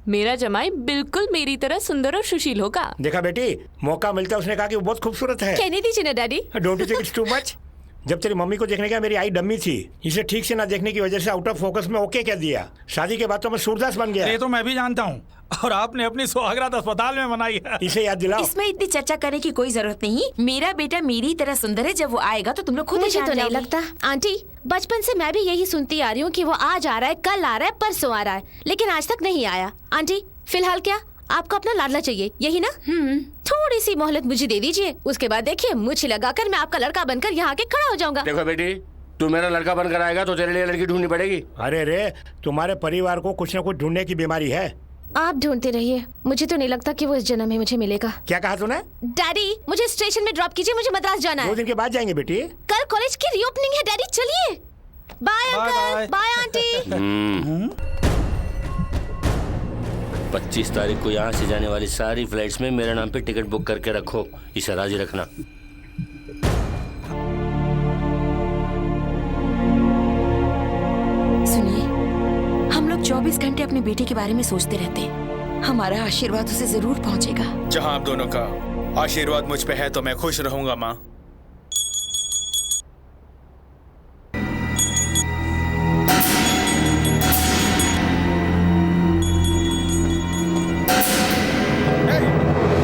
मेरा जमाई बिल्कुल मेरी तरह सुंदर और सुशील होगा। देखा बेटी, मौका मिलता है उसने कहा कि वो बहुत खूबसूरत है। कहने दीजिए ना daddy. Don't you think it's too much? जब तेरी मम्मी को देखने का मेरी आई डम्मी थी, इसे ठीक से ना देखने की वजह से आउट ऑफ फोकस में ओके कह दिया। शादी के बाद तो मैं सूरदास बन गया। ये तो मैं भी जानता हूँ, और आपने अपनी सुहागरात अस्पताल में मनाई है। इसे याद दिलाओ। इसमें इतनी चर्चा करने की कोई जरूरत नहीं। मेरा बेटा मेरी तरह सुंदर है, जब वो आएगा तो तुम लोग खुद ही मुझे जान तो नहीं जाओगे। लगता आंटी, बचपन से मैं भी यही सुनती आ रही हूँ कि वो आज आ रहा है, कल आ रहा है, परसों आ रहा है, लेकिन आज तक नहीं आया। आंटी फिलहाल क्या आपको अपना लाडला चाहिए, यही ना? थोड़ी सी मोहलत मुझे दे दीजिए, उसके बाद देखिए मुझे लगाकर मैं आपका लड़का बनकर यहाँ आके खड़ा हो जाऊंगा। देखो बेटी, तू मेरा लड़का बनकर आएगा तो तेरे लिए लड़की ढूंढनी पड़ेगी। अरे रे, तुम्हारे परिवार को कुछ न कुछ ढूंढने की बीमारी है। आप ढूंढते रहिए, मुझे तो नहीं लगता कि वो इस जन्म में मुझे मिलेगा। क्या कहा तूने? डैडी मुझे स्टेशन में ड्रॉप कीजिए, मुझे मद्रास जाना 2 है। दिन के बाद जाएंगे बेटी। कल कॉलेज की रीओपनिंग है डैडी, चलिए। Bye uncle, bye aunty. 25 तारीख को यहाँ से जाने वाली सारी फ्लाइट्स में मेरे नाम पे टिकट बुक करके रखो, इसे राजी रखना। सुनिए, हम लोग 24 घंटे अपने बेटे के बारे में सोचते रहते हैं। हमारा आशीर्वाद उसे जरूर पहुंचेगा। जहाँ आप दोनों का आशीर्वाद मुझ पे है तो मैं खुश रहूंगा माँ।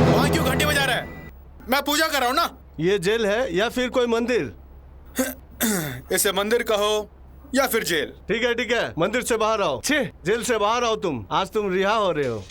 वहाँ क्यों घंटी बजा रहा है? मैं पूजा कर रहा हूँ ना। ये जेल है या फिर कोई मंदिर? इसे मंदिर कहो या फिर जेल। ठीक है, मंदिर से बाहर आओ। छे, जेल से बाहर आओ तुम। आज तुम रिहा हो रहे हो।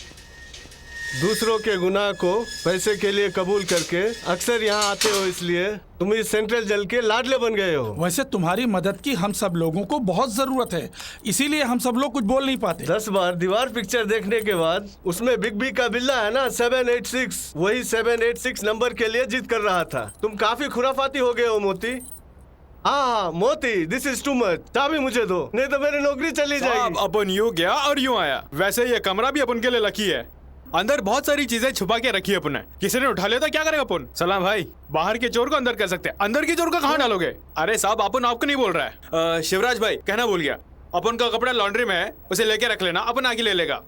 दूसरों के गुनाह को पैसे के लिए कबूल करके अक्सर यहाँ आते हो, इसलिए तुम इस सेंट्रल जेल के लाडले बन गए हो। वैसे तुम्हारी मदद की हम सब लोगों को बहुत जरूरत है, इसीलिए हम सब लोग कुछ बोल नहीं पाते। 10 बार दीवार पिक्चर देखने के बाद उसमें बिग बी का बिल्ला है ना 786, वही 786 नंबर के लिए जिद कर रहा था। तुम काफी खुराफाती हो गए हो मोती। हाँ मोती, दिस इज टू मच। चाबी मुझे दो, नहीं तो मेरी नौकरी चली जाएगी। अपन यूं गया और यूं आया। वैसे ये कमरा भी अपन के लिए लकी है, अंदर बहुत सारी चीजें छुपा के रखी है अपन ने। किसी ने उठा लिया तो क्या करेगा अपन? सलाम भाई, बाहर के चोर को अंदर कर सकते हैं, अंदर के चोर को कहाँ डालोगे? अरे साहब, अपन आपको नहीं बोल रहा है। शिवराज भाई कहना भूल गया, अपन का कपड़ा लॉन्ड्री में है, उसे लेके रख लेना, अपन आगे ले लेगा।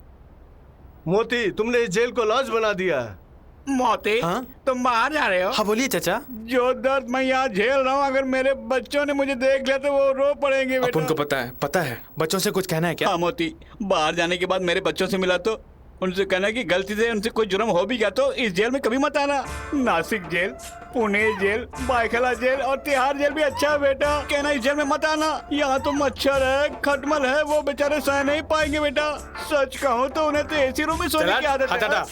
मोती, तुमने इस जेल को लॉज बना दिया है। मोती, तुम बाहर जा रहे हो? हाँ बोलिए चाचा। जो दर्द मैं यहाँ झेल रहा हूँ, अगर मेरे बच्चों ने मुझे देख लिया तो वो रो पड़ेंगे बेटा। अपन को पता है। बच्चों से कुछ कहना है क्या? हाँ मोती, बाहर जाने के बाद मेरे बच्चों से मिला तो उनसे कहना कि गलती से उनसे कोई जुर्म हो भी गया तो इस जेल में कभी मत आना। Nashik jail, Pune jail, Byculla jail और तिहाड़ जेल भी अच्छा है बेटा। कहना इस जेल में मत आना, यहाँ तो मच्छर है, खटमल है, वो बेचारे सह नहीं पाएंगे बेटा। सच कहूँ तो उन्हें तो एसी रूम में सोने की आदत है।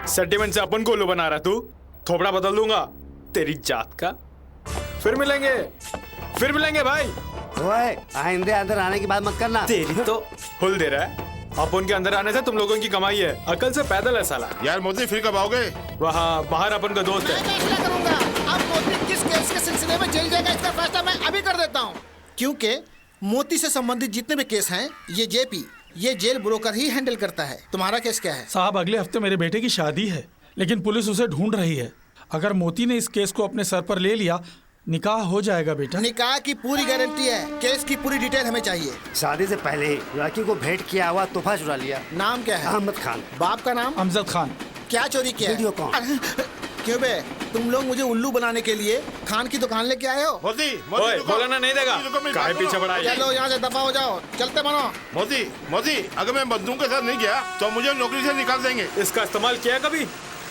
सेंटिमेंट से अपन को उल्लू बना रहा तू। थोपड़ा बदल दूंगा तेरी जात का। फिर मिलेंगे भाई। ओए, आइंदे अंदर आने की बात मत करना। तेरी तो हुल दे रहा है। अपन के अंदर आने से तुम लोगों की कमाई है, अकल से पैदल है साला। यार मोदी, फिर कब आओगे? वहाँ बाहर अपन का दोस्त है। मैं फैसला करूंगा। अब मोती किस केस के सिलसिले में जेल जाएगा, इसका फैसला मैं अभी कर देता हूँ। क्योंकि मोती से संबंधित जितने भी केस हैं, ये जेपी, ये जेल ब्रोकर ही हैंडल करता है। तुम्हारा केस क्या है? साहब, अगले हफ्ते मेरे बेटे की शादी है, लेकिन पुलिस उसे ढूंढ रही है। अगर मोती ने इस केस को अपने सर पर ले लिया, निकाह हो जाएगा बेटा। निकाह की पूरी गारंटी है, केस की पूरी डिटेल हमें चाहिए। शादी से पहले ही लड़की को भेंट किया हुआ तोहफा चुरा लिया। नाम क्या है? अहमद खान। बाप का नाम? अमजद खान। क्या चोरी किया? वीडियो कॉन। क्यों बे, तुम लोग मुझे उल्लू बनाने के लिए खान की दुकान लेके आए हो? मोदी, बोलना नहीं देगा, काहे पीछे बढ़ा है? चलो यहाँ से दफा हो जाओ, चलते बनो। मोदी, अगर मैं बंदूक के साथ नहीं गया तो मुझे नौकरी से निकाल देंगे। इसका इस्तेमाल किया कभी?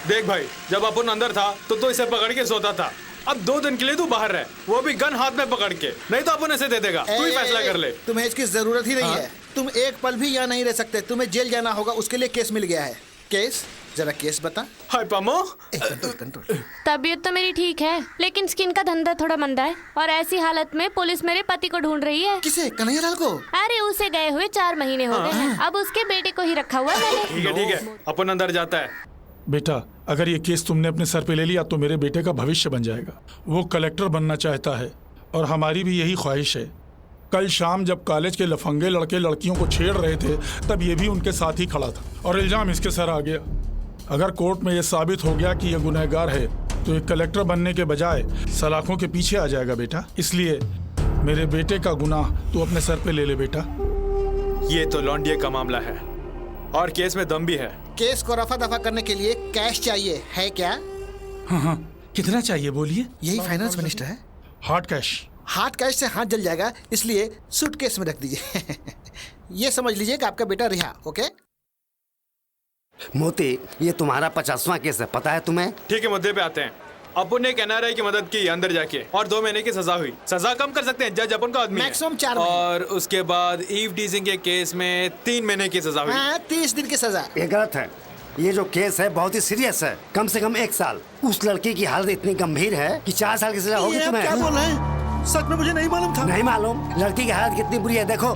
देख भाई, जब अपन अंदर था तो इसे पकड़ के सोता था। अब 2 दिन के लिए तू बाहर रहे, वो भी गन हाथ में पकड़ के, नहीं तो अपन ऐसे दे देगा। तू ही फैसला कर ले। तुम्हें इसकी जरूरत ही नहीं है। तुम एक पल भी यहाँ नहीं रह सकते, तुम्हें जेल जाना होगा, उसके लिए केस मिल गया है। केस? जरा केस बता। हाय पामो। कंट्रोल। तबीयत तो मेरी ठीक है, लेकिन स्किन का धंधा थोड़ा मंदा है, और ऐसी हालत में पुलिस मेरे पति को ढूंढ रही है। किसे? कन्हैयालाल को? अरे उसे गए हुए 4 महीने हो गए हैं, अब उसके बेटे को ही रखा हुआ है मैंने। ठीक है, अपन अंदर जाता है। बेटा, अगर ये केस तुमने अपने सर पे ले लिया तो मेरे बेटे का भविष्य बन जाएगा। वो कलेक्टर बनना चाहता है और हमारी भी यही ख्वाहिश है। कल शाम जब कॉलेज के लफंगे लड़के लड़कियों को छेड़ रहे थे, तब ये भी उनके साथ ही खड़ा था और इल्जाम इसके सर आ गया। अगर कोर्ट में ये साबित हो गया कि ये गुनहगार है तो ये कलेक्टर बनने के बजाय सलाखों के पीछे आ जाएगा बेटा। इसलिए मेरे बेटे का गुनाह तू अपने सर पे ले ले बेटा। ये तो लौंडिये का मामला है, और केस में दम भी है। केस को रफा दफा करने के लिए कैश चाहिए है क्या? हाँ, कितना चाहिए बोलिए? यही फाइनेंस मिनिस्टर है। Hard cash. हार्ड कैश से हाथ जल जाएगा, इसलिए सूटकेस में रख दीजिए। ये समझ लीजिए कि आपका बेटा रिहा। ओके मोती, ये तुम्हारा 50वां केस है, पता है तुम्हें? ठीक है, मुद्दे पे आते हैं। अपन ने एक NRI की मदद की अंदर जाके और 2 महीने की सजा हुई। सजा कम कर सकते हैं, जज अपन का आदमी है। मैक्सिमम 4 महीने। और उसके बाद ईव टीजिंग के केस में 3 महीने की सजा हुई। हाँ, 30 दिन की सजा। ये गलत है। ये जो केस है बहुत ही सीरियस है, कम से कम 1 साल। उस लड़की की हालत इतनी गंभीर है कि 4 साल की सजा होगी ये आप तुम्हें। क्या बोल रहे हैं? सच में मुझे नहीं मालूम था। नहीं मालूम? लड़की की हालत कितनी बुरी है, देखो।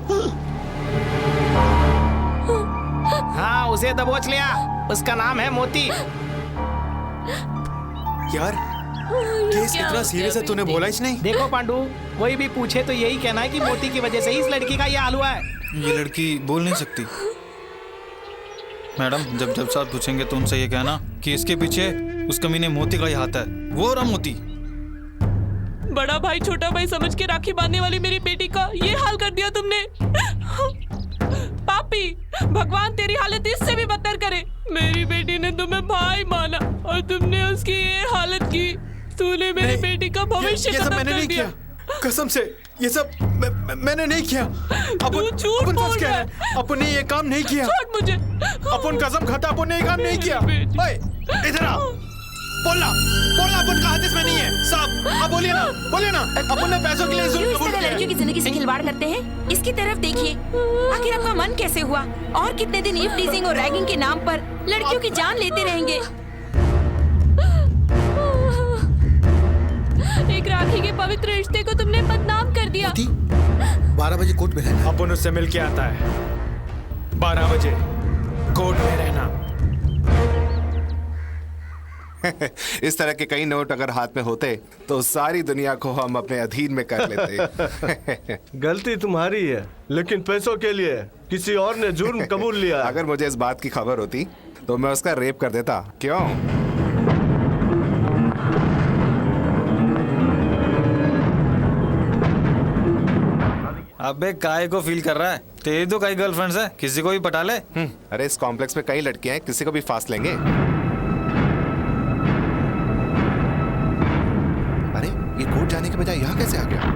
हाँ, उसे दबोच लिया। उसका नाम है मोती। यार, केस इतना सीरियस है, तूने बोला ही नहीं। देखो पांडू, कोई भी पूछे तो यही कहना है कि मोती की वजह से ही इस लड़की का ये हाल हुआ है। ये लड़की बोल नहीं सकती। मैडम, जब जज साहब पूछेंगे तो उनसे ये कहना कि इसके पीछे उस कमीने मोती का ही हाथ है। वो रहा मोती। बड़ा भाई छोटा भाई समझ के राखी बांधने वाली मेरी बेटी का ये हाल कर दिया तुमने। पापी, भगवान तेरी हालत इससे भी बदतर करे। मेरी बेटी ने तुम्हें भाई माना और तुमने उसकी ये हालत की। तूने मेरी बेटी का भविष्य ये सब खत्म मैंने कर नहीं दिया। किया, कसम से। ये सब मैंने नहीं किया। तू झूठ बोल रहा है। अपन ने ये काम नहीं किया। छोड़ मुझे। अपन कसम खाता, अपन ने ये काम नहीं किया। ओए, इधर आ। बोलना अपन का हाथ इसमें नहीं है। साहब, आप बोलिए ना। अपन ने पैसों के लिए क्यों जुल्म इस कबूल तरह किया। लड़कियों की जिंदगी से खिलवाड़ करते हैं? इसकी तरफ देखिए। आखिर आपका मन कैसे हुआ? और कितने दिन ईव टीजिंग और रैगिंग के नाम पर लड़कियों की जान लेते रहेंगे? एक राखी के पवित्र रिश्ते को तुमने बदनाम कर दिया। 12 बजे कोर्ट में रहना। अपन उससे मिल के आता है। 12 बजे कोर्ट में रहना। इस तरह के कई नोट अगर हाथ में होते तो सारी दुनिया को हम अपने अधीन में कर लेते। गलती तुम्हारी है, लेकिन पैसों के लिए किसी और ने जुर्म कबूल लिया। अगर मुझे इस बात की खबर होती तो मैं उसका रेप कर देता। क्यों? अबे काय को फील कर रहा है? तेरी तो कई गर्लफ्रेंड्स है, किसी को भी पटा ले। अरे इस कॉम्प्लेक्स में कई लड़कियां हैं, किसी को भी फांस लेंगे। अरे ये कोर्ट जाने के बजाय यहाँ कैसे आ गया?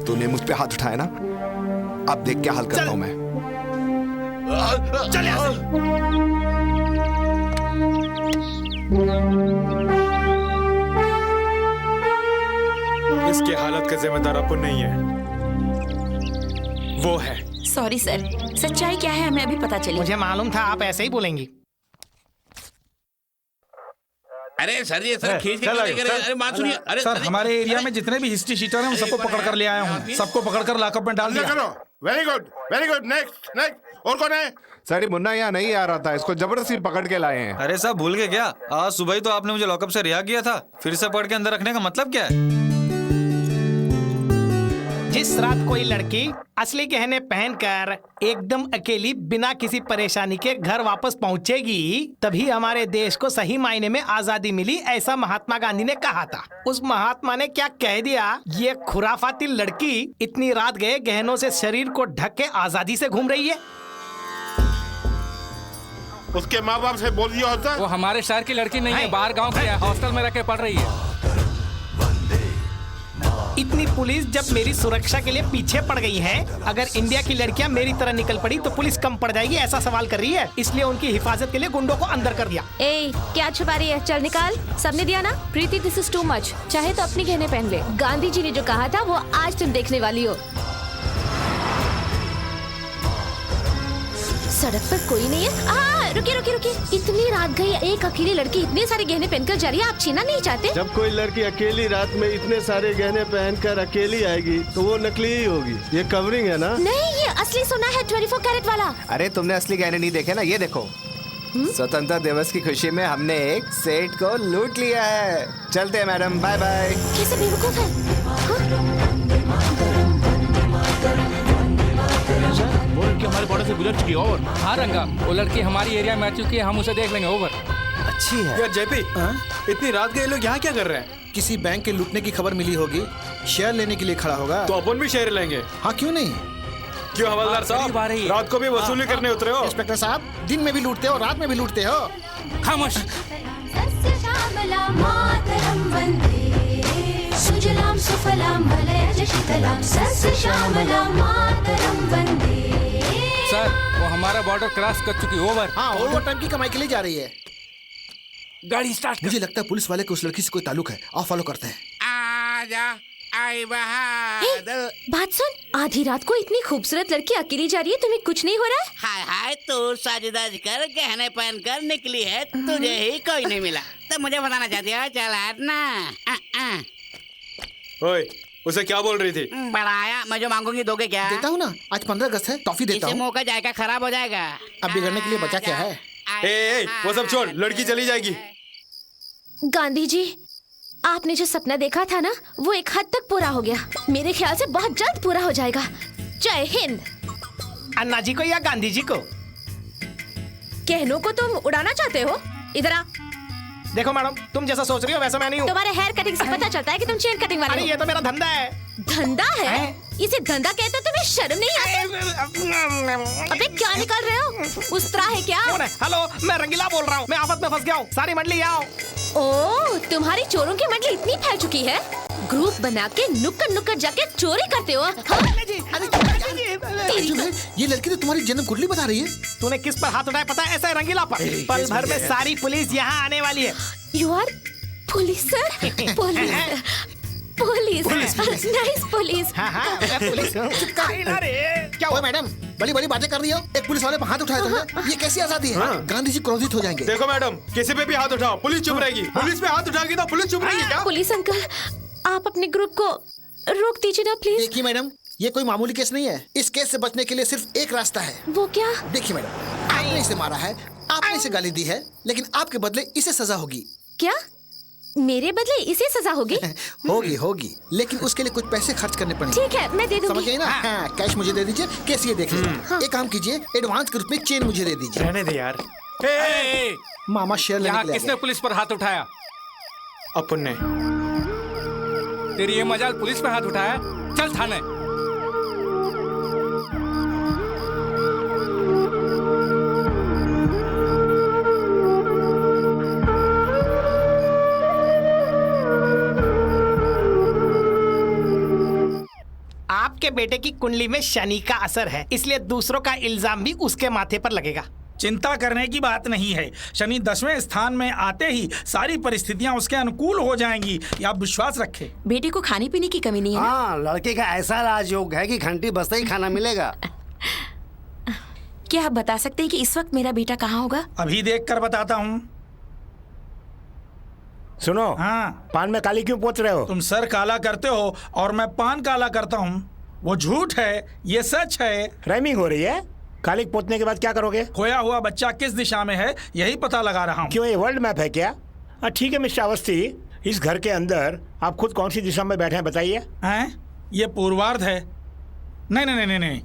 तूने मुझ पे हाथ उठाया ना, अब देख क्या हाल करता हूं मैं। चल यहाँ से। इसकी हालत का जिम्मेदार अपन नहीं है, वो है। सॉरी सर, सच्चाई क्या है हमें अभी पता चली। मुझे मालूम था आप ऐसे ही बोलेंगी। अरे सर ये सर खींच के क्यों लेके रहे? अरे बात सुनिए। अरे सर हमारे एरिया में जितने भी हिस्ट्री शीटर हैं उन सबको पकड़ कर ले आया हूँ। सबको पकड़ कर लॉकअप में डाल दिया। Very good very good. Next next. और कौन है? सर ये मुन्ना यहाँ नहीं आ रहा था, इसको जबरदस्ती पकड़ के लाए हैं। अरे साहब भूल गए क्या? आज सुबह ही तो आपने मुझे लॉकअप से रिहा किया था, फिर से पकड़ के अंदर रखने का मतलब क्या है? जिस रात कोई लड़की असली गहने पहनकर एकदम अकेली बिना किसी परेशानी के घर वापस पहुंचेगी, तभी हमारे देश को सही मायने में आजादी मिली, ऐसा महात्मा गांधी ने कहा था। उस महात्मा ने क्या कह दिया, ये खुराफाती लड़की इतनी रात गए गहनों से शरीर को ढक के आजादी से घूम रही है। उसके माँ बाप से बोल दिया होता। वो हमारे शहर की लड़की नहीं है, बाहर गांव की है, हॉस्टल में रह के पढ़ रही है। इतनी पुलिस जब मेरी सुरक्षा के लिए पीछे पड़ गई है, अगर इंडिया की लड़कियां मेरी तरह निकल पड़ी तो पुलिस कम पड़ जाएगी, ऐसा सवाल कर रही है। इसलिए उनकी हिफाजत के लिए गुंडों को अंदर कर दिया। ए, क्या छुपा रही है? चल निकाल। सबने दिया ना? प्रीति दिस इज टू मच। चाहे तो अपनी गहने पहन ले। गांधी जी ने जो कहा था वो आज तुम देखने वाली हो। सड़क पर कोई नहीं है। रुकिए रुकिए रुकिए, इतनी रात गई, एक अकेली लड़की इतने सारे गहने पहनकर जा रही है, आप छीना नहीं चाहते? जब कोई लड़की अकेली रात में इतने सारे गहने पहनकर अकेली आएगी तो वो नकली ही होगी। ये कवरिंग है ना? नहीं, ये असली सोना है, 24 कैरेट वाला। अरे तुमने असली गहने नहीं देखे ना, ये देखो। स्वतंत्रता दिवस की खुशी में हमने एक सेठ को लूट लिया है। चलते हैं मैडम, बाय बाय। कैसे बेवकूफ है? वो लड़की हमारे बॉर्डर से गुजर चुकी है। ओवर। हाँ रंगा, वो लड़की हमारी एरिया में आ चुकी है, हम उसे देख लेंगे। ओवर। अच्छी है यार। जेपी, इतनी रात गए लोग यहाँ क्या कर रहे हैं? किसी बैंक के लूटने की खबर मिली होगी, शेयर लेने के लिए खड़ा होगा। तो अपन भी शेयर लेंगे। हाँ क्यों नहीं? क्यों हवलदार साहब, रात को भी वसूली करने उतरे हो? इंस्पेक्टर साहब, दिन में भी लूटते हो, रात में भी लूटते हो। खामोश। सुजलाम सुफलाम मलयज शीतलाम सस्य श्यामलाम मातरम वंदे। सर वो हमारा बॉर्डर क्रॉस कर चुकी। ओवर। हाँ, ओवर टाइम की कमाई के लिए जा रही है। गाड़ी स्टार्ट। मुझे लगता है पुलिस वाले को उस लड़की से कोई ताल्लुक है। आओ फॉलो करते हैं। आजा आई बहादुर। बात सुन, आधी रात को इतनी खूबसूरत लड़की अकेली जा रही है, तुम्हें कुछ नहीं हो रहा है? हाय हाय, तू साजदाज कर गहने पहन कर निकली है, तुझे ही कोई नहीं मिला तो मुझे बताना चाहती हो? चल हटना। ओए, उसे क्या बोल रही थी? बढ़ाया, मैं जो मांगूंगी दोगे क्या? देता हूँ ना, आज 15 अगस्त है, टॉफी देता इससे हूँ। मुंह का जायका खराब हो जाएगा। अब बिगड़ने के लिए बचा क्या है? ए, वो सब छोड़, लड़की चली जाएगी। गांधी जी, आपने जो सपना देखा था ना, वो एक हद तक पूरा हो गया। मेरे ख्याल से बहुत जल्द पूरा हो जाएगा। जय हिंद। अन्ना जी को या गांधी जी को? गहनों को तुम उड़ाना चाहते हो? इधर आ। देखो मैडम, तुम जैसा सोच रही हो वैसा मैं नहीं हूँ। तुम्हारे हेयर कटिंग से पता चलता है कि तुम चेन कटिंग वाले अरे हो। ये तो मेरा धंधा है। धंधा है? इसे धंधा कहते तुम्हें शर्म नहीं आती? अबे क्या निकाल रहे हो? उस तरह है क्या? कौन है? हेलो, मैं रंगीला बोल रहा हूँ। मैं आफत में फंस गया हूँ। सारी मंडली आओ। ओह, तुम्हारी चोरों की मंडली इतनी फैल चुकी है, ग्रुप बना के नुक्कड़ नुक्कड़ जाके चोरी करते हो? ये लड़की तो तुम्हारी जन्म कुंडली बता रही है। तूने किस पर हाथ उठाया पता है? ऐसा रंगीला पर। पल भर में सारी पुलिस यहाँ आने वाली है। You are police sir? Police police nice police. Police. क्या हुआ मैडम, बड़ी बड़ी बातें कर रही हो? एक पुलिस वाले पर हाथ उठाया तुमने, ये कैसी आजादी है? गांधी जी क्रोधित हो जाएंगे। देखो मैडम, किसी पे भी हाथ उठाओ, पुलिस चुप रहेगी। पुलिस पे हाथ उठाएगी तो पुलिस चुप रहेगी क्या? पुलिस अंकल, आप अपने ग्रुप को रोक दीजिए ना प्लीज। देखिए मैडम, ये कोई मामूली केस नहीं है। इस केस से बचने के लिए सिर्फ एक रास्ता है। वो क्या? देखिए मैडम, आपने इसे मारा है, आपने इसे गाली दी है, लेकिन आपके बदले इसे सजा होगी। क्या? मेरे बदले इसे सजा होगी? होगी होगी, लेकिन उसके लिए कुछ पैसे खर्च करने पड़ेंगे। ठीक है, मैं दे दूंगी। समझ गई ना? हाँ, कैश मुझे दे दीजिए, केस ये देख लेगा। एक काम कीजिए, एडवांस के रूप में चेन मुझे दे दीजिए। रहने दे यार। मामा शेयर लेने यहाँ के लिए किसने पुलिस पर हाथ उठाया? अपन ने। तेरी ये मजाल पुलिस पे हाथ उठाया? चल थाने। आपके बेटे की कुंडली में शनि का असर है, इसलिए दूसरों का इल्जाम भी उसके माथे पर लगेगा। चिंता करने की बात नहीं है। शनि 10वें स्थान में आते ही सारी परिस्थितियां उसके अनुकूल हो जाएंगी, ये आप विश्वास रखें। बेटे को खाने पीने की कमी नहीं है। हाँ, लड़के का ऐसा राजयोग है कि घंटी बजते ही खाना मिलेगा। क्या आप बता सकते हैं कि इस वक्त मेरा बेटा कहाँ होगा? अभी देख कर बताता हूँ। सुनो, हाँ, पान में काली क्यों पोत रहे हो? तुम सर काला करते हो और मैं पान काला करता हूँ। वो झूठ है, ये सच है। राइमिंग हो रही है। काली पोतने के बाद क्या करोगे? खोया हुआ बच्चा किस दिशा में है यही पता लगा रहा हूँ। क्यों, ये वर्ल्ड मैप है क्या? ठीक है मिस्टर अवस्थी, इस घर के अंदर आप खुद कौन सी दिशा में बैठे हैं बताइए। हैं? ये पूर्वार्ध है। नहीं नहीं नहीं नहीं,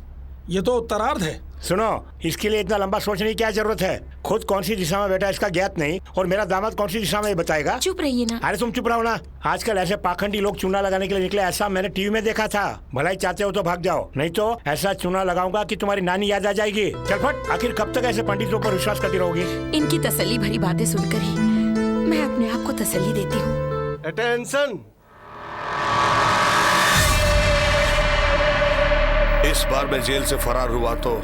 ये तो उत्तरार्ध है। सुनो, इसके लिए इतना लंबा सोचने की क्या जरूरत है? खुद कौन सी दिशा में बैठा है इसका ज्ञात नहीं, और मेरा दामाद कौन सी दिशा में बताएगा? चुप रहिए ना। अरे तुम चुप रहो ना। आजकल ऐसे पाखंडी लोग चूना लगाने के लिए निकले, ऐसा मैंने टीवी में देखा था। भलाई चाहते हो तो भाग जाओ, नहीं तो ऐसा चूना लगाऊंगा कि तुम्हारी नानी याद आ जाएगी। चल फट, आखिर कब तक ऐसे पंडितों पर विश्वास करती रहोगी? इनकी तसल्ली भरी बातें सुनकर ही मैं अपने आप को तसल्ली देती हूँ। अटेंशन। इस बार मैं जेल से फरार हुआ तो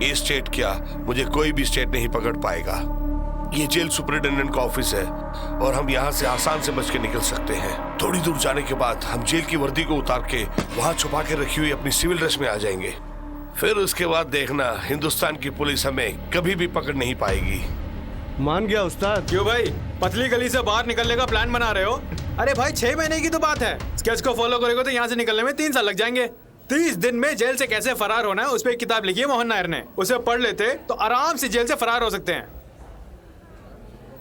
ये स्टेट क्या, मुझे कोई भी स्टेट नहीं पकड़ पाएगा। ये जेल सुपरिटेंडेंट का ऑफिस है और हम यहाँ से आसान से बच के निकल सकते हैं। थोड़ी दूर जाने के बाद हम जेल की वर्दी को उतार के वहाँ छुपा के रखी हुई अपनी सिविल ड्रेस में आ जाएंगे। फिर उसके बाद देखना, हिंदुस्तान की पुलिस हमें कभी भी पकड़ नहीं पाएगी। मान गया उस्ताद। क्यों भाई, पतली गली से बाहर निकलने का प्लान बना रहे हो? अरे भाई 6 महीने की तो बात है। स्केच को फॉलो करेगा तो यहाँ से निकलने में 3 साल लग जाएंगे। 30 दिन में जेल से कैसे फरार होना है उस पर एक किताब लिखी है मोहन नायर ने। उसे पढ़ लेते तो आराम से जेल से फरार हो सकते हैं।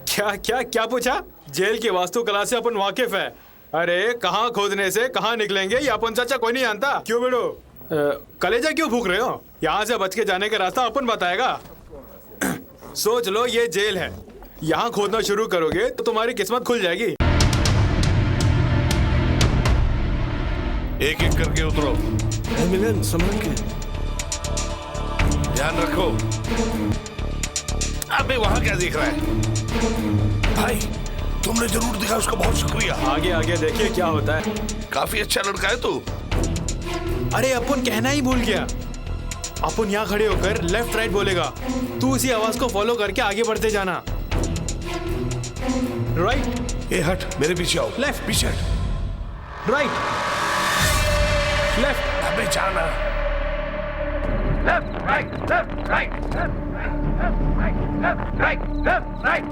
क्या क्या क्या पूछा? जेल की वास्तुकला से अपन वाकिफ है। अरे कहाँ खोदने से कहाँ निकलेंगे ये अपन चाचा कोई नहीं जानता। क्यों बेटो, कलेजा क्यों भूख रहे हो? यहाँ से बच के जाने का रास्ता अपन बताएगा। सोच लो ये जेल है, यहाँ खोदना शुरू करोगे तो तुम्हारी किस्मत खुल जाएगी। एक एक करके उतरो। मिलन संभल के, ध्यान रखो। अबे वहाँ क्या देख रहा है? भाई तुमने जरूर दिखा, उसका बहुत शुक्रिया। आगे आगे देखिए क्या होता है। काफी अच्छा लड़का है तू। अरे अपन कहना ही भूल गया। अपन यहाँ खड़े होकर लेफ्ट राइट बोलेगा, तू उसी आवाज को फॉलो करके आगे बढ़ते जाना। राइट। ए हट, मेरे पीछे आओ। लेफ्ट। पीछे हट। राइट। लेफ्ट। अबे जाना। Left right left right left right left right.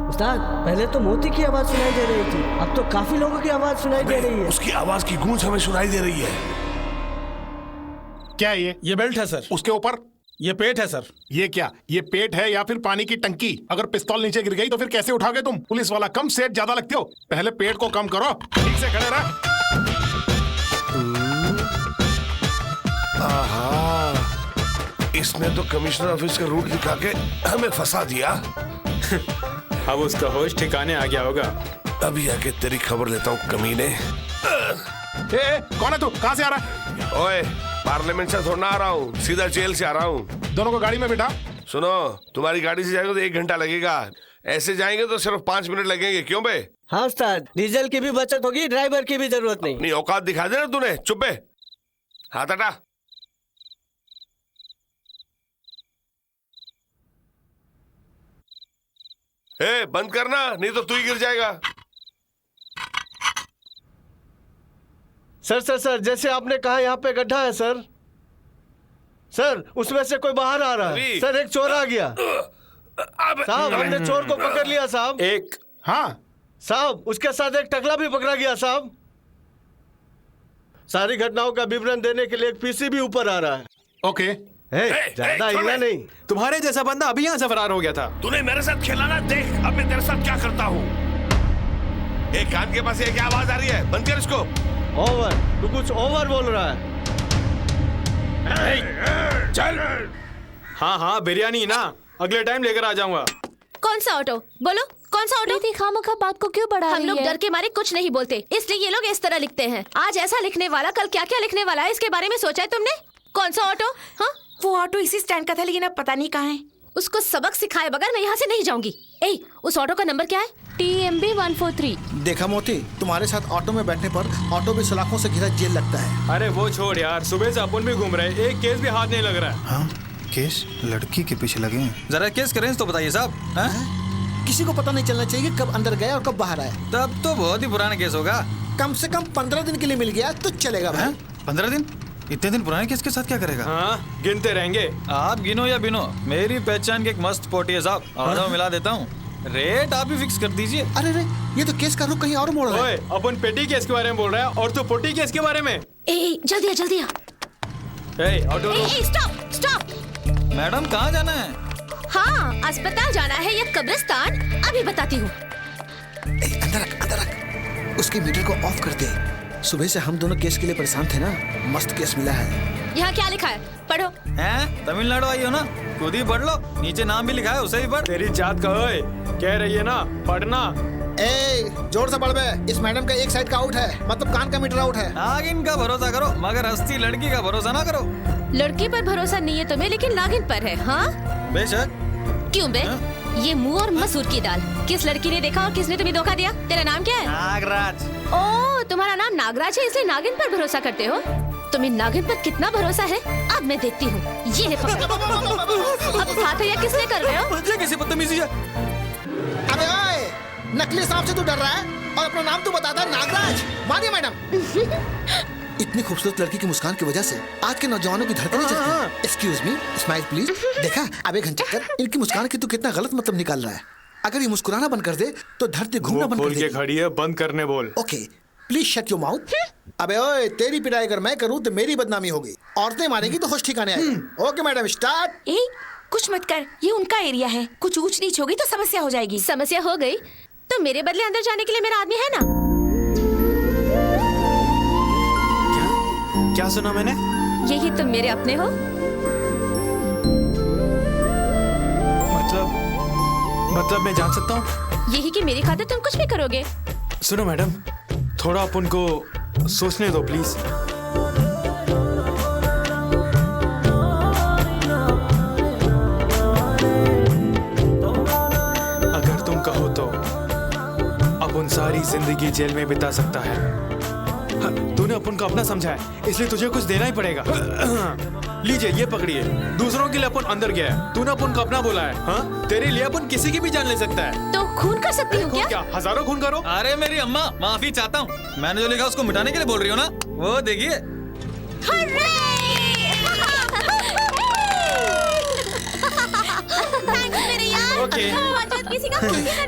उस्ताद, पहले तो मोती की आवाज सुनाई दे रही थी, अब तो काफी लोगों की आवाज सुनाई दे रही है। उसकी आवाज की गूंज हमें सुनाई दे रही है। क्या है ये? ये बेल्ट है सर। उसके ऊपर? ये पेट है सर। ये क्या, ये पेट है या फिर पानी की टंकी? अगर पिस्तौल नीचे गिर गई तो फिर कैसे उठाओगे तुम? पुलिस वाला कम, सेठ ज्यादा लगते हो। पहले पेट को कम करो, ठीक से खड़े रह। इसने तो कमिश्नर ऑफिस का रूट दिखा के हमें फंसा दिया। अब उसका होश ठिकाने आ गया होगा। अभी आके तेरी खबर लेता हूँ कमीने। कौन है तू? कहाँ से आ रहा है? ओए, पार्लियामेंट से थोड़ा आ रहा हूँ, सीधा जेल से आ रहा हूँ। दोनों को गाड़ी में बिठा। सुनो, तुम्हारी गाड़ी से जाएंगे तो 1 घंटा लगेगा, ऐसे जाएंगे तो सिर्फ 5 मिनट लगेंगे। क्यों बे? हाँ उस्ताद, डीजल की भी बचत होगी, ड्राइवर की भी जरूरत नहीं। नहीं, औकात दिखा देना तूने। चुप बे, हाथ हटा। बंद करना, नहीं तो तू ही गिर जाएगा। सर सर सर, जैसे आपने कहा यहाँ पे गड्ढा है सर। सर, उसमें से कोई बाहर आ रहा है। सर, एक चोर आ गया। साहब, हमने चोर को पकड़ लिया साहब। एक? हाँ साहब, उसके साथ एक टकला भी पकड़ा गया साहब। सारी घटनाओं का विवरण देने के लिए एक पीसी भी ऊपर आ रहा है। ओके। ज्यादा हिलना नहीं। तुम्हारे जैसा बंदा अभी यहाँ से फरार हो गया था। तूने मेरे साथ खेला ना, देख अब मैं तेरे साथ क्या करता हूँ। एक कान के पास ये क्या आवाज आ रही है? बंद कर इसको। ओवर, तू कुछ ओवर बोल रहा है। चल। हाँ हाँ, बिरयानी ना, अगले टाइम लेकर आ जाऊंगा। कौन सा ऑटो? बोलो, कौन सा ऑटो? खामखा बात को क्यों बढ़ा रही है? हम लोग डर के मारे कुछ नहीं बोलते, इसलिए ये लोग इस तरह लिखते हैं। आज ऐसा लिखने वाला कल क्या क्या लिखने वाला है, इसके बारे में सोचा है तुमने? कौन सा ऑटो? हाँ, वो ऑटो इसी स्टैंड का था, लेकिन अब पता नहीं कहाँ है। उसको सबक सिखाए बगैर मैं यहाँ से नहीं जाऊंगी। ए, उस ऑटो का नंबर क्या है? TMB 143। देखा मोती, तुम्हारे साथ ऑटो में बैठने पर ऑटो भी सलाखों से घिरा जेल लगता है। अरे वो छोड़ यार, सुबह से अपन भी घूम रहे, एक केस भी हाथ नहीं लग रहा है। हाँ, केस लड़की के पीछे लगे हैं। जरा केस करें तो बताइए साहब। किसी को पता नहीं चलना चाहिए कब अंदर गए और कब बाहर आए। तब तो बहुत ही पुराना केस होगा। कम से कम 15 दिन के लिए मिल गया तो चलेगा भाई। 15 दिन? इतने दिन पुराने केस के साथ क्या करेगा? हाँ, गिनते रहेंगे। आप गिनो या बिनो, मेरी पहचान की एक मस्त पोटी है साहब। आधा मिला देता हूँ, रेट आप ही फिक्स कर दीजिए। अरे रे, ये तो केस का रुख कहीं और मोड़ रहा है। अपन पेटी केस के बारे में बोल रहा है और तो पोटी केस के बारे में। ए, जल्दी आ, जल्दी आ। Auto stop stop. मैडम कहाँ जाना है? हाँ, अस्पताल जाना है या कब्रिस्तान, अभी बताती हूँ। अंदर रख। उसके मीटर को ऑफ कर दे। सुबह से हम दोनों केस के लिए परेशान थे ना, मस्त केस मिला है। यहाँ क्या लिखा है? पढ़ो। हैं? तमिलनाडु आई हो ना, खुद ही पढ़ लो। नीचे नाम भी लिखा है, उसे ही पढ़। तेरी जात का ओए, कह रही है ना पढ़ना। जोर से पढ़ बे। इस मैडम का एक साइड का आउट है, मतलब कान का मीटर आउट है। नागिन का भरोसा करो, मगर हस्ती लड़की का भरोसा ना करो। लड़की पर भरोसा नहीं है तुम्हें, लेकिन नागिन पर है। हाँ बेशक। क्यों बे? ये मुंह और मसूर की दाल। किस लड़की ने देखा और किसने तुम्हें धोखा दिया? तेरा नाम क्या है? नागराज। ओ, तुम्हारा नाम नागराज है, इसलिए नागिन पर भरोसा करते हो। तुम्हें नागिन पर कितना भरोसा है अब मैं देखती हूँ। ये ले पकड़। अब साथ है या किसने कर रहे हो? किसी बदतमीजी है। अबे ओए, नकली सांप से तू डर रहा है और अपना नाम तू बताता है नागराज। मानिए मैडम। इतनी खूबसूरत लड़की की मुस्कान की वजह से आज के नौजवानों की धड़कनें चलती हैं। Excuse me, smile please. देखा अबे घंचक्कर, इनकी मुस्कान की तू कितना गलत मतलब निकाल रहा है। अगर ये मुस्कुराना बंद कर दे तो धरती घूमना बंद कर देगी। बोल के खड़ी है, बंद करने बोल। Okay, please shut your mouth. अबे ओए, तेरी पिटाई अगर मैं करूं तो मेरी बदनामी होगी। औरतें मारेगी तो होश ठिकाने आएगा। Okay madam, start. ए, कुछ मत कर, ये उनका एरिया है। कुछ ऊंच नीच होगी तो समस्या हो जाएगी। समस्या हो गई तो मेरे बदले अंदर जाने के लिए मेरा आदमी है ना। क्या सुना मैंने? यही तुम मेरे अपने हो। मतलब मैं जान सकता हूँ? यही कि मेरी खातिर तुम कुछ भी करोगे। सुनो मैडम, थोड़ा अपन को सोचने दो प्लीज। अगर तुम कहो तो अपन सारी जिंदगी जेल में बिता सकता है। तूने अपन को अपना समझा है, इसलिए तुझे कुछ देना ही पड़ेगा। लीजिए, ये पकड़िए। दूसरों के लिए अपन अंदर गया है, तूने अपन को अपना बोला है। हाँ, तेरे लिए अपन किसी की भी जान ले सकता है। तो खून कर सकती हूँ क्या? हजारों खून करो। अरे मेरी अम्मा, माफी चाहता हूँ। मैंने जो लिखा उसको मिटाने के लिए बोल रही हो ना, वो देखिए। ओके।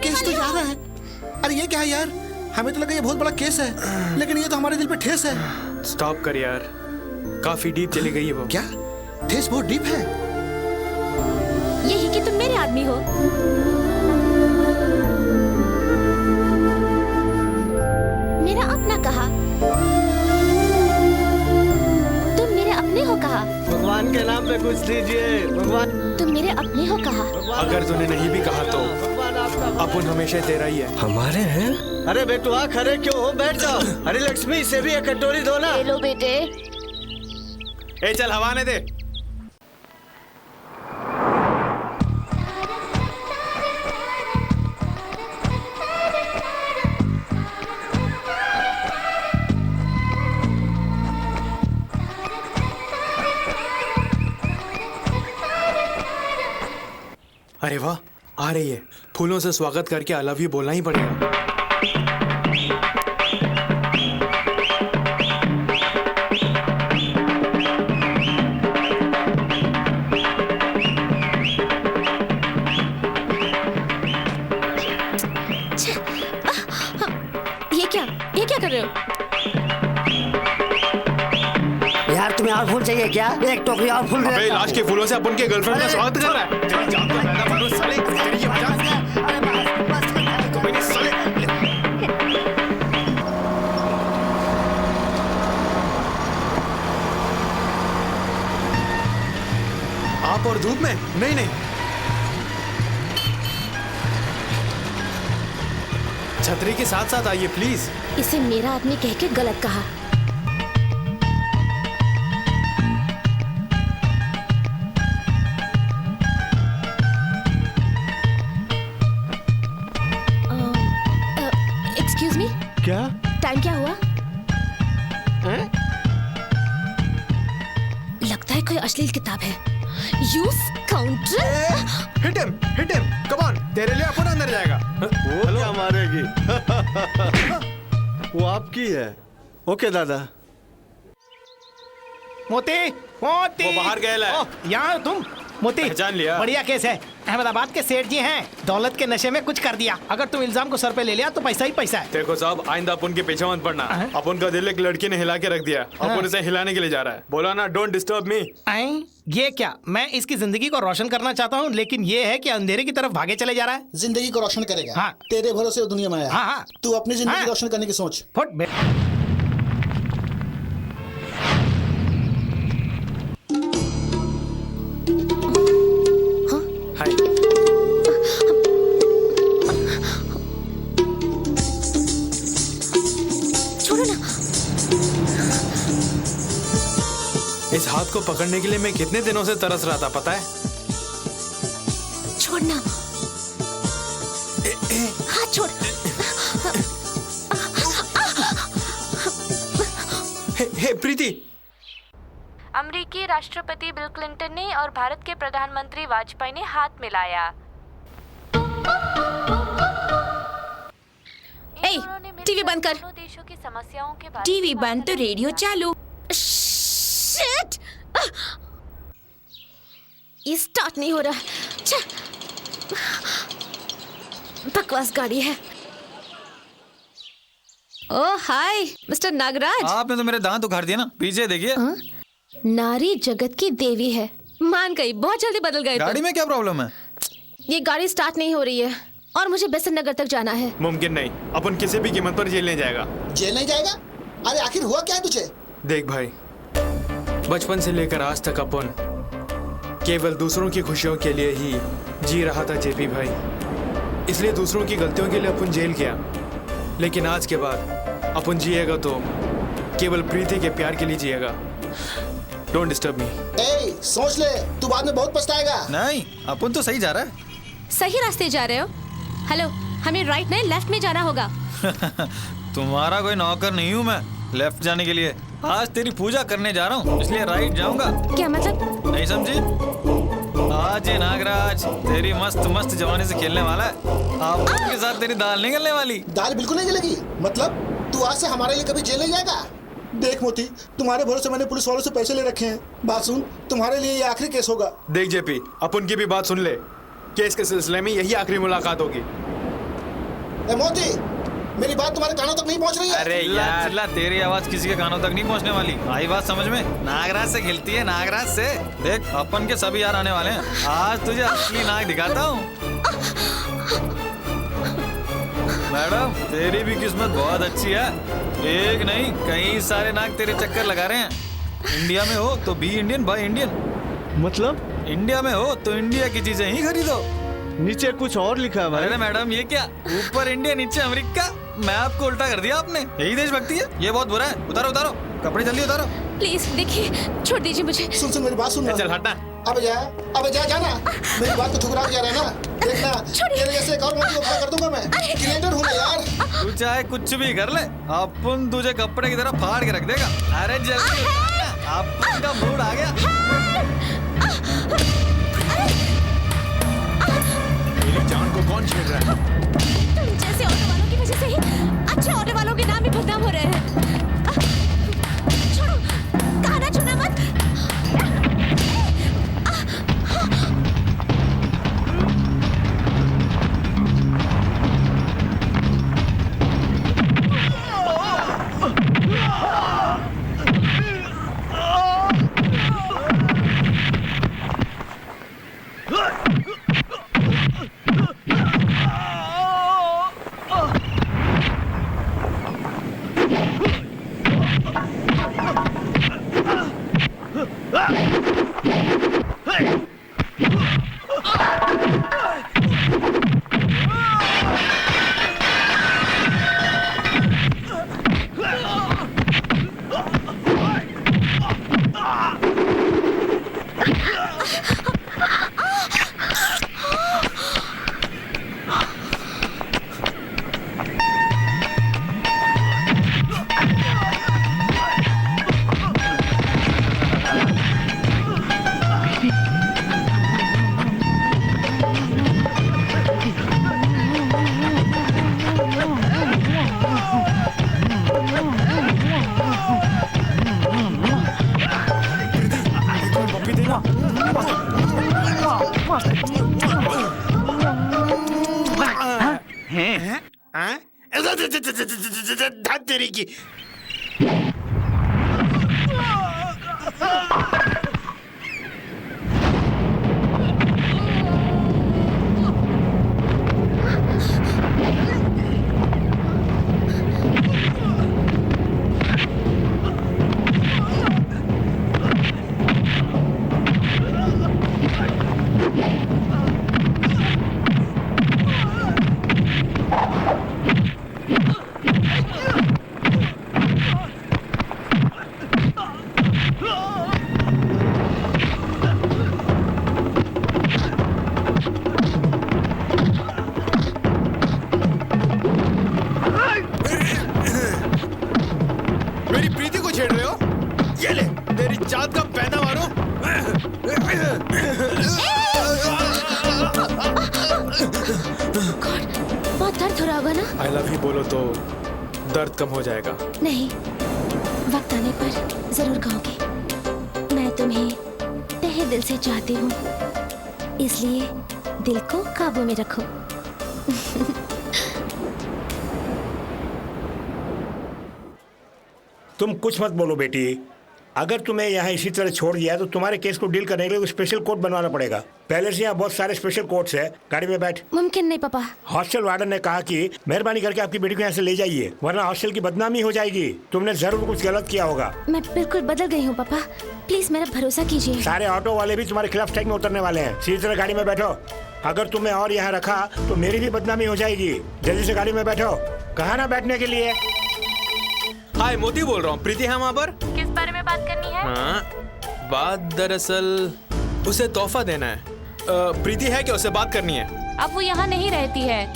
केस तो जा रहा है। अरे ये क्या है यार, हमें तो लगा ये बहुत बड़ा केस है, लेकिन ये तो हमारे दिल पे ठेस है। स्टॉप कर यार, काफी डीप चली गई है वो। क्या ठेस बहुत डीप है? यही कि तुम मेरे आदमी हो। मेरा अपना कहा, तुम मेरे अपने हो कहा। भगवान के नाम पे कुछ दीजिए। भगवान, तुम मेरे अपने हो कहा। अगर तूने नहीं भी कहा तो अपन हमेशा तेरा ही है। हमारे हैं? अरे बेटुआ, खड़े क्यों हो? बैठ जाओ। अरे लक्ष्मी, इसे भी एक कटोरी दो ना। ले लो बेटे। ए चल, हवा ने दे। अरे वाह, आ रही है। फूलों से स्वागत करके आई लव यू बोलना ही पड़ेगा। ये क्या कर रहे हो? यार तुम्हें और फूल चाहिए क्या? एक टोकरी और फूल। अबे लाश के फूलों से अपन के गर्लफ्रेंड का स्वागत कर रहा है। तेरी जान तो पैदा मारो साले, तेरी ये मजाक है। कोई नहीं साले। आप और धूप में? नहीं नहीं, छतरी के साथ साथ आइए प्लीज। इसे मेरा आदमी कह के गलत कहा। क्या? टाइम क्या हुआ? लगता है कोई अश्लील किताब है। Use counter. Hit him, come on, तेरे लिए अपन अंदर जाएगा। वो क्या मारेगी? वो आपकी है। ओके दादा। मोती वो बाहर गया है। यहाँ तुम मोती पहचान लिया। बढ़िया केस है। अहमदाबाद के सेठ जी हैं, दौलत के नशे में कुछ कर दिया। अगर तुम इल्जाम को सर पे ले लिया तो पैसा ही पैसा है। देखो साहब, आइंदा अपन के पीछे मत पड़ना। अपन का दिल एक लड़की ने हिला के रख दिया, अपन इसे हिलाने के लिए जा रहा है। बोला ना, डोंट डिस्टर्ब मी। ये क्या, मैं इसकी जिंदगी को रोशन करना चाहता हूँ, लेकिन ये है कि अंधेरे की तरफ भागे चले जा रहा है। जिंदगी को रोशन करेगा। हाँ। तेरे भरोसे वो दुनिया में आया। हाँ। तू अपनी जिंदगी रोशन करने की सोच। फुट इस हाथ को पकड़ने के लिए मैं कितने दिनों से तरस रहा था, पता है? छोड़ना। हाथ छोड़। हे प्रीति। अमेरिकी राष्ट्रपति बिल क्लिंटन ने और भारत के प्रधानमंत्री वाजपेयी ने हाथ मिलाया। टीवी बंद कर। देशों की समस्याओं के बारे में टीवी बंद तो रेडियो चालू। शिट! ये स्टार्ट नहीं हो रहा। बकवास गाड़ी है। ओह हाय मिस्टर नागराज। आपने तो मेरे दांत उखाड़ दिए ना, पीछे देखिए। नारी जगत की देवी है। मान गई, बहुत जल्दी बदल गए। गाड़ी में क्या प्रॉब्लम है? ये गाड़ी स्टार्ट नहीं हो रही है और मुझे बेसन नगर तक जाना है। मुमकिन नहीं, अपन किसी भी कीमत पर जेल नहीं जाएगा। जेल नहीं जाएगा? अरे आखिर हुआ क्या है तुझे? देख भाई, बचपन से लेकर आज तक अपन केवल दूसरों की खुशियों के लिए ही जी रहा था जेपी भाई। इसलिए दूसरों की गलतियों के लिए अपन जेल गया, लेकिन आज के बाद अपन जिएगा तो केवल प्रीति के प्यार के लिए जिएगा। Don't disturb me. ए, सोच ले, तू बाद में बहुत पछताएगा। नहीं, अपन तो सही जा रहा है। सही रास्ते जा रहे हो? हेलो, हमें राइट नहीं लेफ्ट में जाना होगा। तुम्हारा कोई नौकर नहीं हूँ मैं लेफ्ट जाने के लिए। आज तेरी पूजा करने जा रहा हूँ, इसलिए राइट जाऊंगा। क्या मतलब? नहीं समझी? आज ये नागराज तेरी मस्त मस्त जवानी से खेलने वाला है। आप के साथ तेरी दाल नहीं गलने वाली। दाल बिल्कुल नहीं गलेगी। मतलब तू आज से हमारे लिए कभी जेल नहीं जाएगा? देख मोती, तुम्हारे भरोसे मैंने पुलिस वालों से पैसे ले रखे हैं। बात सुन, तुम्हारे लिए ये आखिरी केस होगा। देख जेपी, अपन की भी बात सुन ले। केस के सिलसिले में यही आखिरी मुलाकात होगी। ए मोती, मेरी बात तुम्हारे कानों तक नहीं पहुंच रही है? अरे यार, तेरी आवाज किसी के कानों तक नहीं पहुंचने वाली। आई बात समझ में? नागराज से खिलती है, नागराज से। देख, अपन के सभी यार आने वाले हैं। आज तुझे असली नाग दिखाता हूँ। मैडम, तेरी भी किस्मत बहुत अच्छी है। एक नहीं, कई सारे नाग तेरे चक्कर लगा रहे हैं। इंडिया में हो तो बी इंडियन बाय इंडियन। मतलब? इंडिया में हो तो इंडिया की चीजें ही खरीदो। नीचे कुछ और लिखा है भाई। अरे मैडम, ये क्या? ऊपर इंडिया नीचे अमेरिका। मैं आपको उल्टा कर दिया आपने। यही देशभक्ति है? ये बहुत बुरा है। उतारो उतारो कपड़े, जल्दी उतारो। प्लीज देखिए, छोड़ दीजिए मुझे। सुन मेरी बात सुन। चल हटना। अब जा जाना। मेरी बात को ठुकरा के जा रहा है ना? देखना, तेरे जैसे एक और मोती को खड़ा कर दूंगा मैं। क्रिएटर हूँ ना यार। तू चाहे कुछ भी कर ले, अपन तुझे कपड़े की तरह फाड़ के रख देगा। अरे जल्दी, अपन का मूड आ गया। मेरी जान को कौन छेड़ रहा है? तुम जैसे ऑटो वालों की वजह से ही अच्छे ऑटो वालों के नाम भी बदनाम हो रहे हैं। छोड़ो, गाना छूना मत। धत तेरी की। मेरी प्रीति को छेड़ रहे हो? ये ले तेरी चाँद का पैदा मारो। बहुत दर्द हो रहा होगा ना? आई लव यू बोलो तो दर्द कम हो जाएगा। नहीं, वक्त आने पर जरूर कहोगे। मैं तुम्हें तहे दिल से चाहती हूँ, इसलिए दिल को काबू में रखो। तुम कुछ मत बोलो बेटी। अगर तुम्हें यहाँ इसी तरह छोड़ दिया तो तुम्हारे केस को डील करने के लिए स्पेशल कोर्ट बनवाना पड़ेगा। पहले से यहाँ बहुत सारे स्पेशल कोर्ट्स है। गाड़ी में बैठ। मुमकिन नहीं पापा। हॉस्टल वार्डन ने कहा कि मेहरबानी करके आपकी बेटी को यहाँ से ले जाइए, वरना हॉस्टल की बदनामी हो जाएगी। तुमने जरूर कुछ गलत किया होगा। मैं बिल्कुल बदल गई हूँ पापा, प्लीज मेरा भरोसा कीजिए। सारे ऑटो वाले भी तुम्हारे खिलाफ स्ट्राइक में उतरने वाले हैं। सीधी तरह गाड़ी में बैठो। अगर तुम्हें और यहाँ रखा तो मेरी भी बदनामी हो जाएगी। जल्दी से गाड़ी में बैठो। कहा ना बैठने के लिए। हाय, मोती बोल रहा हूँ। प्रीति है वहाँ पर? किस बारे में बात करनी है? हाँ, बात दरअसल उसे तोहफा देना है। प्रीति है क्या? उसे बात करनी है। अब वो यहाँ नहीं रहती है।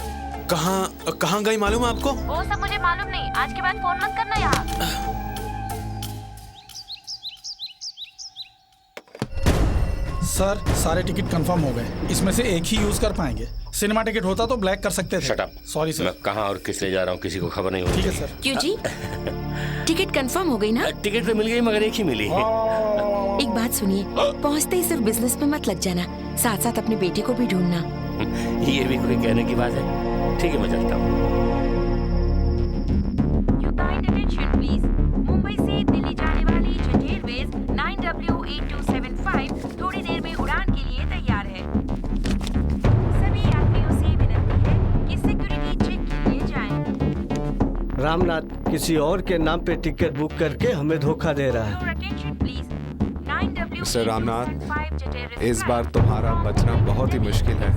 कहाँ गई मालूम है आपको? वो सब मुझे मालूम नहीं। आज के बाद फोन मत करना यहाँ। सर, सारे टिकट कंफर्म हो गए। इसमें से एक ही यूज कर पाएंगे। सिनेमा टिकट होता तो ब्लैक कर सकते थे। Shut up. Sorry sir. मैं कहाँ और किस ले जा रहा हूँ किसी को खबर नहीं होती। ठीक है सर। क्यों जी? टिकट कंफर्म हो गई ना? टिकट तो मिल गई मगर एक ही मिली। एक बात सुनिए, पहुँचते ही सिर्फ बिजनेस में मत लग जाना, साथ साथ अपनी बेटी को भी ढूंढना। ये भी कोई कहने की बात है? ठीक है, मैं चलता हूँ। मुंबई से दिल्ली जाने वाली जेट एयरवेज 9W8275 थोड़ी देर में उड़ान के लिए तैयार है। सभी यात्रियों से विनती है कि सिक्योरिटी चेक के लिए जाएं। रामनाथ किसी और के नाम पे टिकट बुक करके हमें धोखा दे रहा है। मिस्टर रामनाथ, इस बार तुम्हारा बचना बहुत ही मुश्किल है।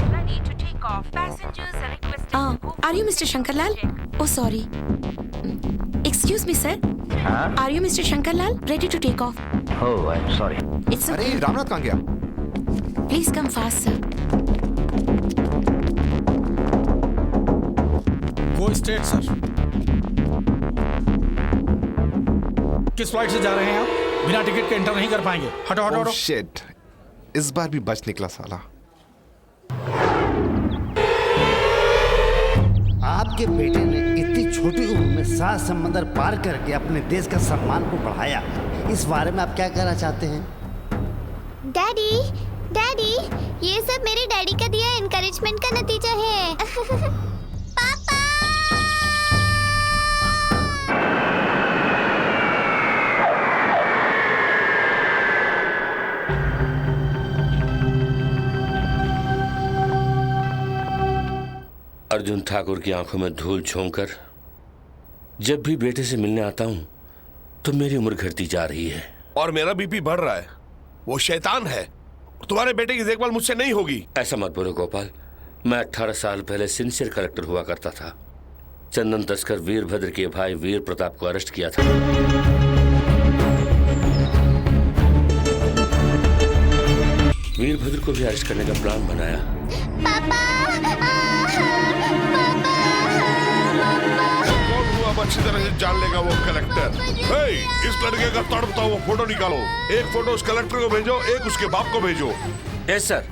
Are you mister Shankarlal? Oh sorry, excuse me sir. Are you mister Shankarlal ready to take off? Oh I am sorry. It's अरे रामनाथ कहाँ गया? Please come fast sir. Go straight sir. किस फ्लाइट से जा रहे हैं आप? बिना टिकट के एंटर नहीं कर पाएंगे। हटो हटो हटो। शिट, इस बार भी बच निकला साला। आपके बेटे ने इतनी छोटी उम्र में 7 समंदर पार करके अपने देश का सम्मान को बढ़ाया। इस बारे में आप क्या कहना चाहते हैं? डैडी, डैडी, ये सब मेरे डैडी का दिया एनकरेजमेंट का नतीजा है। पापा! अर्जुन ठाकुर की आंखों में धूल झोंककर जब भी बेटे से मिलने आता हूं तो मेरी उम्र घटती जा रही है और मेरा बीपी बढ़ रहा है। वो शैतान है। तुम्हारे बेटे की देखभाल मुझसे नहीं होगी। ऐसा मत बोलो गोपाल। मैं 18 साल पहले सिंसियर कलेक्टर हुआ करता था। चंदन तस्कर वीरभद्र के भाई वीर प्रताप को अरेस्ट किया था। वीरभद्र को भी अरेस्ट करने का प्लान बनाया। पापा! अच्छी तरह से जान लेगा वो कलेक्टर। हे, इस लड़के का तड़पता हुआ फोटो निकालो। एक फोटो उस कलेक्टर को भेजो, एक उसके बाप को भेजो। Yes sir.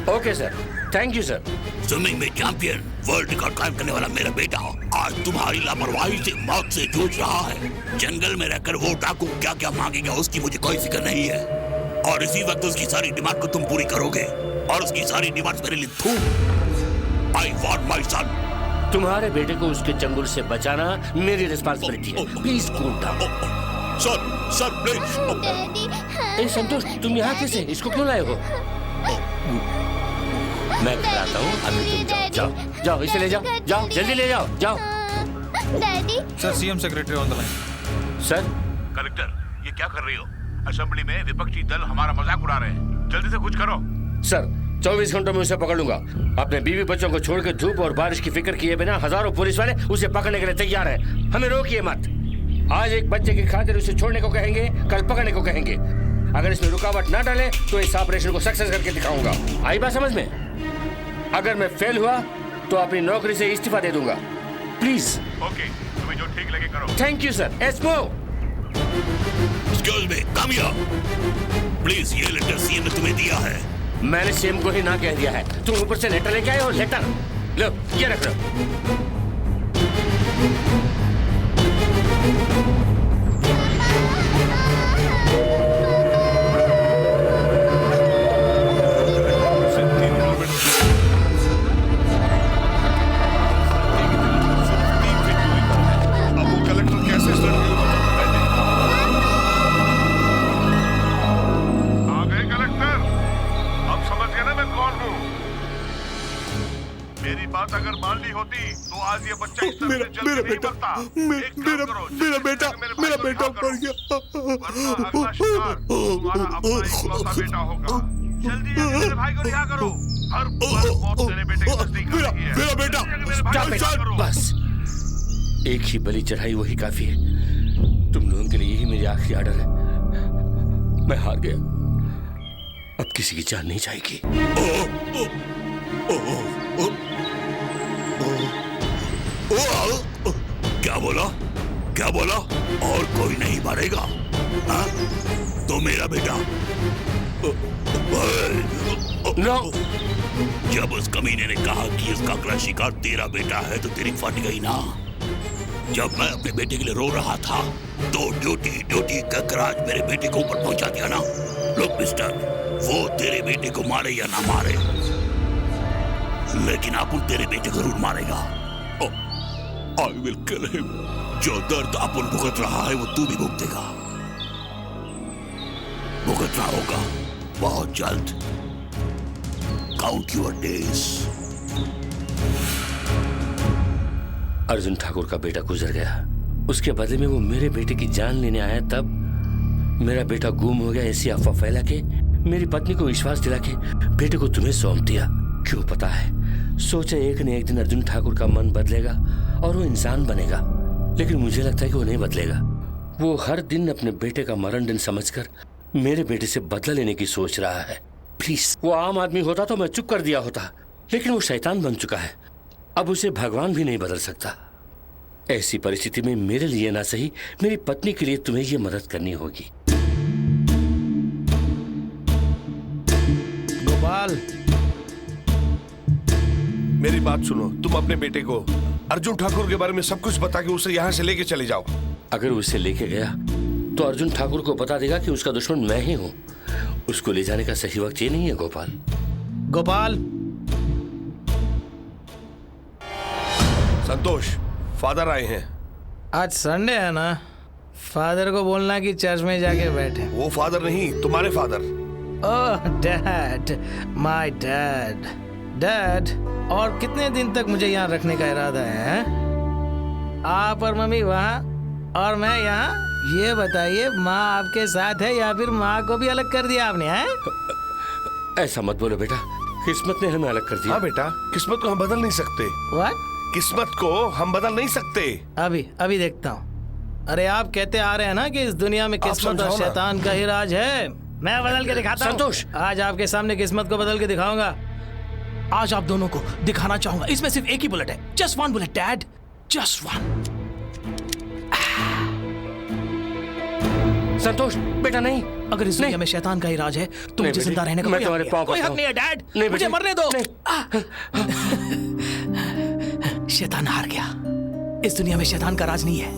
Okay sir, thank you sir. Swimming में चैंपियन, वर्ल्ड रिकॉर्ड कायम करने वाला मेरा बेटा आज तुम्हारी लापरवाही से मौत से जूझ रहा है। जंगल में रहकर वो डाकू क्या क्या मांगेगा उसकी मुझे कोई फिक्र नहीं है, और इसी वक्त उसकी सारी डिमांड को तुम पूरी करोगे। और उसकी सारी डिमांड्स मेरे लिए थू। I want my son. तुम्हारे बेटे को उसके चंगुल से बचाना मेरी रिस्पांसिबिलिटी है। Please cool down. Sir please. ए संतोष, तुम यहाँ कैसे? इसको क्यों लाए हो? मैं खिलाता हूँ, अभी तुम जाओ जाओ, इसे ले जाओ, जाओ जल्दी ले जाओ, जाओ। Daddy. Sir CM secretary on the line. Sir. Collector, ये क्या कर रही हो? असेंबली में विपक्षी दल हमारा मजाक उड़ा रहे हैं, जल्दी से कुछ करो। सर 24 घंटों में उसे पकड़ लूंगा। अपने बीवी बच्चों को छोड़कर धूप और बारिश की फिक्र किए बिना हजारों पुलिस वाले उसे पकड़ने के लिए तैयार हैं। हमें रोकिए मत। आज एक बच्चे की खातिर उसे छोड़ने को कहेंगे, कल पकड़ने को कहेंगे। अगर इसमें रुकावट ना डाले तो इस ऑपरेशन को सक्सेस करके दिखाऊंगा। आई बात समझ में? अगर मैं फेल हुआ तो अपनी नौकरी से इस्तीफा दे दूंगा। प्लीज। ओके, तुम्हें जो ठीक लगे करो। Thank you sir. एस्पो। Excuse me, come here please. ये लेटर सीएम ने तुम्हें दिया है। मैंने सीएम को ही ना कह दिया है। तुम ऊपर से लेटर लेके आए हो। लेटर लो, ये रख लो। अब वो कलेक्टर कैसे इस लड़के को आ गए कलेक्टर? अब समझ गए ना मैं कौन हूँ? मेरी बात अगर मान ली होती तो आज ये बच्चा इस तरह से जल्दी नहीं मरता। मेरा बेटा मर गया। अगला शिकार तुम्हारा अपना इकलौता बेटा होगा। जल्दी जल्दी मेरे भाई को रिहा करो। हर पल मौत तेरे बेटे के नजदीक आ रही है। मेरा बेटा बस एक ही बलि चढ़ाई, वही काफी है। तुम लोगों के लिए यही मेरी आखिरी ऑर्डर है। मैं हार गया, अब किसी की जान नहीं जाएगी। क्या बोला? क्या बोला? और कोई नहीं मारेगा? हाँ? तो मेरा बेटा नो। जब उस कमीने ने कहा कि इसका अगला शिकार तेरा बेटा है तो तेरी फट गई ना। जब मैं अपने बेटे के लिए रो रहा था तो ड्यूटी का कराज मेरे बेटे को ऊपर पहुंचा दिया ना। लोग मिस्टर, वो तेरे बेटे को मारे या ना मारे, लेकिन अपुन तेरे बेटे को जरूर मारेगा। I will kill him. जो दर्द अपुन भुगत रहा है वो तू भी भुगतेगा। भुगतना होगा बहुत जल्द। Count your days. Arjun Thakur का बेटा गुजर गया, उसके बदले में वो मेरे बेटे की जान लेने आया। तब मेरा बेटा गुम हो गया, ऐसी अफवाह फैला के मेरी पत्नी को विश्वास दिला के बेटे को तुम्हें सौंप दिया। क्यों पता है? सोचा एक न एक दिन अर्जुन ठाकुर का मन बदलेगा और वो इंसान बनेगा, लेकिन मुझे लगता है कि वो नहीं बदलेगा। वो हर दिन अपने बेटे का मरण दिन समझकर मेरे बेटे से बदला लेने की सोच रहा है। प्लीज, वो आम आदमी होता तो मैं चुप कर दिया होता, लेकिन वो शैतान बन चुका है। अब उसे भगवान भी नहीं बदल सकता। ऐसी परिस्थिति में मेरे लिए ना सही, मेरी पत्नी के लिए तुम्हें ये मदद करनी होगी। गोपाल, मेरी बात सुनो। तुम अपने बेटे को अर्जुन ठाकुर के बारे में सब कुछ बता के उसे यहाँ से लेके चले जाओ। अगर उसे लेके गया तो अर्जुन ठाकुर को बता देगा कि उसका दुश्मन मैं ही हूँ। उसको ले जाने का सही वक्त ये नहीं है गोपाल। गोपाल। संतोष, फादर आए हैं। आज संडे है ना, फादर को बोलना कि चर्च में जाके बैठे। वो फादर नहीं, तुम्हारे father. Oh dad, my dad. Dad, और कितने दिन तक मुझे यहाँ रखने का इरादा है? आप और मम्मी वहाँ और मैं यहाँ। ये बताइए, माँ आपके साथ है या फिर माँ को भी अलग कर दिया आपने? हैं? ऐसा मत बोलो बेटा, किस्मत ने हमें अलग कर दिया। हाँ बेटा, किस्मत को हम बदल नहीं सकते। What? किस्मत को हम बदल नहीं सकते। अभी देखता हूँ। अरे आप कहते आ रहे हैं ना कि इस दुनिया में किस्मत और शैतान का ही राज है। मैं बदल के दिखाता हूँ। संतोष, आज आपके सामने किस्मत को बदल के दिखाऊंगा। आज आप दोनों को दिखाना चाहूंगा। इसमें सिर्फ एक ही बुलेट है। Just one bullet dad, just one. Santosh बेटा नहीं। अगर इस दुनिया में शैतान का ही राज है तो मुझे जिंदा रहने का कोई हक नहीं है डैड। मुझे मरने दो। शैतान हार गया। इस दुनिया में शैतान का राज नहीं है।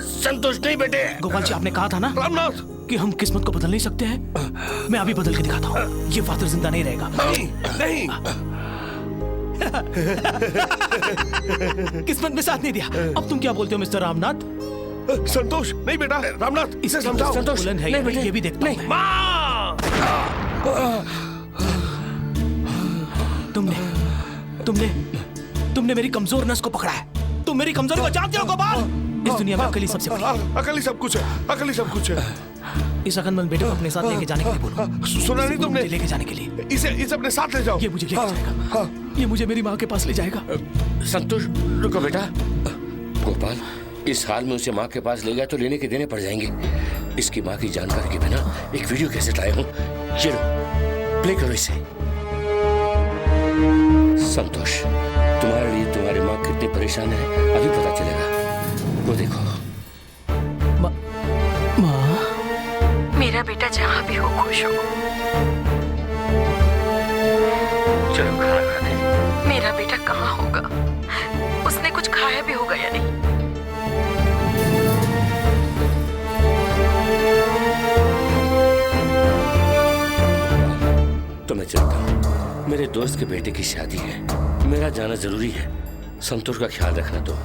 संतोष नहीं बेटे। गोपाल जी, आपने कहा था ना। रामनाथ, कि हम किस्मत को बदल नहीं सकते हैं? मैं अभी बदल के दिखाता हूँ। ये फादर जिंदा नहीं रहेगा। नहीं किस्मत में साथ नहीं दिया। अब तुम क्या बोलते हो मिस्टर रामनाथ? संतोष, नहीं बेटा, रामनाथ, इसे समझाओ। संतोष है, नहीं बेटा, ये भी देखता हूं मैं। तुमने मेरी कमजोर नस को पकड़ा है। तुम मेरी कमजोरी को जानते हो गोपाल? इस दुनिया में अकल ही सबसे बड़ी है। अकल ही सब कुछ है, अकल ही सब कुछ है। इस अकलमंद बेटे को अपने साथ लेके जाने के लिए बोलो। सुना नहीं तुमने? लेके जाने के लिए। इसे अपने साथ ले जाओ। ये मुझे लेके जाएगा। ये मुझे मेरी माँ के पास ले जाएगा। संतोष, रुको बेटा। गोपाल, इस हाल में उसे माँ के पास ले गया तो लेने के देने पड़ जाएंगे। इसकी माँ की जानकारी के बिना एक वीडियो कैसेट लाया हूँ। चलो प्ले करो इसे। संतोष, तुम्हारे लिए तुम्हारी माँ कितनी परेशान है अभी पता चलेगा। वो देखो। मेरा बेटा जहाँ भी हो खुश हो। चलो खाना खाते हैं। मेरा बेटा कहाँ होगा? उसने कुछ खाया भी होगा या नहीं? तो मैं चलता हूँ। मेरे दोस्त के बेटे की शादी है, मेरा जाना जरूरी है। संतोष का ख्याल रखना। तो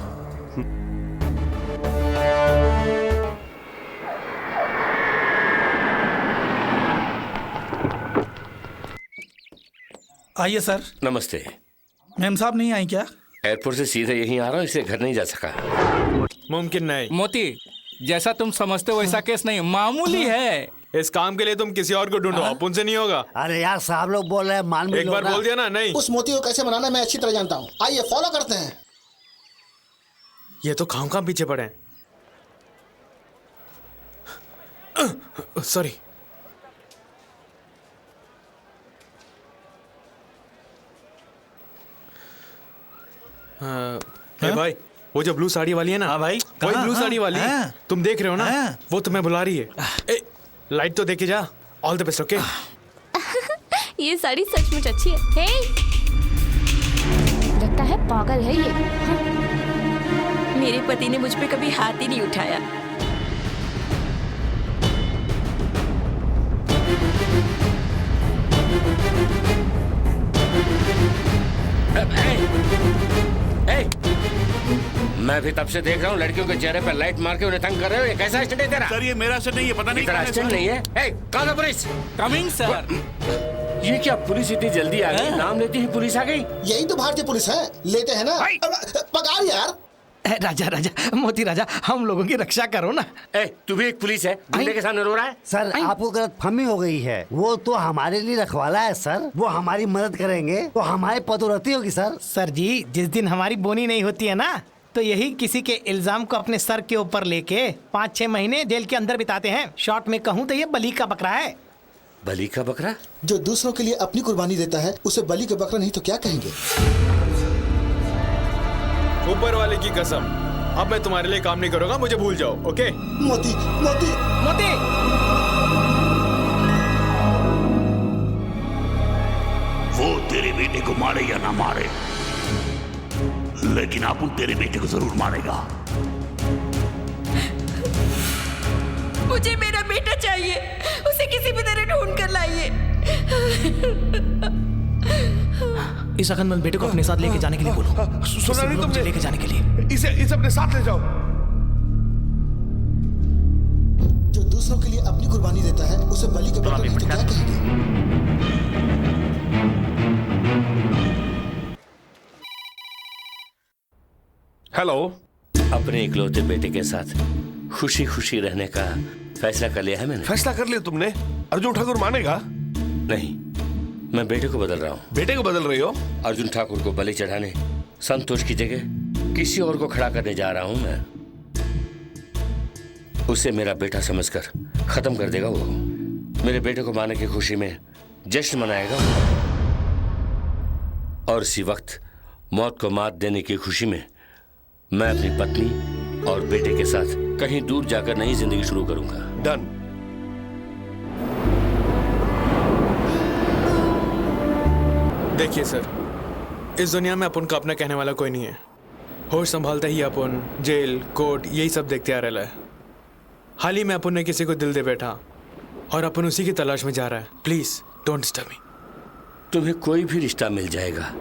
आइए सर। नमस्ते। मैम साहब नहीं आई क्या? एयरपोर्ट से सीधे यहीं आ रहा हूँ, इसलिए घर नहीं जा सका। मुमकिन नहीं। मोती, जैसा तुम समझते हो वैसा केस नहीं, मामूली है। इस काम के लिए तुम किसी और को ढूंढो, अपन से नहीं होगा। अरे यार साहब लोग बोल रहे हैं, मान भी एक लो बार ना। बोल दिया ना। नहीं, उस मोती को कैसे बनाना मैं अच्छी तरह जानता हूँ। आइए फॉलो करते हैं। ये तो खाम खाम पीछे पड़े हैं। सॉरी। भाई, वो जो ब्लू साड़ी वाली है ना। हाँ भाई, वही ब्लू साड़ी वाली। तुम देख रहे हो ना? वो तुम्हें बुला रही है। लाइट तो देखे जा। All the best. ओके। ये साड़ी सचमुच अच्छी है। हे, लगता है पागल है ये। मेरे पति ने मुझ पे कभी हाथ ही नहीं उठाया। मैं भी तब से देख रहा हूँ लड़कियों के चेहरे पर लाइट मार के उन्हें तंग कर रहे हो। ये कैसा स्टंट है तेरा? सर ये मेरा स्टंट नहीं है, पता नहीं तेरा स्टंट नहीं है। कहाँ है पुलिस? Coming sir. ये क्या पुलिस इतनी जल्दी आ गई? नाम लेती ही पुलिस आ गई। यही तो भारतीय पुलिस है, लेते हैं ना। पगार यार। राजा मोती राजा, हम लोगों की रक्षा करो ना। तू भी एक पुलिस है, गुंडे के सामने रो रहा है? सर आपको गलतफहमी हो गई है। वो तो हमारे लिए रखवाला है सर। वो हमारी मदद करेंगे तो हमारी पदोन्नति होगी सर। सर जी, जिस दिन हमारी बोनी नहीं होती है ना, तो यही किसी के इल्जाम को अपने सर के ऊपर लेके 5-6 महीने जेल के अंदर बिताते हैं। शॉर्ट में कहूँ तो ये बलि का बकरा है। बलि का बकरा? जो दूसरों के लिए अपनी कुर्बानी देता है उसे बलि का बकरा नहीं तो क्या कहेंगे? ऊपर वाले की कसम, अब मैं तुम्हारे लिए काम नहीं करूंगा। मुझे भूल जाओ। ओके? मोती मोती मोती। वो तेरे बेटे को मारे या ना मारे, लेकिन अपन तेरे बेटे को जरूर मारेगा। मुझे मेरा बेटा चाहिए। उसे किसी भी तरह ढूंढ कर लाइए। इस अकलमंद बेटे को अपने साथ लेके जाने के लिए बोलो। सुना नहीं तुमने? लेके जाने के लिए। इसे अपने साथ ले जाओ। जो दूसरों के लिए अपनी कुर्बानी देता है उसे बलि का बकरा नहीं तो क्या कहेंगे? हेलो। अपने इकलौते बेटे के साथ खुशी खुशी रहने का फैसला कर लिया है मैंने। फैसला कर लिया तुमने? अर्जुन ठाकुर मानेगा? नहीं, मैं बेटे को बदल रहा हूँ। बेटे को बदल रही हो? अर्जुन ठाकुर को बलि चढ़ाने संतोष की जगह किसी और को खड़ा करने जा रहा हूँ मैं। उसे मेरा बेटा समझकर खत्म कर देगा वो। मेरे बेटे को मारने की खुशी में जश्न मनाएगा और इसी वक्त मौत को मात देने की खुशी में मैं अपनी पत्नी और बेटे के साथ कहीं दूर जाकर नई जिंदगी शुरू करूंगा। डन। देखिए सर, इस दुनिया में अपन का अपना कहने वाला कोई नहीं है। होश संभालते ही अपन जेल कोर्ट यही सब देखते आ रहा है। हाल ही में अपन ने किसी को दिल दे बैठा और अपन उसी की तलाश में जा रहा है। Please don't disturb me. तुम्हें कोई भी रिश्ता मिल जाएगा,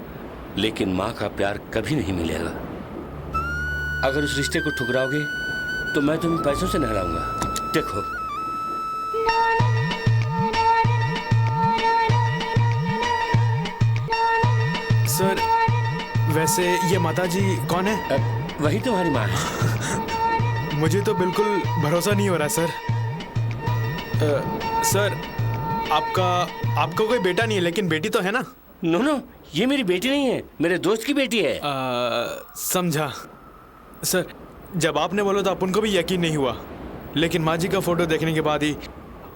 लेकिन माँ का प्यार कभी नहीं मिलेगा। अगर उस रिश्ते को ठुकराओगे तो मैं तुम्हें पैसों से नहलाऊंगा। देखो, सर वैसे ये माता जी कौन है? वही तुम्हारी माँ है। मुझे तो बिल्कुल भरोसा नहीं हो रहा सर। सर आपका कोई बेटा नहीं है, लेकिन बेटी तो है ना? नो, ये मेरी बेटी नहीं है, मेरे दोस्त की बेटी है। समझा। सर जब आपने बोला तो अपन को भी यकीन नहीं हुआ, लेकिन माँ जी का फोटो देखने के बाद ही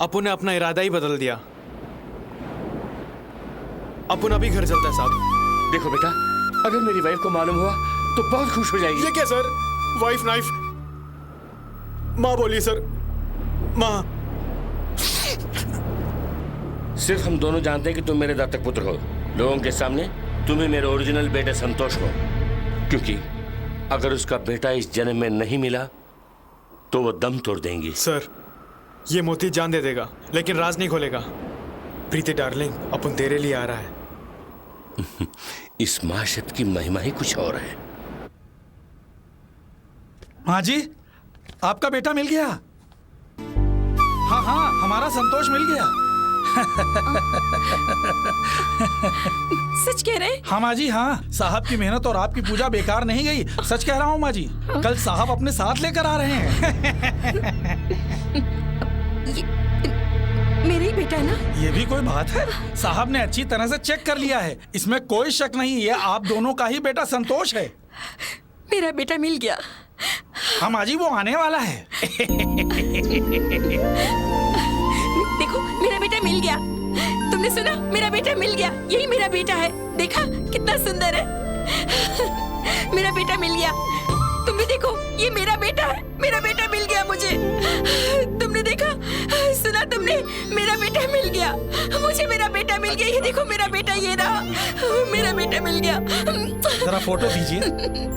अपन ने अपना इरादा ही बदल दिया। अपन अभी घर चलता है साहब। देखो बेटा, अगर मेरी वाइफ को मालूम हुआ तो बहुत खुश हो जाएगी। ये क्या सर? Wife knife? माँ बोलिए सर, माँ। सिर्फ हम दोनों जानते हैं कि तुम मेरे दत्तक पुत्र हो। लोगों के सामने तुम्हें मेरे ओरिजिनल बेटे संतोष हो, क्योंकि अगर उसका बेटा इस जन्म में नहीं मिला तो वो दम तोड़ देंगी। सर ये मोती जान दे देगा, लेकिन राज नहीं खोलेगा। प्रीति डार्लिंग, अपन तेरे लिए आ रहा है। इस माँ शब्द की महिमा ही कुछ और है। माँ जी, आपका बेटा मिल गया। हाँ, हमारा संतोष मिल गया। सच कह रहे? हाँ माँ जी, हाँ। साहब की मेहनत और आपकी पूजा बेकार नहीं गई। सच कह रहा हूँ माँ जी। कल साहब अपने साथ लेकर आ रहे हैं। मेरा ही बेटा है ना? ये भी कोई बात है? साहब ने अच्छी तरह से चेक कर लिया है, इसमें कोई शक नहीं। ये आप दोनों का ही बेटा संतोष है। मेरा बेटा मिल गया। हाँ माँ जी, वो आने वाला है। देखो, मेरा बेटा मिल गया। तुमने सुना? मेरा बेटा मिल गया। यही मेरा बेटा है। देखा कितना सुंदर है। मेरा बेटा मिल गया। तुम भी देखो, ये मेरा बेटा है। मेरा बेटा मिल गया मुझे। तुमने देखा? सुना तुमने? मेरा बेटा मिल गया मुझे। मेरा बेटा मिल गया। ये देखो मेरा बेटा, ये रहा। मेरा बेटा मिल गया। जरा फोटो दीजिए।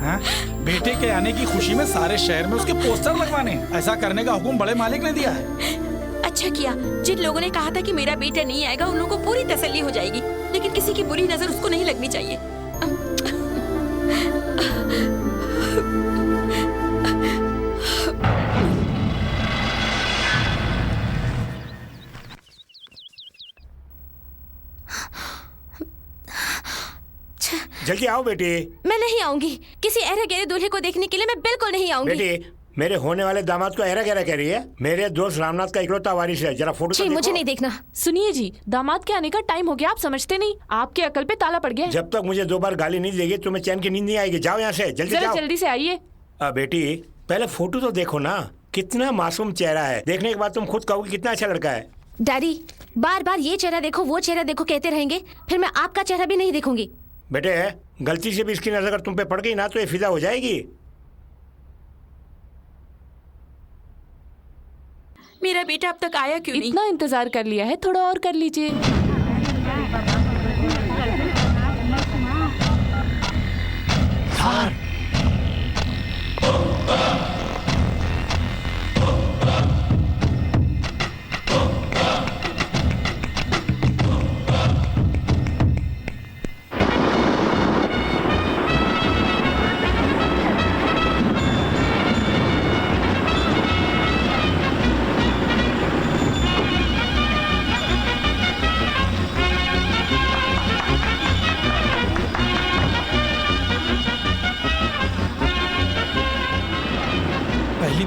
हाँ? बेटे के आने की खुशी में सारे शहर में उसके पोस्टर लगवाने हैं। ऐसा करने का हुक्म बड़े मालिक ने दिया है। अच्छा किया। जिन लोगों ने कहा था कि मेरा बेटा नहीं आएगा, उन लोगों को पूरी तसल्ली हो जाएगी, लेकिन किसी की बुरी नजर उसको नहीं लगनी चाहिए। जल्दी आओ बेटी। मैं नहीं आऊंगी। किसी अहरे गहरे दूल्हे को देखने के लिए मैं बिल्कुल नहीं आऊंगी। बेटी, मेरे होने वाले दामाद को अहरा गहरा कह रही है? मेरे दोस्त रामनाथ का इकलौता वारिस है। जरा फोटो तो देखो। मुझे नहीं देखना। सुनिए जी, दामाद के आने का टाइम हो गया। आप समझते नहीं? आपके अकल पे ताला पड़ गया। जब तक मुझे 2 बार गाली नहीं देगी तुम्हें चैन की नींद नहीं आएगी। जाओ यहाँ से, जल्दी जाओ। जल्दी से आइए। बेटी, पहले फोटो तो देखो ना, कितना मासूम चेहरा है। देखने के बाद तुम खुद कहोगे कितना अच्छा लड़का है। डैडी, बार बार ये चेहरा देखो, वो चेहरा देखो कहते रहेंगे, फिर मैं आपका चेहरा भी नहीं देखूंगी। बेटे, गलती से भी इसकी नजर अगर तुम पे पड़ गई ना तो ये फिदा हो जाएगी। मेरा बेटा अब तक आया क्यों नहीं? इतना इंतजार कर लिया है, थोड़ा और कर लीजिए।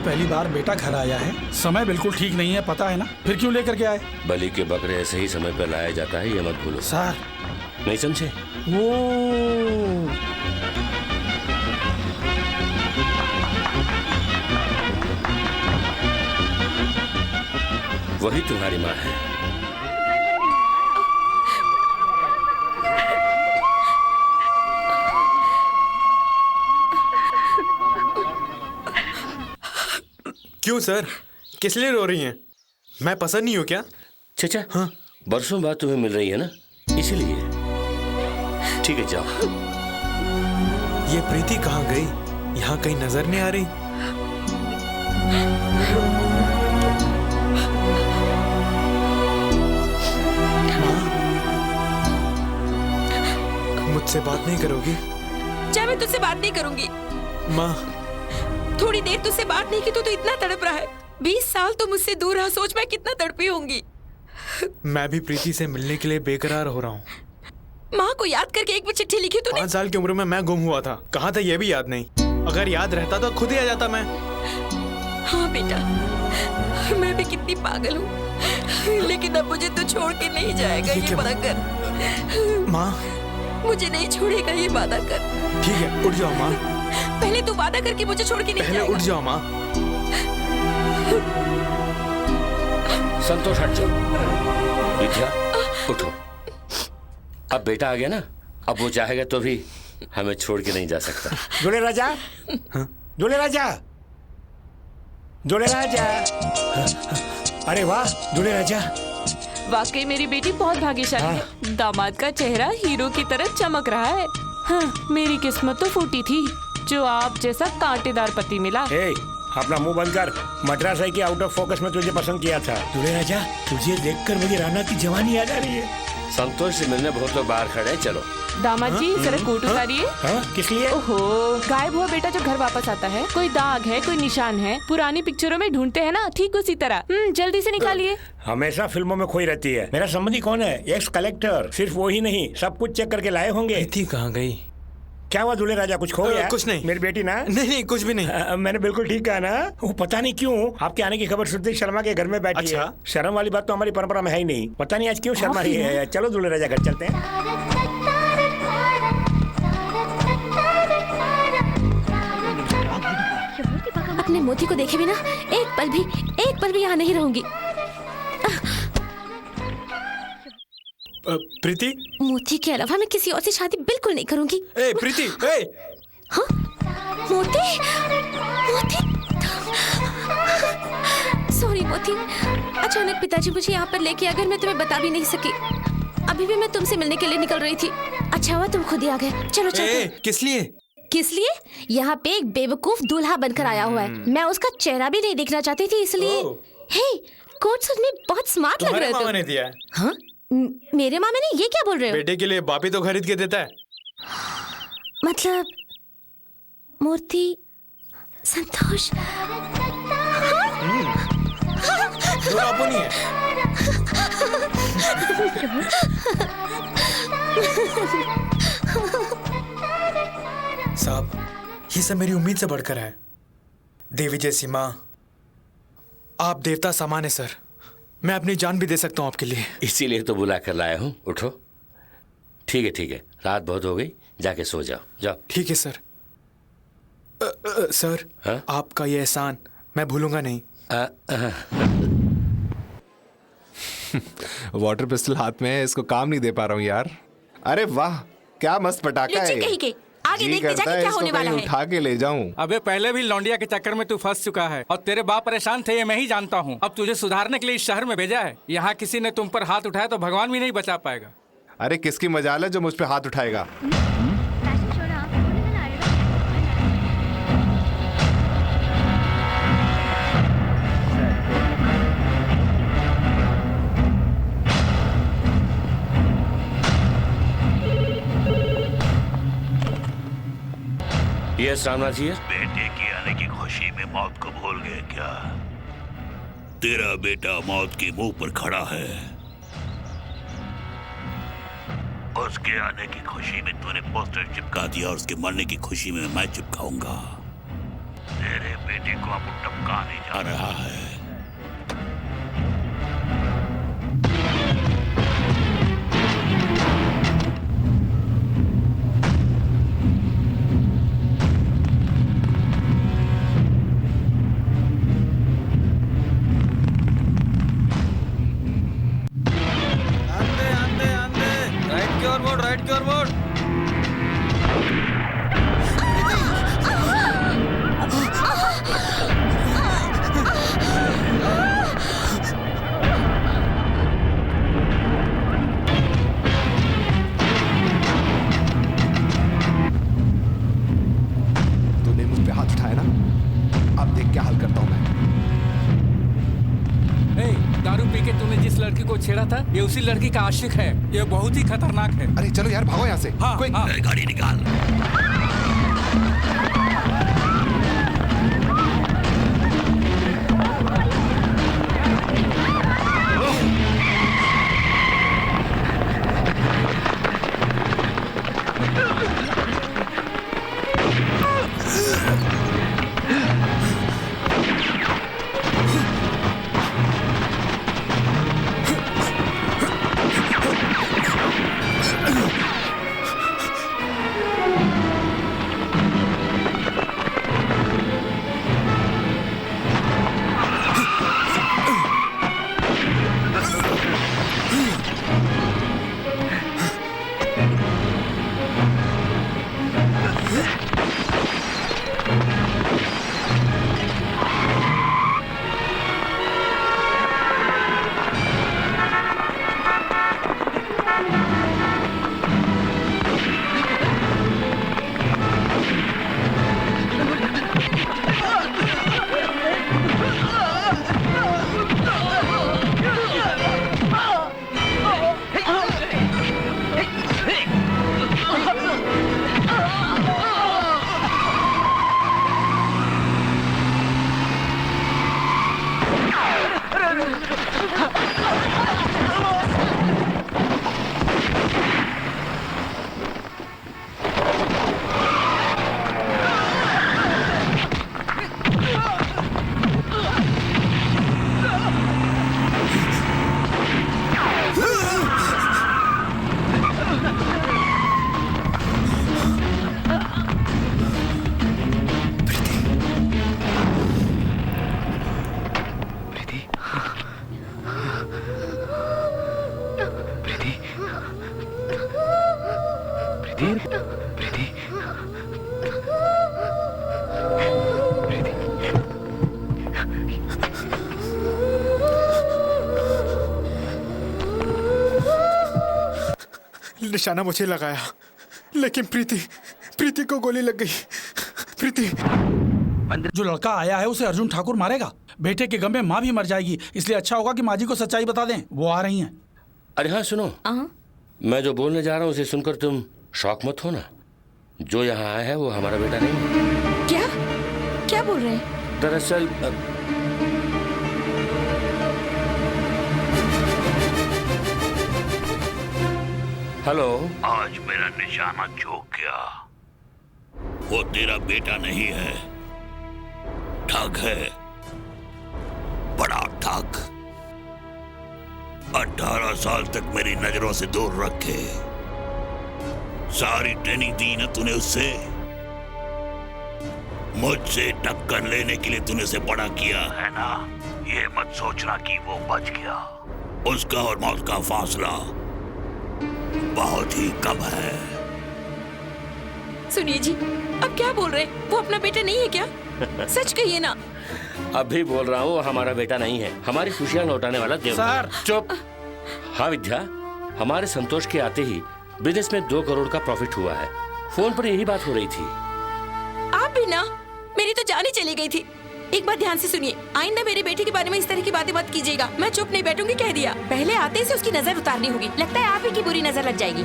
पहली बार बेटा घर आया है। समय बिल्कुल ठीक नहीं है, पता है ना? फिर क्यों लेकर के आए? बलि के बकरे ऐसे ही समय पर लाया जाता है, ये मत भूलो। सर, नहीं समझे? वही तुम्हारी माँ है। क्यों सर, किस लिए रो रही हैं? मैं पसंद नहीं हूँ क्या? चाचा, हाँ, बरसों बाद तुम्हें मिल रही है ना, इसीलिए। ठीक है, जाओ। ये प्रीति कहाँ गई? यहाँ कहीं नजर नहीं आ रही। मुझसे बात नहीं करोगी? क्या मैं तुझसे बात नहीं करूंगी? माँ, थोड़ी देर तुझसे बात नहीं की तो इतना तड़प रहा है। 20 साल तो मुझसे दूर रहा, सोच मैं कितना तड़पी होंगी। मैं भी प्रीति से मिलने के लिए बेकरार हो रहा हूँ। माँ को याद करके एक भी चिट्ठी लिखी तूने? 5 साल की उम्र में मैं गुम हुआ था, कहाँ था ये भी याद नहीं। अगर याद रहता तो खुद ही आ जाता मैं। हाँ बेटा, मैं भी कितनी पागल हूँ, लेकिन अब मुझे तो छोड़ के नहीं जाएगा, ये वादा कर। माँ, मुझे नहीं छोड़ेगा, ये वादा कर। ठीक है, उठ जाओ माँ। पहले तू वादा करके मुझे छोड़ के नहीं पहले जाएगा। उठ जाओ माँ। संतोष हट जाओ। विद्या उठो। अब बेटा आ गया ना, अब वो चाहेगा तो भी हमें छोड़ के नहीं जा सकता। दूल्हे राजा, दूल्हे राजा, दूल्हे राजा। अरे वाह दूल्हे राजा, वाकई मेरी बेटी बहुत भाग्यशाली है। दामाद का चेहरा हीरो की तरह चमक रहा है। हाँ, मेरी किस्मत तो फूटी थी जो आप जैसा कांटेदार पति मिला। अपना मुंह बंद कर। मद्रास है कि आउट ऑफ फोकस में तुझे पसंद किया था। दूल्हे राजा, तुझे देखकर मुझे राणा की जवानी याद आ रही है। संतोष से मिलने बहुत लोग बाहर खड़े हैं, चलो। दामाद जी जरा कोट उतारिए। किस लिए? ओहो, गायब हुआ बेटा जब घर वापस आता है, कोई दाग है, कोई निशान है, पुरानी पिक्चरों में ढूंढते हैं ना, ठीक उसी तरह। जल्दी से निकालिए। हमेशा फिल्मों में खोई रहती है। मेरा संबंधी कौन है? X collector. सिर्फ वो ही नहीं, सब कुछ चेक करके लाए होंगे। कहाँ गई? क्या हुआ दूल्हे राजा, कुछ खो गया? कुछ नहीं। मेरी बेटी ना? नहीं, कुछ भी नहीं। मैंने बिल्कुल ठीक कहा ना? वो पता नहीं क्यों आपके आने की खबर सुनते ही शर्मा के घर में बैठी है। शर्म वाली बात तो हमारी परंपरा में है ही नहीं। पता नहीं आज क्यों शर्मा रही है। चलो दूल्हे राजा घर चलते हैं। अपने मोती को देखे बिना एक पल भी यहाँ नहीं रहूंगी। प्रीति, मोती के अलावा मैं किसी और से शादी बिल्कुल नहीं करूंगी। ए प्रीति, ए! हाँ? मोती, मोती, सॉरी मोती। अचानक पिताजी मुझे यहाँ पर लेके आकर मैं तुम्हें बता भी नहीं सकी। अभी भी मैं तुमसे मिलने के लिए निकल रही थी। अच्छा हुआ तुम खुद ही आ गए। चलो चलो। किस लिए? किस लिए? यहाँ पे एक बेवकूफ दूल्हा बनकर आया हुआ है। मैं उसका चेहरा भी नहीं देखना चाहती थी, इसलिए। हे, कोट सूट में बहुत स्मार्ट लग रहे हो तुम। मामा ने दिया है। हाँ? मेरे मामा ने? ये क्या बोल रहे हो? बेटे के लिए बापी तो खरीद के देता है। मतलब मूर्ति संतोष तो बापू नहीं है। साहब, ये सब मेरी उम्मीद से बढ़कर है। देवी जैसी माँ, आप देवता समान है सर। मैं अपनी जान भी दे सकता हूँ आपके लिए। इसीलिए तो बुला कर लाया हूँ। उठो। ठीक है, रात बहुत हो गई, जाके सो जाओ। जाओ। ठीक है सर। सर, आपका ये एहसान मैं भूलूंगा नहीं। वाटर पिस्टल हाथ में है, इसको काम नहीं दे पा रहा हूँ यार। अरे वाह, क्या मस्त पटाखा है। आगे देखते जाके क्या होने वाला है। उठा के ले जाऊं। अबे पहले भी लौंडिया के चक्कर में तू फंस चुका है और तेरे बाप परेशान थे, ये मैं ही जानता हूँ। अब तुझे सुधारने के लिए इस शहर में भेजा है। यहाँ किसी ने तुम पर हाथ उठाया तो भगवान भी नहीं बचा पाएगा। अरे किसकी मजाल है जो मुझ पे हाथ उठाएगा? यस रामनाथ जी। बेटे के आने की खुशी में मौत को भूल गए क्या? तेरा बेटा मौत के मुंह पर खड़ा है। उसके आने की खुशी में तूने पोस्टर चिपका दिया और उसके मरने की खुशी में मैं चिपकाऊंगा। तेरे बेटे को अब टपकाने जा रहा है। राइट की ओर मोड़। छेड़ा था ये उसी लड़की का आशिक है। ये बहुत ही खतरनाक है। अरे चलो यार भागो यहाँ से। हाँ, हाँ। गाड़ी निकाल। निशाना मुझे लगाया, लेकिन प्रीति को गोली लग गई। प्रीति, जो लड़का आया है उसे अर्जुन ठाकुर मारेगा। बेटे के गम में माँ भी मर जाएगी, इसलिए अच्छा होगा कि माँ जी को सच्चाई बता दें। वो आ रही हैं। अरे हाँ सुनो, मैं जो बोलने जा रहा हूँ उसे सुनकर तुम शॉक मत होना। जो यहाँ आया है वो हमारा बेटा नहीं है। क्या क्या बोल रहे हैं? दरअसल हेलो, आज मेरा निशाना चूक गया। वो तेरा बेटा नहीं है, ठग है, बड़ा ठग। 18 साल तक मेरी नजरों से दूर रखे। सारी ट्रेनिंग दी ना तूने उससे। मुझसे टक्कर लेने के लिए तूने उसे बड़ा किया है ना। ये मत सोचना कि वो बच गया। उसका और मौत का फासला बहुत ही कम है। सुनिए जी, अब क्या बोल रहे हैं? वो अपना बेटा नहीं है क्या? सच कहिए ना। अभी बोल रहा हूँ, हमारा बेटा नहीं है। हमारी खुशियाँ लौटाने वाला देवता। सर चुप। हाँ विद्या, हमारे संतोष के आते ही बिजनेस में 2 करोड़ का प्रॉफिट हुआ है। फोन पर यही बात हो रही थी। आप भी ना, मेरी तो जान ही चली गई थी। एक बात ध्यान से सुनिए, आइंदा मेरे बेटे के बारे में इस तरह की बातें मत कीजिएगा। मैं चुप नहीं बैठूंगी, कह दिया। पहले आते से उसकी नजर उतारनी होगी। लगता है आप ही की बुरी नजर लग जाएगी।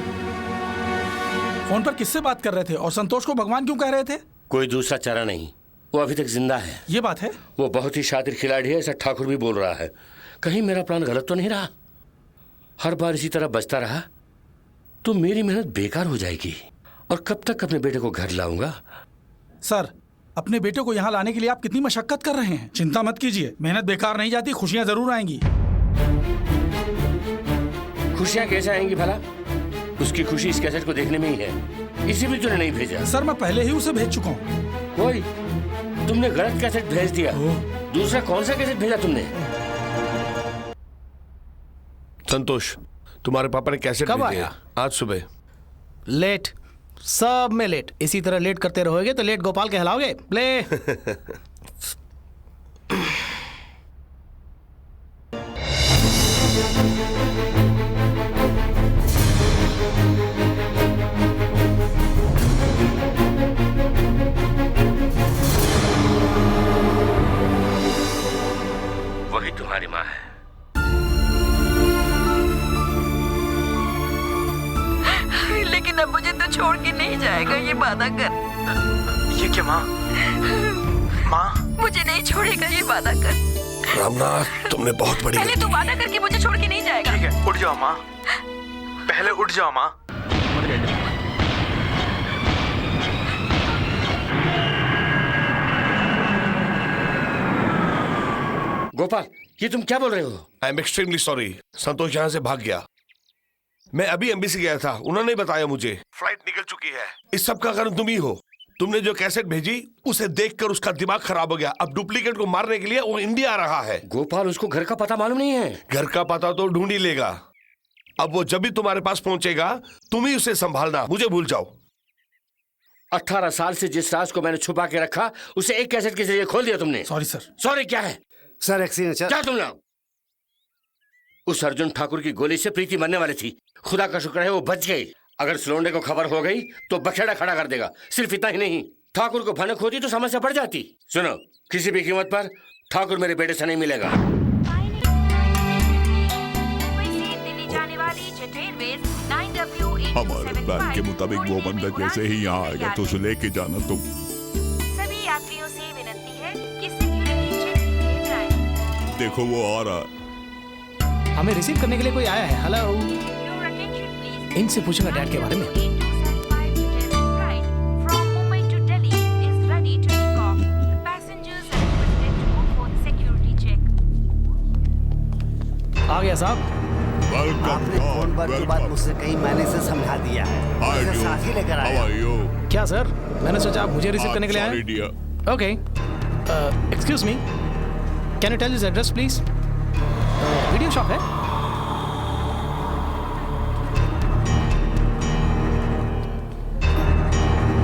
फोन पर किससे बात कर रहे थे और संतोष को भगवान क्यों कह रहे थे? कोई दूसरा चारा नहीं, वो अभी तक जिंदा है। ये बात है? वो बहुत ही शातिर खिलाड़ी है, ऐसा ठाकुर भी बोल रहा है। कहीं मेरा प्लान गलत तो नहीं रहा? हर बार इसी तरह बचता रहा तो मेरी मेहनत बेकार हो जाएगी। और कब तक अपने बेटे को घर लाऊंगा? सर, अपने बेटे को यहाँ लाने के लिए आप कितनी मशक्कत कर रहे हैं। चिंता मत कीजिए, मेहनत बेकार नहीं जाती, खुशियाँ जरूर आएंगी। खुशियाँ कैसे आएंगी भला? उसकी खुशी इस कैसेट को देखने में ही है। इसी भी तूने नहीं भेजा। सर, मैं पहले ही उसे भेज चुका हूँ। कोई, तुमने गलत कैसेट भेज दिया। दूसरा कौन सा कैसेट भेजा तुमने? संतोष, तुम्हारे पापा ने कैसेट कब भेजे? आया? आज सुबह। लेट, सब में लेट। इसी तरह लेट करते रहोगे तो लेट गोपाल कहलाओगे। ले। वही तुम्हारी माँ है। छोड़ के नहीं जाएगा, ये वादा कर। ये क्या माँ? माँ मुझे नहीं छोड़ेगा, ये वादा कर। रामनाथ, तुमने बहुत बड़ी पहले तू वादा करके मुझे छोड़ के नहीं जाएगा। ठीक है, उठ जाओ माँ, पहले उठ जाओ माँ। गोपाल, ये तुम क्या बोल रहे हो? I am extremely sorry. Santosh यहाँ से भाग गया। मैं अभी एम्बेसी गया था, उन्होंने बताया मुझे फ्लाइट निकल चुकी है। इस सब का कारण तुम ही हो। तुमने जो कैसेट भेजी उसे देखकर उसका दिमाग खराब हो गया। अब डुप्लीकेट को मारने के लिए वो इंडिया आ रहा है। गोपाल, उसको घर का पता मालूम नहीं है। घर का पता तो ढूंढ ही लेगा। अब वो जब भी तुम्हारे पास पहुंचेगा तुम ही उसे संभालना, मुझे भूल जाओ। 18 साल से जिस राज को मैंने छुपा के रखा उसे एक कैसेट के जरिए खोल दिया तुमने। Sorry sir. सॉरी क्या है? Sir accident. क्या तुम लोग? उस अर्जुन ठाकुर की गोली से प्रीति मरने वाली थी। खुदा का शुक्र है वो बच गई। अगर सलोंडे को खबर हो गई तो बखेड़ा खड़ा कर देगा। सिर्फ इतना ही नहीं, ठाकुर को भनक होती तो समस्या बढ़ जाती। सुनो, किसी भी कीमत पर ठाकुर मेरे बेटे से नहीं मिलेगा। हमारे प्लान के मुताबिक वो बंदा जैसे ही यहाँ आएगा तो उसे लेके जाना तुम। सभी यात्रियों से विनती है कि सिक्योरिटी चेक किए जाए। देखो वो आ रहा है। हमें रिसीव करने के लिए कोई आया है। हेलो, इनसे पूछूंगा डैड के बारे में। आ गया साहब। आपने फोन पर की बात मुझसे कई महीने से समझा दिया है। मुझे साथ ही लेकर आया। क्या सर? मैंने सोचा आप मुझे रिसीव करने के लिए आए। Okay, excuse me, can you tell this address please? Video shop है?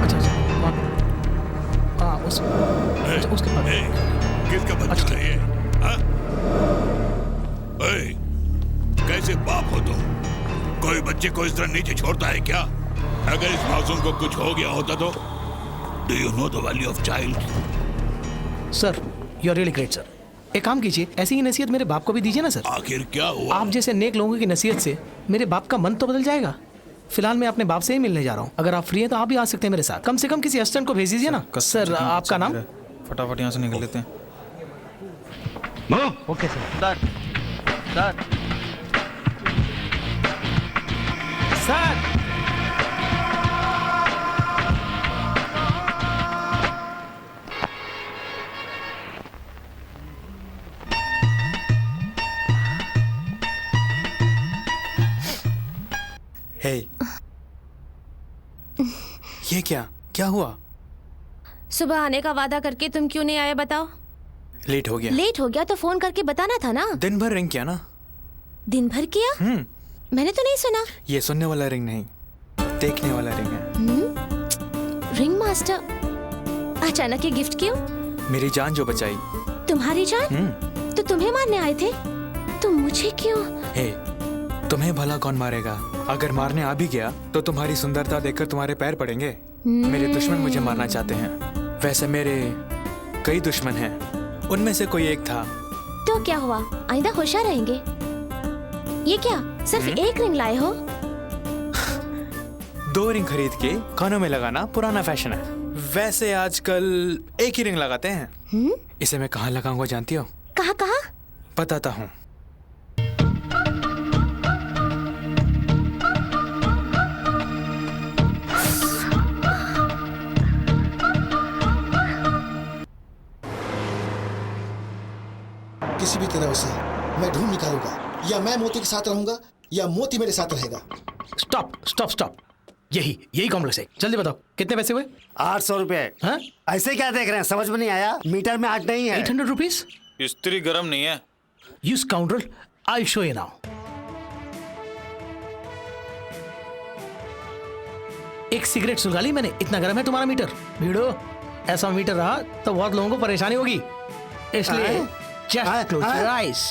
अच्छा अच्छा, हाँ उसके किसका बच्चा है ये? हाँ? कैसे बाप हो तुम? कोई बच्चे को इस तरह नीचे छोड़ता है क्या? अगर इस मासूम को कुछ हो गया होता तो? Do you know the value of child? Sir, you are really great sir. एक काम कीजिए, ऐसी ही नसीहत मेरे बाप को भी दीजिए ना सर। आखिर क्या हुआ? आप जैसे नेक लोगों की नसीहत से मेरे बाप का मन तो बदल जाएगा। फिलहाल मैं अपने बाप से ही मिलने जा रहा हूँ। अगर आप फ्री हैं तो आप भी आ सकते हैं मेरे साथ। कम से कम किसी असिस्टेंट को भेज दीजिए ना। सर, आपका नाम? फटाफट यहाँ से निकल लेते हैं। Okay sir. सर हे, ये क्या हुआ? सुबह आने का वादा करके तुम क्यों नहीं आए बताओ? लेट हो गया। लेट हो गया तो फोन करके बताना था ना। दिन भर रिंग किया ना। दिन भर किया? मैंने तो नहीं सुना। ये सुनने वाला रिंग नहीं, देखने वाला रिंग है। रिंग मास्टर, अचानक ये गिफ्ट क्यों? मेरी जान जो बचाई। तुम्हारी जान? तो तुम्हें मारने आए थे? तुम मुझे क्यों? हे, तुम्हें भला कौन मारेगा? अगर मारने आ भी गया तो तुम्हारी सुंदरता देखकर तुम्हारे पैर पड़ेंगे। मेरे दुश्मन मुझे मारना चाहते हैं। वैसे मेरे कई दुश्मन हैं, उनमें से कोई एक था। तो क्या हुआ? आइंदा होशियार रहेंगे। ये क्या, सिर्फ एक रिंग लाए हो? 2 रिंग खरीद के कानों में लगाना पुराना फैशन है। वैसे आजकल एक ही रिंग लगाते हैं। इसे मैं कहाँ लगाऊंगा जानती हो? कहाँ? बताता हूँ। किसी भी तरह उसे मैं ढूंढ निकालूंगा। या मैं मोती के साथ रहूंगा या मोती मेरे साथ रहेगा। स्टॉप। यही कॉम्प्लेक्स है। जल्दी बताओ कितने पैसे हुए? 800 रुपए। हाँ? ऐसे क्या देख रहे हैं, समझ में नहीं आया? मीटर में 8 नहीं है। 800 रुपीज? स्त्री गर्म नहीं है। You scoundrel, I'll show you now. एक सिगरेट सुलगा ली मैंने, इतना गर्म है तुम्हारा मीटर। भिड़ो, ऐसा मीटर रहा तो बहुत लोगों को परेशानी होगी, इसलिए just close your eyes.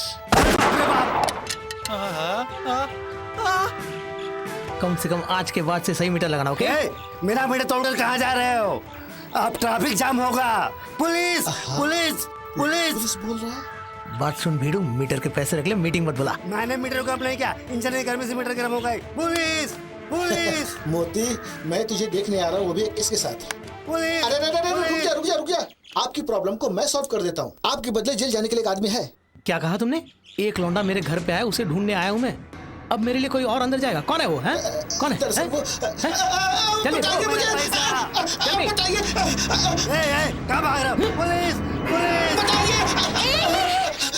कम से कम आज के बाद से सही मीटर लगाना, ओके? मेरा मीटर तोड़कर कहाँ जा रहे हो? अब ट्रैफिक जाम होगा। पुलिस पुलिस पुलिस बोल रहा है। बात सुन भीड़ू, मीटर के पैसे रख ले, मीटिंग मत बुला। मैंने मीटर को नहीं किया, इंजन की गर्मी से मीटर गर्म हो गई। Police police. मोती, मैं तुझे देखने आ रहा हूँ, वो भी किसके साथ? पुलिस। अरे रुक जा। आपकी प्रॉब्लम को मैं सॉल्व कर देता हूँ। आपके बदले जेल जाने के लिए एक आदमी है। क्या कहा तुमने? एक लौंडा मेरे घर पे आया, उसे ढूंढने आया हूँ मैं। अब मेरे लिए कोई और अंदर जाएगा? कौन है वो? है कौन है?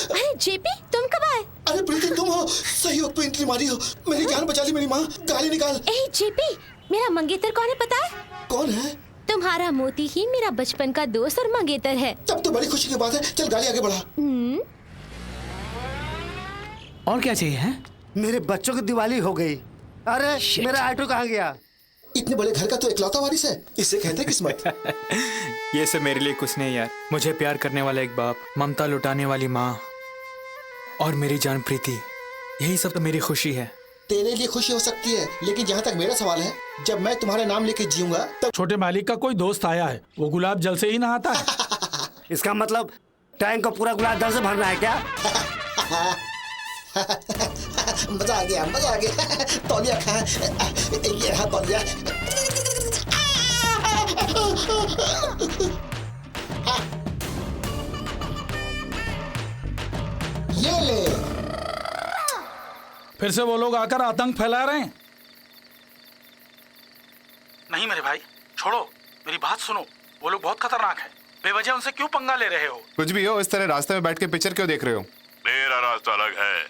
अरे जेपी, तुम कब आए? अरे प्रीति, तुम हो। सही वक्त पे एंट्री मारी हो। मेरी जान बचा ली मेरी माँ। गाली निकाल। ए जेपी, मेरा मंगेतर कौन है पता है? कौन है? तुम्हारा मोती ही मेरा बचपन का दोस्त और मंगेतर है। तब तो बड़ी खुशी की बात है। चल गाड़ी आगे बढ़ा। और क्या चाहिए है? मेरे बच्चों की दिवाली हो गई। अरे मेरा ऑटो कहाँ गया? इतने बड़े घर का तो इकलौता वारिस है, इसे कहते हैं किस्मत। ये सब मेरे लिए कुछ नहीं यार। मुझे प्यार करने वाला एक बाप, ममता लुटाने वाली माँ और मेरी जान प्रीति, यही सब तो मेरी खुशी है। तेरे लिए खुशी हो सकती है, लेकिन जहाँ तक मेरा सवाल है, जब मैं तुम्हारे नाम लेके जीऊंगा तब। छोटे मालिक का कोई दोस्त आया है, वो गुलाब जल से ही नहाता है। इसका मतलब टैंक को पूरा गुलाब जल से भरना है क्या? मजा आ गया। तौलिया कहाँ? ये रहा तौलिया। ये ले। फिर से वो लोग आकर आतंक फैला रहे हैं। नहीं मेरे भाई, छोड़ो, मेरी बात सुनो। वो लोग बहुत खतरनाक है, बेवजह उनसे क्यों पंगा ले रहे हो? कुछ भी हो, इस तरह रास्ते में बैठ के पिक्चर क्यों देख रहे हो? मेरा रास्ता अलग है,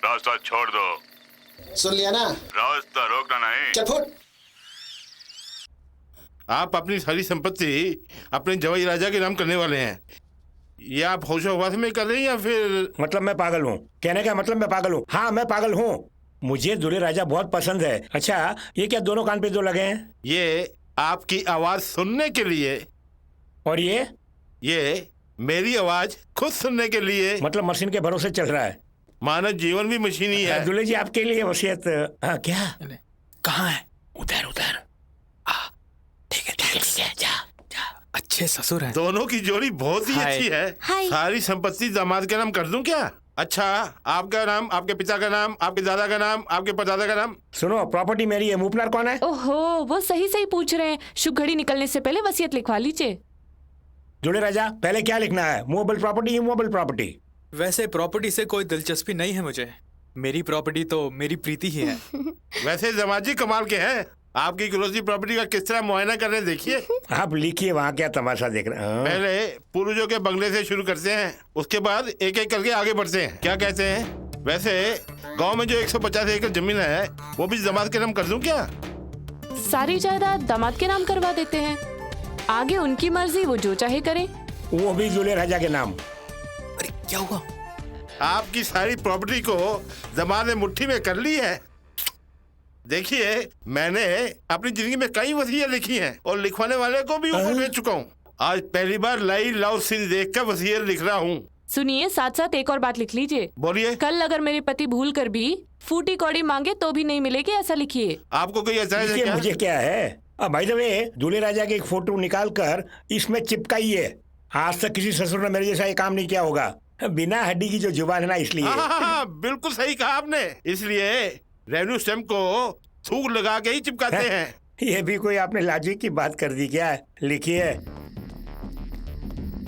रास्ता छोड़ दो। सुन लिया ना? रास्ता रोकना नहीं। चल फुट। आप अपनी सारी संपत्ति अपने जवाई राजा के नाम करने वाले हैं। ये आप होशोहवास में कर रहे हैं या फिर? मतलब मैं पागल हूँ? कहने का मतलब मैं पागल हूँ? हाँ मैं पागल हूँ। मुझे दूल्हे राजा बहुत पसंद है। अच्छा, ये क्या दोनों कान पे दो लगे हैं? ये आपकी आवाज सुनने के लिए। और ये मेरी आवाज खुद सुनने के लिए। मतलब मशीन के भरोसे चल रहा है? मानव जीवन भी मशीन ही है। दूल्हे जी आपके लिए वसीयत। क्या? कहाँ है? उधर। ठीक है, जा। अच्छे ससुर हैं। दोनों की जोड़ी बहुत ही अच्छी है। सारी संपत्ति दामाद के नाम कर दूं क्या? अच्छा, आपका नाम, आपके पिता का नाम, आपके दादा का नाम, आपके परदादा का नाम। सुनो, प्रॉपर्टी मेरी है। मूपनार कौन है? ओहो, वो सही पूछ रहे हैं। शुभ घड़ी निकलने से पहले वसीयत लिखवा लीजिए। दूल्हे राजा, पहले क्या लिखना है? Movable property, immovable property? वैसे प्रॉपर्टी से कोई दिलचस्पी नहीं है मुझे। मेरी प्रॉपर्टी तो मेरी प्रीति ही है। वैसे जमाजी कमाल के हैं। आपकी इकलौती प्रॉपर्टी का किस तरह मुआयना कर रहे हैं, देखिए। आप लिखिए, वहाँ क्या तमाशा देख रहे हैं? पहले पूर्वजों के बंगले से शुरू करते हैं, उसके बाद एक एक करके आगे बढ़ते हैं। क्या कहते हैं? वैसे गांव में जो 150 एकड़ जमीन है, वो भी दामाद के नाम कर दूं क्या? सारी जायदाद दामाद के नाम करवा देते हैं, आगे उनकी मर्जी, वो जो चाहे करें। वो भी दूल्हे राजा के नाम। अरे क्या हुआ? आपकी सारी प्रॉपर्टी को दामाद ने मुट्ठी में कर ली है। देखिए, मैंने अपनी जिंदगी में कई वसीयत लिखी हैं और लिखवाने वाले को भी ऊपर भेज चुका हूँ। आज पहली बार लाई लव सीन देख कर वसीयत लिख रहा हूँ। सुनिए, साथ एक और बात लिख लीजिए। बोलिए। कल अगर मेरे पति भूल कर भी फूटी कौड़ी मांगे तो भी नहीं मिलेगी, ऐसा लिखिए। आपको कोई ऐसा है क्या? मुझे क्या है? अब भाई साहब, दूल्हे राजा की एक फोटो निकाल कर इसमें चिपकाइए। आज तक किसी ससुर ने मेरे जैसा ये काम नहीं किया होगा। बिना हड्डी की जो जुबान है ना, इसलिए। हाँ, बिल्कुल सही कहा आपने। इसलिए रेवेन्यू स्टैम्प को थूक लगा के ही चिपकाते हैं। ये भी कोई आपने लाजिक की बात कर दी क्या? लिखिए।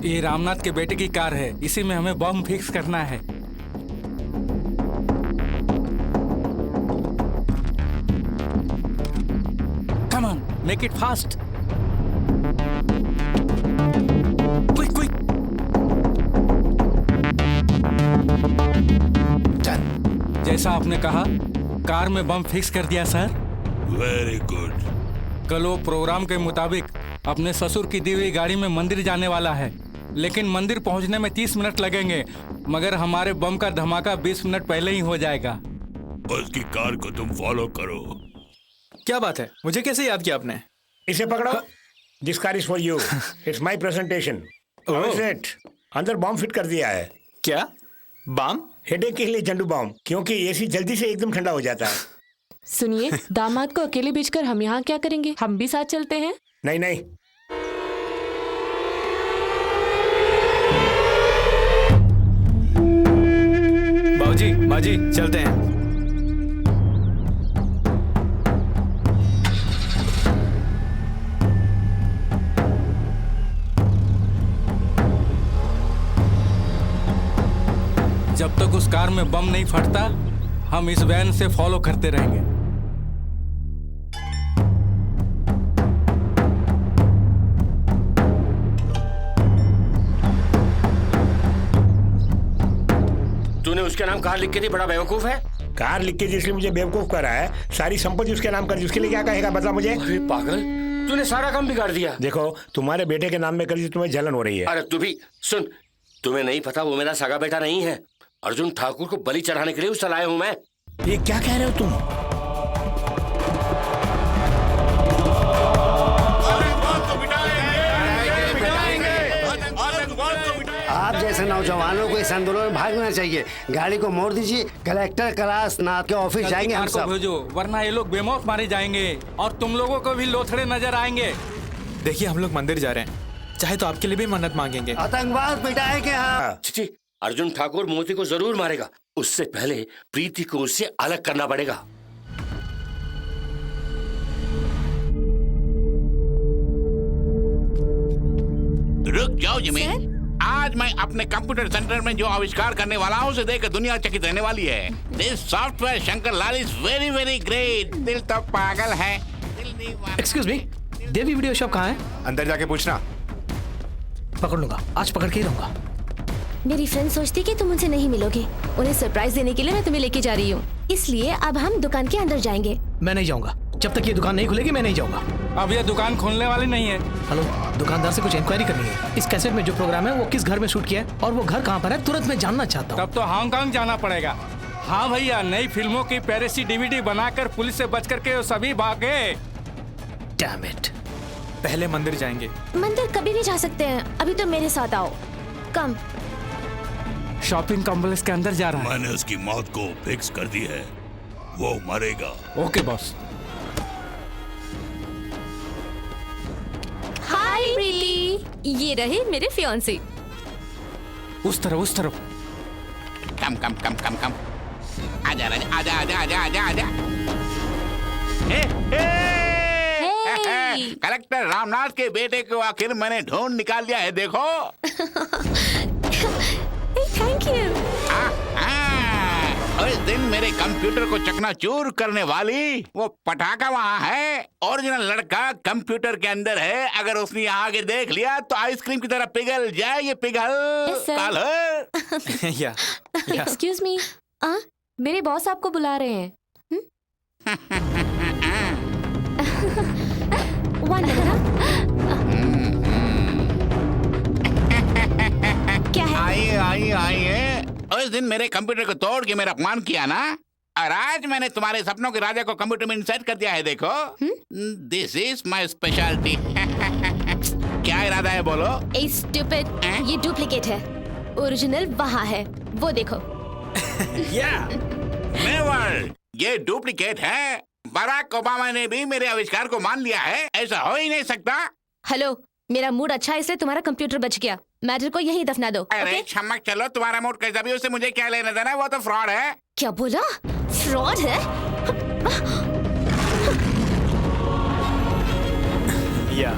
ये रामनाथ के बेटे की कार है, इसी में हमें बम फिक्स करना है। Come on, make it fast. Quick. जैसा आपने कहा, कार में बम फिक्स कर दिया सर। Very good. कल वो प्रोग्राम के मुताबिक अपने ससुर की दी हुई गाड़ी में मंदिर जाने वाला है, लेकिन मंदिर पहुंचने में 30 मिनट लगेंगे, मगर हमारे बम का धमाका 20 मिनट पहले ही हो जाएगा। उसकी कार को तुम फॉलो करो। क्या बात है? मुझे कैसे याद किया आपने? इसे पकड़ो। This car is for you. It's my presentation. अंदर बॉम्ब फिट कर दिया है। क्या बम? हेडेक के लिए झंडू बॉम्ब, क्योंकि एसी जल्दी से एकदम ठंडा हो जाता है। सुनिए, दामाद को अकेले भेजकर हम यहाँ क्या करेंगे? हम भी साथ चलते हैं। नहीं। बाबूजी, चलते हैं। तक उस कार में बम नहीं फटता हम इस वैन से फॉलो करते रहेंगे। तूने उसके नाम कार लिख के दी, बड़ा बेवकूफ है। कार लिख के जिसने मुझे बेवकूफ करा है, सारी संपत्ति उसके नाम कर दी, उसके लिए क्या कहेगा बदला मुझे? अरे पागल, तूने सारा काम बिगाड़ दिया। देखो तुम्हारे बेटे के नाम में कर दी, तुम्हें जलन हो रही है। अरे तू भी सुन, तुम्हें नहीं पता वो मेरा सगा बेटा नहीं है। अर्जुन ठाकुर को बलि चढ़ाने के लिए उसे लाया हूँ मैं। ये क्या कह रहे हो तुम? आप जैसे नौजवानों को इस आंदोलन में भागना चाहिए। गाड़ी को मोड़ दीजिए, कलेक्टर कैलाश नाथ के ऑफिस जाएंगे हम सब। भेजो, वरना ये लोग बेमौत मारे जाएंगे और तुम लोगों को भी लोथड़े नजर आएंगे। देखिए हम लोग मंदिर जा रहे हैं, चाहे तो आपके लिए भी मन्नत मांगेंगे। आतंकवाद मिटाएंगे हम। चिची, अर्जुन ठाकुर मोती को जरूर मारेगा, उससे पहले प्रीति को उससे अलग करना पड़ेगा। रुक जाओ जिमी, आज मैं अपने कंप्यूटर सेंटर में जो आविष्कार करने वाला हूँ उसे देखकर दुनिया चकित रहने वाली है। This software Shankar Lal is very very great. दिल तो पागल है। एक्सक्यूज मी, देवी वीडियो शॉप कहाँ है? अंदर जाके पूछना। पकड़ लूंगा, आज पकड़ के ही रहूंगा। मेरी फ्रेंड सोचती कि तुम उनसे नहीं मिलोगे, उन्हें सरप्राइज देने के लिए मैं तुम्हें लेके जा रही हूँ, इसलिए अब हम दुकान के अंदर जाएंगे। मैं नहीं जाऊंगा, जब तक ये दुकान नहीं खुलेगी मैं नहीं जाऊंगा। अब ये दुकान खोलने वाली नहीं है। हेलो, दुकानदार से कुछ इंक्वायरी करनी है। इस कैसेट में जो प्रोग्राम है वो किस घर में शूट किया है और वो घर कहाँ पर है, तुरंत मैं जानना चाहता हूँ। तब तो हांगकांग जाना पड़ेगा। हाँ भैया, नई फिल्मों की पैरेसी DVD बनाकर पुलिस से बच करके वो सभी भागे। Damn it. पहले मंदिर जाएंगे। मंदिर कभी भी जा सकते हैं, अभी तो मेरे साथ आओ। कम। शॉपिंग कॉम्प्लेक्स के अंदर जा रहा है। मैंने उसकी मौत को फिक्स कर दी है, वो मरेगा। Okay boss. हाय प्रीति, ये रहे मेरे फियांसे। उस तरफ। कम कम कम कम कम। आजा राजा, आजा आजा आजा आजा आजा। कलेक्टर रामनाथ के बेटे को आखिर मैंने ढूंढ निकाल दिया है, देखो। Thank you. उस दिन मेरे कंप्यूटर को चकनाचूर करने वाली वो पटाखा वहाँ है। ओरिजिनल लड़का कंप्यूटर के अंदर है, अगर उसने यहाँ आगे देख लिया तो आइसक्रीम की तरह पिघल जाए। ये पिघल एक्सक्यूज मी, मेरे बॉस आपको बुला रहे हैं। क्या है? आइए। उस दिन मेरे कंप्यूटर को तोड़ के मेरा अपमान किया ना, और आज मैंने तुम्हारे सपनों के राजा को कंप्यूटर में इंसर्ट कर दिया है, देखो। This is my speciality. क्या इरादा है बोलो? ए स्टूपिड, ये डुप्लीकेट है, ओरिजिनल वहाँ है, वो देखो। नेवर, ये डुप्लीकेट है। बराक ओबामा ने भी मेरे आविष्कार को मान लिया है, ऐसा हो ही नहीं सकता। हेलो, मेरा मूड अच्छा है इसलिए तुम्हारा कंप्यूटर बच गया, मैटर को यहीं दफना दो। अरे क्षमक चलो, तुम्हारा मूड कैसा भी उससे मुझे क्या लेना देना, वो तो फ्रॉड है। क्या बोला? फ्रॉड है? या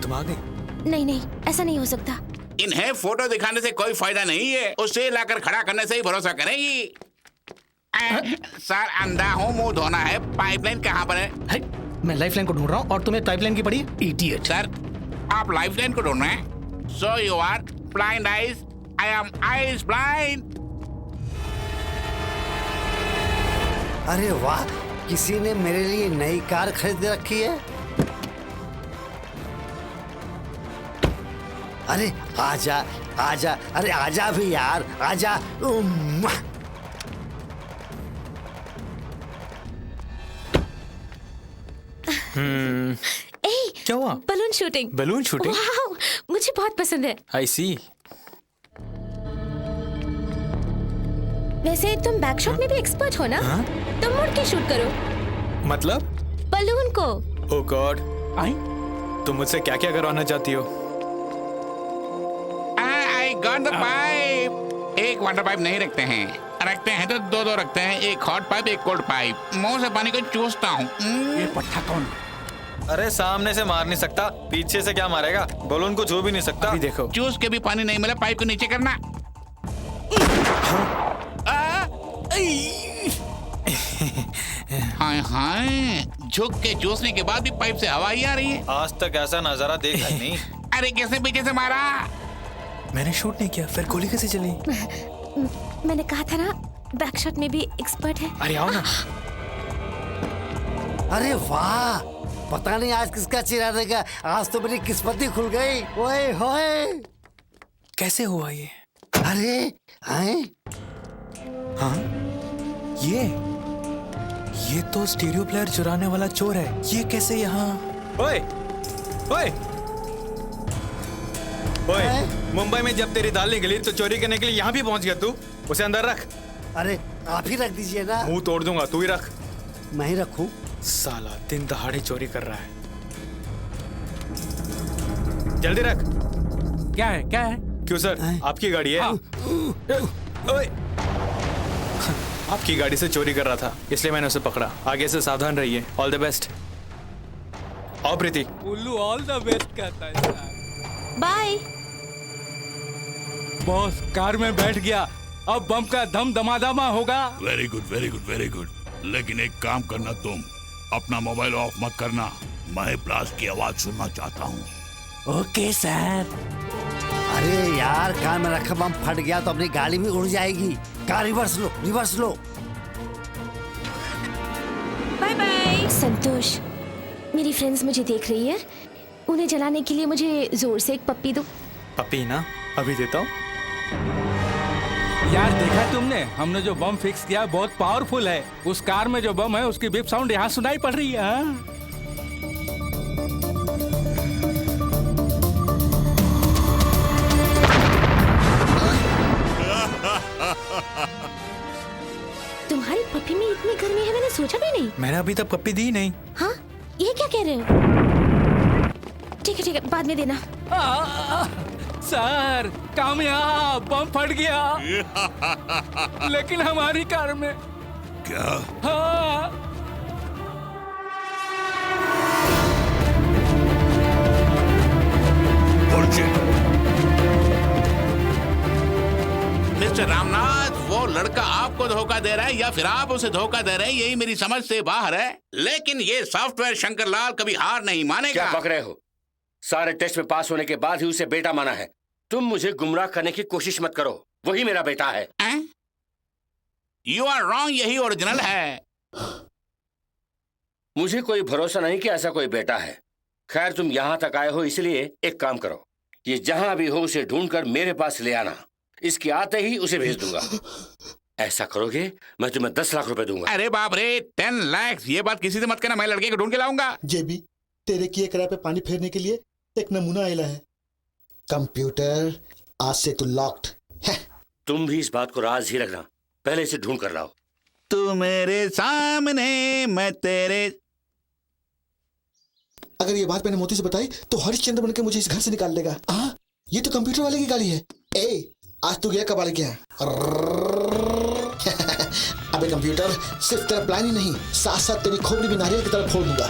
तुम आ गई? नहीं, ऐसा नहीं हो सकता। इन्हें फोटो दिखाने से कोई फायदा नहीं है, उसे लाकर खड़ा करने से ही भरोसा करेंगी। सर अंधा हूँ, मुंह धोना है। पाइपलाइन कहाँ पर है? मैं लाइफलाइन को ढूंढ रहा हूँ और तुम्हें पाइपलाइन की पड़ी? इडियट। सर आप लाइफलाइन को ढूंढ रहे हैं? So you are blind eyes, I am eyes blind. अरे वाह, किसी ने मेरे लिए नई कार खरीद रखी है। अरे आजा आजा, अरे आजा भी यार, आजा। क्या हुआ? Balloon shooting. Balloon shooting? वाह, मुझे बहुत पसंद है। आई सी। वैसे तुम बैकशॉट में भी एक्सपर्ट हो ना? तुम मुड़ के शूट करो। मतलब? बलून को। ओह गॉड, तुम मुझसे क्या क्या करवाना चाहती हो? I got the pipe. एक वाटर पाइप नहीं रखते हैं तो दो रखते हैं, एक हॉट पाइप एक कोल्ड पाइप। मुंह से पानी को चूसता हूँ। ये पट्टा कौन? अरे सामने से मार नहीं सकता, पीछे से क्या मारेगा? बलून को छू भी नहीं सकता। देखो, चूस के भी पानी नहीं मिला, पाइप को नीचे करना। हाय हाय, झुक के चूसने के बाद भी पाइप से हवा ही आ रही है। आज तक ऐसा नजारा देखा ही नहीं। अरे कैसे पीछे से मारा? मैंने शूट नहीं किया, फिर गोली कैसे चली? मैंने कहा था ना, बैक शॉट में भी एक्सपर्ट है। अरे आओ ना। अरे वाह, पता नहीं आज किसका चेहरा रहेगा। आज तो मेरी किस्मत ही खुल गई। ओए होए, कैसे हुआ ये? अरे हैं? हाँ, ये तो स्टीरियो प्लेयर चुराने वाला चोर है। ये कैसे यहाँ? ओए, ओए, ओए, मुंबई में जब तेरी दाल निकली तो चोरी करने के लिए यहाँ भी पहुँच गया तू? उसे अंदर रख। अरे आप ही रख दीजिए ना। मुंह तोड़ दूंगा, तू ही रख। मैं ही रखूं? साला दिन दहाड़े चोरी कर रहा है। जल्दी रख। क्या है, क्या है? क्यों सर, आपकी गाड़ी है? ओए, आपकी गाड़ी से चोरी कर रहा था, इसलिए मैंने उसे पकड़ा। आगे से सावधान रहिए। All the best. आओ प्रीति। उल्लू ऑल द बेस्ट कहता है। बाय। बॉस कार में बैठ गया, अब बम का धम धमाधमा होगा। Very good, very good, very good. लेकिन एक काम करना, तुम अपना मोबाइल ऑफ मत करना। मैं ब्लास्ट की आवाज सुनना चाहता हूँ। Okay sir. अरे यार, कार में रखा बम फट गया तो अपनी गाड़ी भी उड़ जाएगी। कार रिवर्स लो, रिवर्स लो। Bye bye. संतोष, मेरी फ्रेंड्स मुझे देख रही है, उन्हें जलाने के लिए मुझे जोर से एक पप्पी दो। पप्पी ना, अभी देता हूँ। यार देखा तुमने, हमने जो बम फिक्स किया बहुत पावरफुल है। उस कार में जो बम है उसकी बीप साउंड यहाँ सुनाई पड़ रही है। तुम्हारी पप्पी में इतनी गर्मी है, मैंने सोचा भी नहीं। मैंने अभी तक पप्पी दी नहीं। हाँ, ये क्या कह रहे हो? ठीक है, बाद में देना। सर कामयाब, बम फट गया। लेकिन हमारी कार में। क्या? हाँ। मिस्टर रामनाथ, वो लड़का आपको धोखा दे रहा है या फिर आप उसे धोखा दे रहे हैं, यही मेरी समझ से बाहर है। लेकिन ये सॉफ्टवेयर शंकरलाल कभी हार नहीं मानेगा। क्या पकड़े हो? सारे टेस्ट में पास होने के बाद ही उसे बेटा माना है। तुम मुझे गुमराह करने की कोशिश मत करो, वही मेरा बेटा है। यू आर रॉन्ग, यही ओरिजिनल है। मुझे कोई भरोसा नहीं कि ऐसा कोई बेटा है। खैर, तुम यहाँ तक आए हो, इसलिए एक काम करो, ये जहां भी हो उसे ढूंढकर मेरे पास ले आना। इसके आते ही उसे भेज दूंगा। ऐसा करोगे मैं तुम्हें 10 लाख रुपए दूंगा। अरे बाप रे, 10 लाख! ये बात किसी से मत कहना, मैं लड़के को ढूंढ के लाऊंगा। जेबी, तेरे किए कराए पे पानी फेरने के लिए एक नमूना आया है। कंप्यूटर, आज से तू लॉक्ड है। तुम भी इस बात को राज ही रखना, पहले इसे ढूंढ कर लाओ। तू मेरे सामने, मैं तेरे। अगर ये बात मैंने मोती से बताई तो हरिश्चंद्र बनकर मुझे इस घर से निकाल देगा। ये तो कंप्यूटर वाले की गाड़ी है। ए, आज तू गया कबाड़ी क्या? अबे कंप्यूटर, सिर्फ तेरा प्लान ही नहीं, साथ साथ तेरी खोपड़ी भी नारियल की तरह फोड़ दूंगा।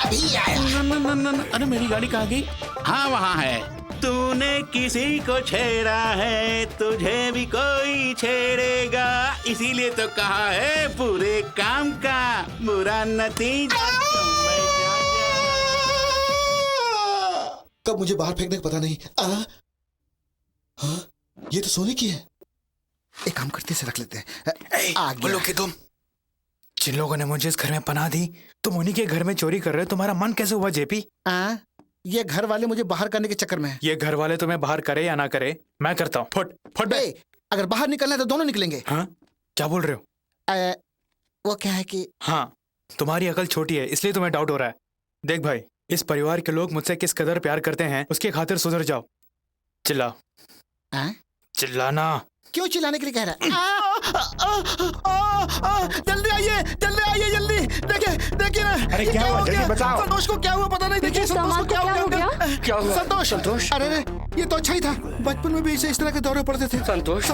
अभी आया। अरे मेरी गाड़ी कहाँ गई? हाँ, वहाँ है। तूने किसी को छेड़ा है, तुझे भी कोई छेड़ेगा, इसीलिए तो कहा है पूरे काम का बुरा नतीजा। कब मुझे बाहर फेंकने का पता नहीं। हाँ, ये तो सोने की है। एक काम करते से रख लेते हैं। बोलो कि तुम जिन लोगों ने मुझे इस घर में पनाह दी, तुम उन्हीं के घर में चोरी कर रहे हो। तुम्हारा मन कैसे हुआ जेपी? ये घर वाले मुझे बाहर करने के चक्कर में है। ये घर वाले तुम्हें बाहर करे या ना करे, मैं करता हूँ। Foot foot. अगर बाहर निकलना है तो दोनों निकलेंगे। हाँ, क्या बोल रहे हो? वो क्या है कि हाँ, तुम्हारी अकल छोटी है, इसलिए तुम्हें डाउट हो रहा है। देख भाई, इस परिवार के लोग मुझसे किस कदर प्यार करते हैं, उसकी खातिर सुधर जाओ। चिल्ला। चिल्लाना। क्यों चिल्लाने के लिए कह रहा है? जल्दी आइए, जल्दी आइए, जल्दी। देखिए ना। अरे क्या हुआ? जल्दी बताओ। संतोष को क्या हुआ पता नहीं। देखिए संतोष को क्या हो गया? क्या हुआ? संतोष। अरे ये तो अच्छा ही था, बचपन में भी इसे इस तरह के दौरे पड़ते थे। संतोष।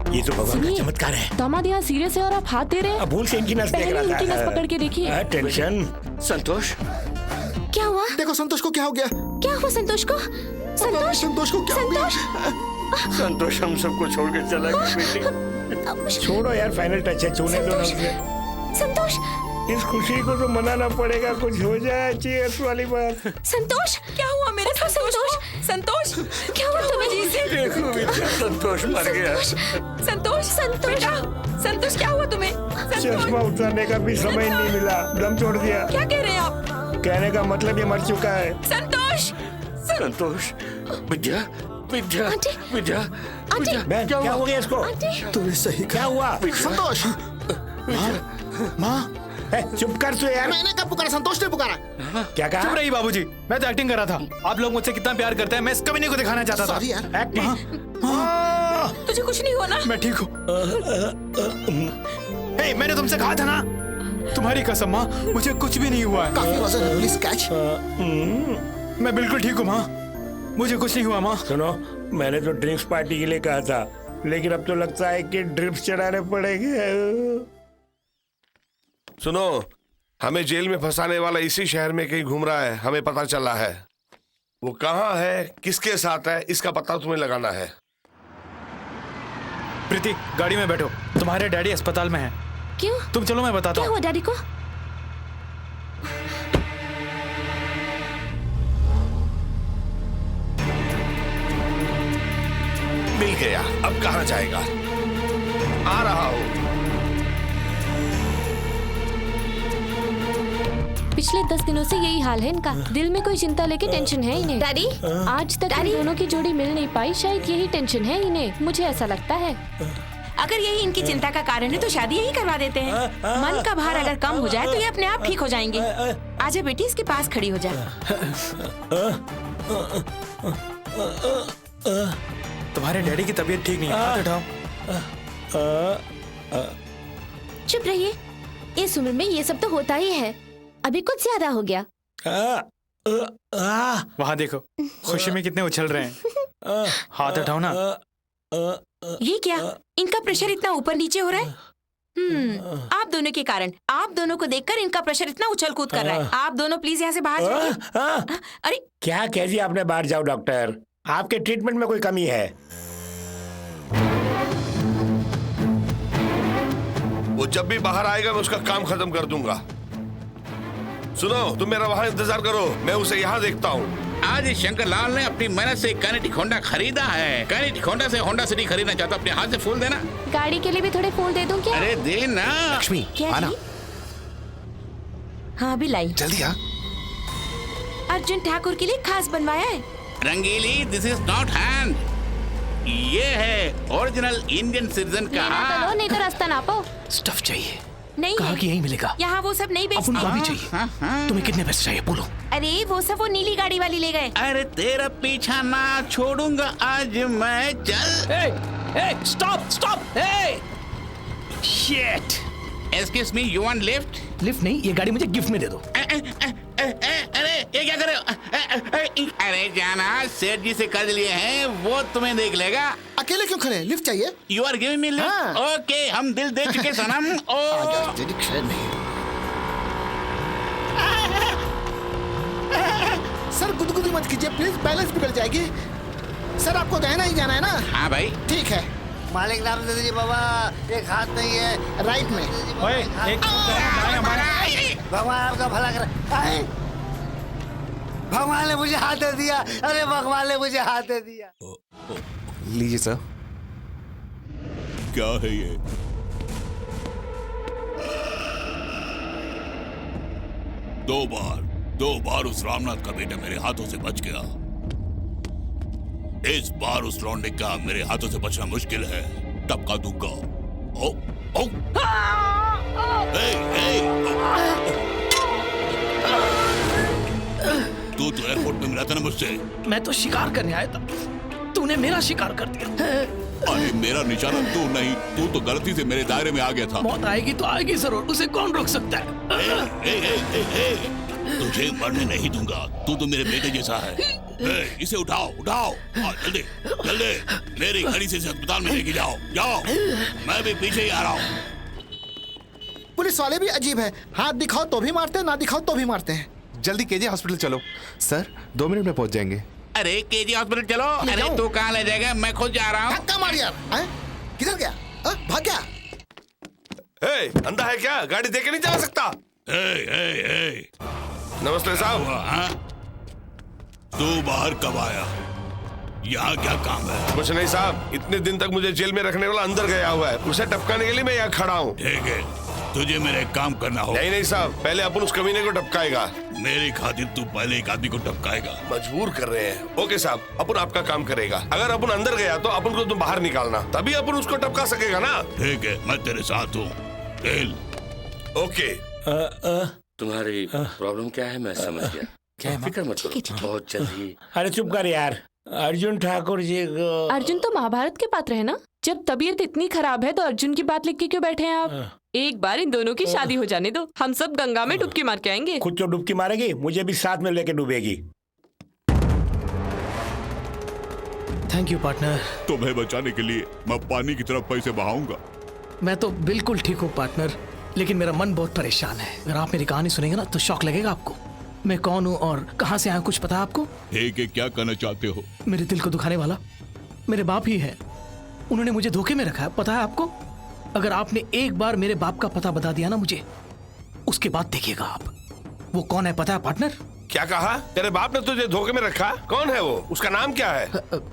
ये तो भगवान का चमत्कार है। दामाद यहाँ सीरियस है और आप हाथ दे रहे हैं। भूल से इनकी नस देख रहा था। इनकी नस पकड़ के देखिए। टेंशन। संतोष, क्या हुआ? देखो संतोष को क्या हो गया? क्या हुआ संतोष को? संतोष को क्या हो गया? संतोष हम सबको छोड़ के चला गया बेटी। छोड़ो यार, फाइनल टच है, छूने दो ना उसे। संतोष, इस खुशी को तो मनाना पड़ेगा, कुछ हो जाए चीयर्स वाली बात। संतोष, क्या हुआ मेरे संतोष? संतोष, क्या हुआ तुम्हें? देखो बेटा, संतोष मर गया। संतोष, संतोष, संतोष क्या हुआ तुम्हें? चश्मा उतारने का भी समय नहीं मिला, दम तोड़ दिया। क्या कह रहे हैं आप? कहने का मतलब ये मर चुका है। संतोष, संतोष, विद्या, विद्या, विद्या, मैं क्या हो गया इसको? तुम्हें सही क्या हुआ? संतोष, माँ चुप कर तू यार। मैंने कब पुकारा? संतोष ने पुकारा। क्या कहा? चुप रही बाबूजी, मैं तो एक्टिंग कर रहा था। आप लोग मुझसे कितना प्यार करते हैं मैं इस कमीने को दिखाना चाहता था। सॉरी यार। तुझे कुछ नहीं हुआ ना? मैं ठीक हूँ। मैंने तुमसे कहा था ना, तुम्हारी कसम माँ, मुझे कुछ भी नहीं हुआ है। काफी वजन है, प्लीज कैच। मैं बिल्कुल ठीक हूँ माँ, मुझे कुछ नहीं हुआ माँ। सुनो, मैंने तो ड्रिंक्स पार्टी के लिए कहा था, लेकिन अब तो लगता है कि ड्रिप्स चढ़ाने पड़ेंगे। सुनो, हमें जेल में फंसाने वाला इसी शहर में कहीं घूम रहा है, हमें पता चला है। वो कहाँ है, किसके साथ है, इसका पता तुम्हें लगाना है। प्रीति, गाड़ी में बैठो, तुम्हारे डैडी अस्पताल में हैं। क्यों? तुम चलो, मैं बताता हूँ। क्या हुआ डैडी को? मिल गया, अब कहाँ जाएगा? आ रहा हूँ। पिछले 10 दिनों से यही हाल है इनका। दिल में कोई चिंता लेके टेंशन है इन्हें। डैडी, आज तक इन दोनों की जोड़ी मिल नहीं पाई, शायद यही टेंशन है इन्हें, मुझे ऐसा लगता है। अगर यही इनकी चिंता का कारण है तो शादी यही करवा देते हैं। मन का भार अगर कम हो जाए तो ये अपने आप ठीक हो जाएंगे। आजा बेटी, इसके पास खड़ी हो जा। तुम्हारे डैडी की तबीयत ठीक नहीं है, हाथ उठाओ। चुप रहिए, इस उम्र में ये सब तो होता ही है, अभी कुछ ज्यादा हो गया। वहाँ देखो, खुशी में कितने उछल रहे हैं। हाथ उठाओ ना। ये क्या, इनका प्रेशर इतना ऊपर नीचे हो रहा है? आप दोनों के कारण, आप दोनों को देखकर इनका प्रेशर इतना उछल कूद कर रहा है। आप दोनों प्लीज यहाँ से बाहर जाइए। अरे क्या कह दिया आपने? बाहर जाओ डॉक्टर, आपके ट्रीटमेंट में कोई कमी है? वो जब भी बाहर आएगा मैं उसका काम खत्म कर दूंगा। सुनो, तुम मेरा वहाँ इंतजार करो, मैं उसे यहाँ देखता हूँ। आज शंकर लाल ने अपनी मेहनत से काइनेटिक होंडा खरीदा है। काइनेटिक होंडा से होंडा सिटी खरीदना चाहता, अपने हाथ से फूल देना। गाड़ी के लिए भी थोड़े फूल दे दूं क्या? अरे दे ना। लक्ष्मी, क्या आना। जी? हाँ अभी लाई। जल्दी आ। अर्जुन ठाकुर के लिए खास बनवाया है। रंगीली, दिस इज नॉट हैंड, ये है ओरिजिनल इंडियन सिटीजन का। मेरा तो लो, नहीं तो रास्ता नापो। स्टफ चाहिए। नहीं कहा कि यहीं मिलेगा। यहाँ वो सब नहीं अब उनको बेचते। अभी चाहिए। तुम्हें कितने पैसे चाहिए बोलो? अरे वो सब वो नीली गाड़ी वाली ले गए। अरे तेरा पीछा ना छोड़ूंगा आज मैं, चल। Stop stop. Shit. Excuse me, you want lift? Lift नहीं, ये गाड़ी मुझे गिफ्ट में दे दो। अरे ये क्या कर रहे हो? अरे जाना, सेठ जी से कर्ज लिए हैं, वो तुम्हें देख लेगा। अकेले क्यों खड़े? लिफ्ट चाहिए? You are giving me lift? Okay, हम दिल दे चुके सनम। सर गुदगुदी मत कीजिए प्लीज, बैलेंस बिगड़ जाएगी। सर आपको दाहिना ही जाना है ना? हाँ भाई। ठीक है। मालिक नाम दे दीजिए बाबा, एक हाथ नहीं है। राइट में। भगवान आपका भला करे। भगवान ने मुझे हाथ दे दिया। अरे भगवान ने मुझे हाथ दे दिया। लीजिए सर। क्या है ये? दो बार उस रामनाथ का बेटा मेरे हाथों से बच गया। इस बार उस लौंडे का मेरे हाथों से बचना मुश्किल है। टपका दूंगा। ओ, ओ। तू तो एयरपोर्ट में मिला था ना मुझसे। मैं तो शिकार करने आया था, तूने मेरा शिकार कर दिया। अरे मेरा निशाना तू नहीं, तू तो गलती से मेरे दायरे में आ गया था। मौत आएगी तो आएगी जरूर, उसे कौन रोक सकता है? तुझे मरने नहीं दूंगा, तू तो मेरे बेटे जैसा है। इसे उठाओ उठाओ, जल्दी जल्दी मेरी गाड़ी से अस्पताल में लेके जाओ। जाओ, मैं भी पीछे ही आ रहा हूँ। पुलिस वाले भी अजीब है, हाथ दिखाओ तो भी मारते हैं, ना दिखाओ तो भी मारते हैं। जल्दी केजे हॉस्पिटल चलो। सर 2 मिनट में पहुंच जाएंगे। अरे केजी हॉस्पिटल चलो। अरे तू कहाँ ले जाएगा, मैं खुद जा रहा हूँ। धक्का मार यार, किधर गया? भाग गया। अंधा है क्या? गाड़ी देके नहीं जा सकता। नमस्ते साहब। तू बाहर कब आया? यहाँ क्या काम है? कुछ नहीं साहब, इतने दिन तक मुझे जेल में रखने वाला अंदर गया हुआ है, उसे टपकाने के लिए मैं यहाँ खड़ा हूँ। ठीक है, तुझे मेरा एक काम करना होगा। नहीं साहब, पहले अपन उस कमीने को टपकाएगा। मेरी खातिर तू पहले एक आदमी को टपकाएगा। मजबूर कर रहे हैं। ओके साहब, अपन आपका काम करेगा। अगर अपन अंदर गया तो अपन को तुम बाहर निकालना, तभी अपन उसको टपका सकेगा ना। ठीक है, मैं तेरे साथ हूँ। ओके। तुम्हारी प्रॉब्लम क्या है मैं समझ गया। क्या फिक्र मत करो, बहुत जल्दी। अरे चुप कर यार, अर्जुन ठाकुर जी को। अर्जुन तो महाभारत के पात्र है ना। जब तबीयत इतनी खराब है तो अर्जुन की बात लिख के क्यों बैठे हैं आप? एक बार इन दोनों की शादी हो जाने दो, हम सब गंगा में डुबकी मार के आएंगे। खुद तो डुबकी मारेगी, मुझे भी साथ में लेके डूबेगी। Thank you partner. तुम्हें बचाने के लिए मैं पानी की तरफ पैसे बहाऊंगा। मैं तो बिल्कुल ठीक हूँ पार्टनर, लेकिन मेरा मन बहुत परेशान है। अगर आप मेरी कहानी सुनेंगे ना तो शौक लगेगा आपको। मैं कौन हूँ और कहाँ से आया कुछ पता है आपको? ठीक है, क्या कहना चाहते हो? मेरे दिल को दुखाने वाला मेरे बाप ही है। उन्होंने मुझे धोखे में रखा है, पता है आपको? अगर आपने एक बार मेरे बाप का पता बता दिया ना मुझे, उसके बाद देखिएगा आप। वो कौन है पता है पार्टनर? क्या कहा? तेरे बाप ने तुझे धोखे में रखा? कौन है वो? उसका नाम क्या है?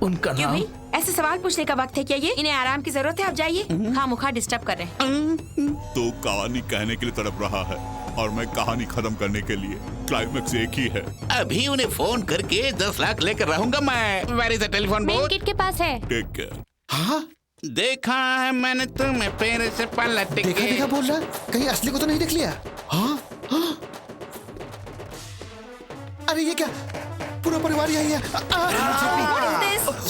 उनका क्यों नाम? भाई ऐसे सवाल पूछने का वक्त है क्या ये? इन्हें आराम की जरूरत है, आप जाइए। खामोखा डिस्टर्ब कर रहे हैं। तो कहानी कहने के लिए तड़प रहा है और मैं कहानी खत्म करने के लिए। क्लाइमेक्स एक ही है। अभी उन्हें फोन करके 10 लाख लेकर रहूंगा मैं। Where is the telephone main booth? Gate के पास है। Take care. हाँ देखा है मैंने तुम्हें पैर से पलट के। देखा बोल रहा, कहीं असली को तो नहीं देख लिया? हाँ? अरे ये क्या, पूरा परिवार यही है।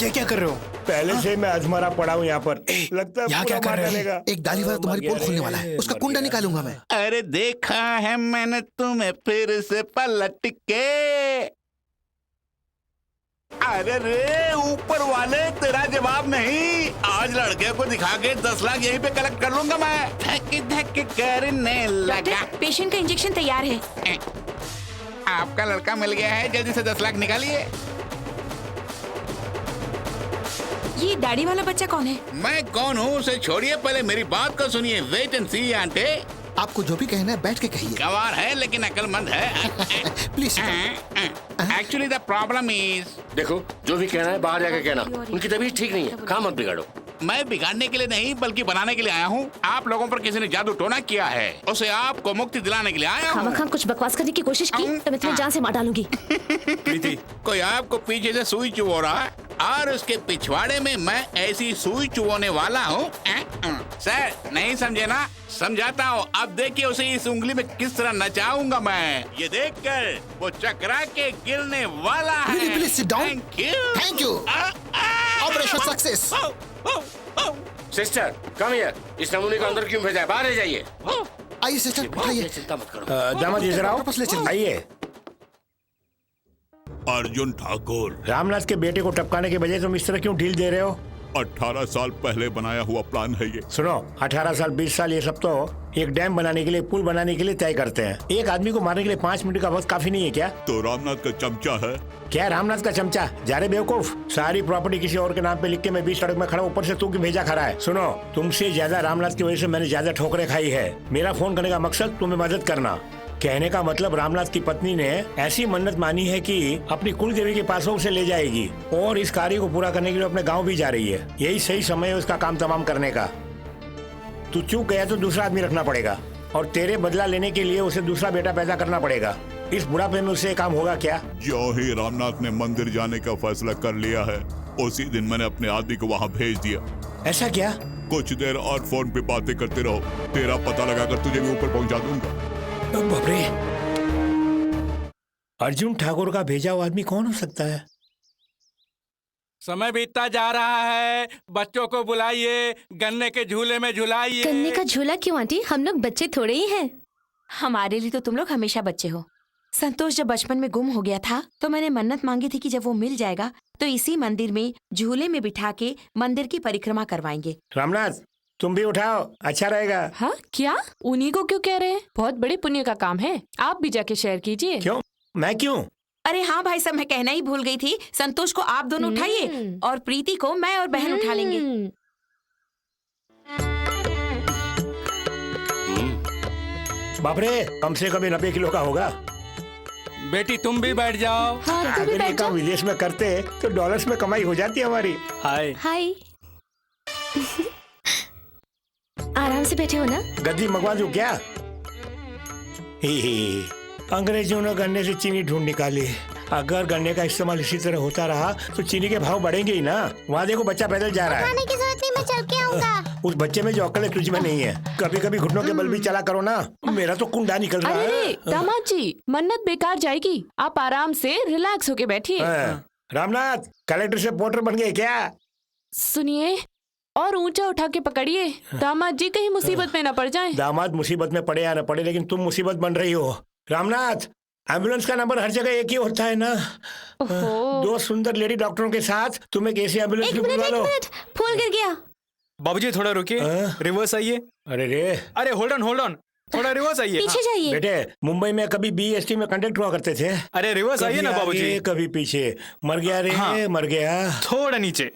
ये क्या कर रहे हो? पहले से मैं अजमरा पड़ा हूँ यहाँ पर। लगता है यहाँ क्या कर रहे हो? एक दाढ़ी वाला तुम्हारी पोल खोलने वाला है, उसका कुंडा निकालूंगा मैं। अरे देखा है मैंने तुम्हें फिर से पलट के। अरे रे ऊपर वाले, तेरा जवाब नहीं। आज लड़के को दिखा के 10 लाख यहीं पे कलेक्ट कर लूंगा मैं। धक धक करने लगा। पेशेंट का इंजेक्शन तैयार है। आपका लड़का मिल गया है, जल्दी से 10 लाख निकालिए। ये दाढ़ी वाला बच्चा कौन है? मैं कौन हूँ उसे छोड़िए, पहले मेरी बात को सुनिए। Wait and see aunty. आपको जो भी कहना है बैठ के कहिए। गवार है लेकिन अक्लमंद है। Please. Actually the problem is. देखो, जो भी कहना है बाहर जाकर कहना। उनकी तबीयत ठीक नहीं है, काम मत बिगाड़ो। मैं बिगाड़ने के लिए नहीं बल्कि बनाने के लिए आया हूँ। आप लोगों पर किसी ने जादू टोना किया है, उसे आपको मुक्ति दिलाने के लिए आया हूँ। खामखा कुछ बकवास करने की कोशिश की तो मैं तुम्हें जान से मार डालूंगी। प्रीति, कोई आपको पीछे से सुई चुभो रहा है और उसके पिछवाड़े में मैं ऐसी सुई चुभोने वाला हूँ। सर नहीं समझे ना? समझाता हूँ। अब देखिए उसे इस उंगली में किस तरह नचाऊंगा मैं। ये देखकर वो चकरा के गिरने वाला है। Please sit down. Thank you. Operation success. Sister come here. इस नमूने को अंदर क्यों भेजा है? बाहर ले जाइए। आइए सिस्टर, उठाइए। चिंता मत करो। दामाद जी जरा आओ। वापस ले चलिए। आइए। अर्जुन ठाकुर, रामनाथ के बेटे को टपकाने के बजाय तुम इस तरह क्यों ढील दे रहे हो? 18 साल पहले बनाया हुआ प्लान है ये। सुनो, 18 साल 20 साल ये सब तो एक डैम बनाने के लिए, पुल बनाने के लिए तय करते हैं। एक आदमी को मारने के लिए 5 मिनट का वक्त काफी नहीं है क्या? तो रामनाथ का चमचा है। क्या रामनाथ का चमचा? जा रे बेवकूफ, सारी प्रॉपर्टी किसी और के नाम पे लिख के मैं बीच सड़क में खड़ा, ऊपर से तू क्यों भेजा खड़ा है? सुनो, तुमसे ज्यादा रामनाथ की वजह से मैंने ज्यादा ठोकरें खाई है। मेरा फोन करने का मकसद तुम्हें मदद करना। कहने का मतलब रामनाथ की पत्नी ने ऐसी मन्नत मानी है कि अपनी कुल देवी के पास उसे ले जाएगी और इस कार्य को पूरा करने के लिए अपने गांव भी जा रही है। यही सही समय है उसका काम तमाम करने का। तू चूक गया तो दूसरा आदमी रखना पड़ेगा और तेरे बदला लेने के लिए उसे दूसरा बेटा पैदा करना पड़ेगा। इस बुढ़ापे में उससे काम होगा क्या? जो ही रामनाथ ने मंदिर जाने का फैसला कर लिया है, उसी दिन मैंने अपने आदमी को वहाँ भेज दिया। ऐसा क्या? कुछ देर और फोन पे बातें करते रहो, तेरा पता लगाकर तुझे भी ऊपर पहुँचा दूंगा। बाप रे, अर्जुन ठाकुर का भेजा हुआ आदमी कौन हो सकता है? समय बीतता जा रहा है, बच्चों को बुलाइए, गन्ने के झूले में झुलाइए। गन्ने का झूला क्यों आंटी? हम लोग बच्चे थोड़े ही हैं। हमारे लिए तो तुम लोग हमेशा बच्चे हो। संतोष जब बचपन में गुम हो गया था तो मैंने मन्नत मांगी थी कि जब वो मिल जाएगा तो इसी मंदिर में झूले में बिठा के मंदिर की परिक्रमा करवाएंगे। रामनाथ, तुम भी उठाओ, अच्छा रहेगा। हाँ क्या? उन्हीं को क्यों कह रहे हैं? बहुत बड़े पुण्य का काम है, आप भी जाके शेयर कीजिए। क्यों? मैं क्यों? अरे हाँ भाई साहब, मैं कहना ही भूल गई थी। संतोष को आप दोनों उठाइए और प्रीति को मैं और बहन उठा लेंगे। बाप रे, कम से कम 90 किलो का होगा। बेटी तुम भी बैठ जाओ। हाँ, तुम भी अगर ये बैठ काम जाओ। विदेश में करते तो डॉलर्स में कमाई हो जाती हमारी। हाय हाय। आराम से बैठे हो ना? गद्दी मंगवा दूं क्या? ही, अंग्रेजों ने गन्ने से चीनी ढूंढ निकाली। अगर गन्ने का इस्तेमाल इसी तरह होता रहा तो चीनी के भाव बढ़ेंगे ही ना। वहाँ देखो बच्चा पैदल जा रहा है। खाने की जरूरत नहीं, मैं चल के आऊंगा। उस बच्चे में जो अकल है तुझ में नहीं है। कभी कभी घुटनों के बल भी चला करो ना। मेरा तो कुंडा निकल रहा है। अरे दामाद जी, मन्नत बेकार जाएगी। आप आराम से रिलैक्स होके बैठिए। रामनाथ, कलेक्टर से पोर्टर बन गए क्या? सुनिए, और ऊंचा उठा के पकड़िए। दामाद जी कहीं मुसीबत में न पड़ जाएं। दामाद मुसीबत में पड़े या न पड़े, लेकिन तुम मुसीबत बन रही हो। रामनाथ, एम्बुलेंस का नंबर हर जगह एक ही होता है ना। दो सुंदर लेडी डॉक्टरों के साथ तुम एक ऐसी एम्बुलेंस बुलवा लो। फूल गिर गया। बाबूजी थोड़ा रुकिए, रिवर्स आइए। अरे रे, अरे होल्ड ऑन, थोड़ा रिवर्स आइए। पीछे जाइए। बेटे, मुंबई में कभी BST में कंडक्ट हुआ करते थे। अरे रिवर्स आइए ना बाबूजी। कभी पीछे। मर गया रे, मर गया। थोड़ा नीचे,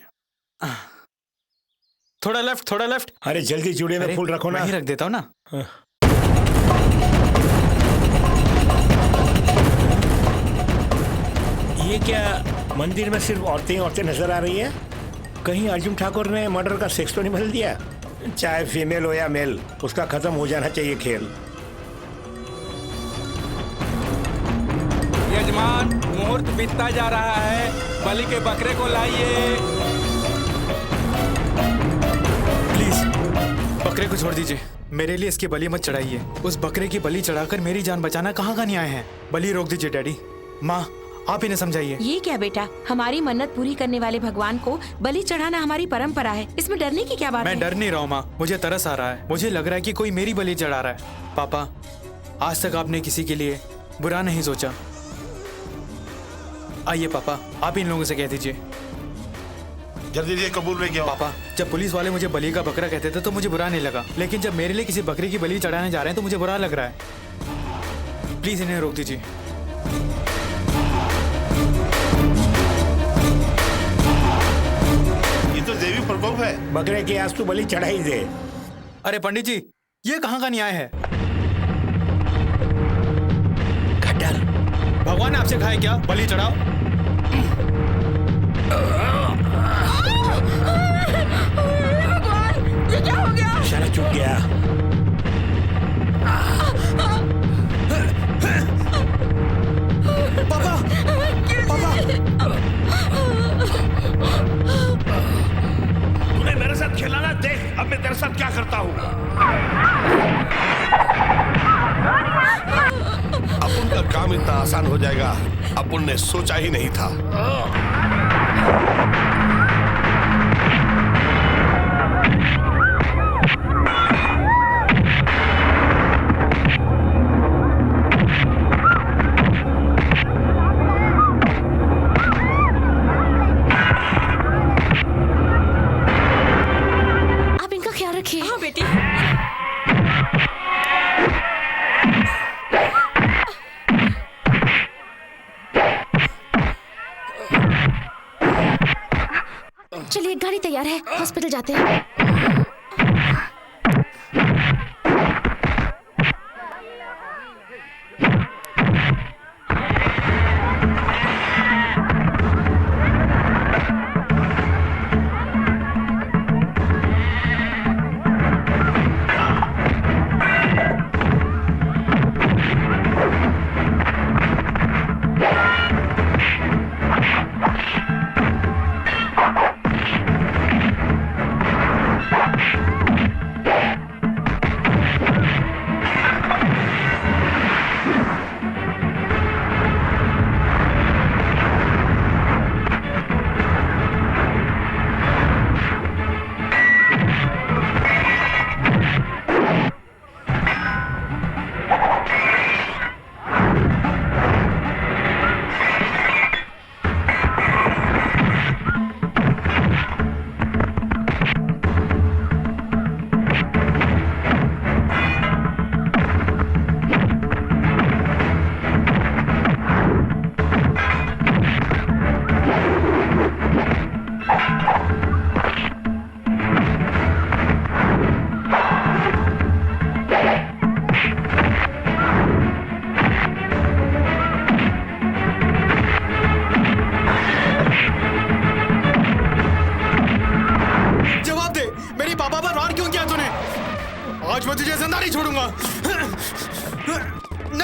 थोड़ा लेफ्ट। अरे जल्दी जुड़े में फूल रखो ना। मैं ही रख देता हूँ ना। ये क्या मंदिर में सिर्फ औरतें नजर आ रही है? कहीं अर्जुन ठाकुर ने मर्डर का सेक्स तो नहीं बदल दिया? चाहे फीमेल हो या मेल, उसका खत्म हो जाना चाहिए खेल। यजमान, मुहूर्त बीतता जा रहा है। बलि के बकरे को लाइए। प्लीज बकरे को छोड़ दीजिए। मेरे लिए इसकी बलि मत चढ़ाइए। उस बकरे की बलि चढ़ाकर मेरी जान बचाना कहाँ का न्याय है? बलि रोक दीजिए डैडी। माँ, आप इन्हें समझाइए। ये क्या बेटा, हमारी मन्नत पूरी करने वाले भगवान को बलि चढ़ाना हमारी परंपरा है। इसमें डरने की क्या बात है? मैं डर नहीं रहा हूँ माँ, मुझे तरस आ रहा है। मुझे लग रहा है कि कोई मेरी बलि चढ़ा रहा है। पापा, आज तक आपने किसी के लिए बुरा नहीं सोचा। आइए पापा, आप इन लोगों से कह दीजिए। जल्दी से कबूल में गया। पापा, जब पुलिस वाले मुझे बलि का बकरा कहते थे तो मुझे बुरा नहीं लगा, लेकिन जब मेरे लिए किसी बकरी की बलि चढ़ाने जा रहे हैं तो मुझे बुरा लग रहा है। प्लीज इन्हें रोक दीजिए। ये तो देवी प्रकोप है। बकरे की आज तू बलि चढ़ाई दे। अरे पंडित जी, ये कहाँ का न्याय है? भगवान ने आपसे कहा है क्या बलि चढ़ाओ? भगवान, ये क्या हो गया? साला चुप गया। पापा, तूने मेरे साथ खेला ना, देख अब मैं तेरे साथ क्या करता हूँ। अपन का काम इतना आसान हो जाएगा अपन ने सोचा ही नहीं था। आप इनका ख्याल रखिए। हाँ बेटी। चलिए, गाड़ी तैयार है, हॉस्पिटल जाते हैं।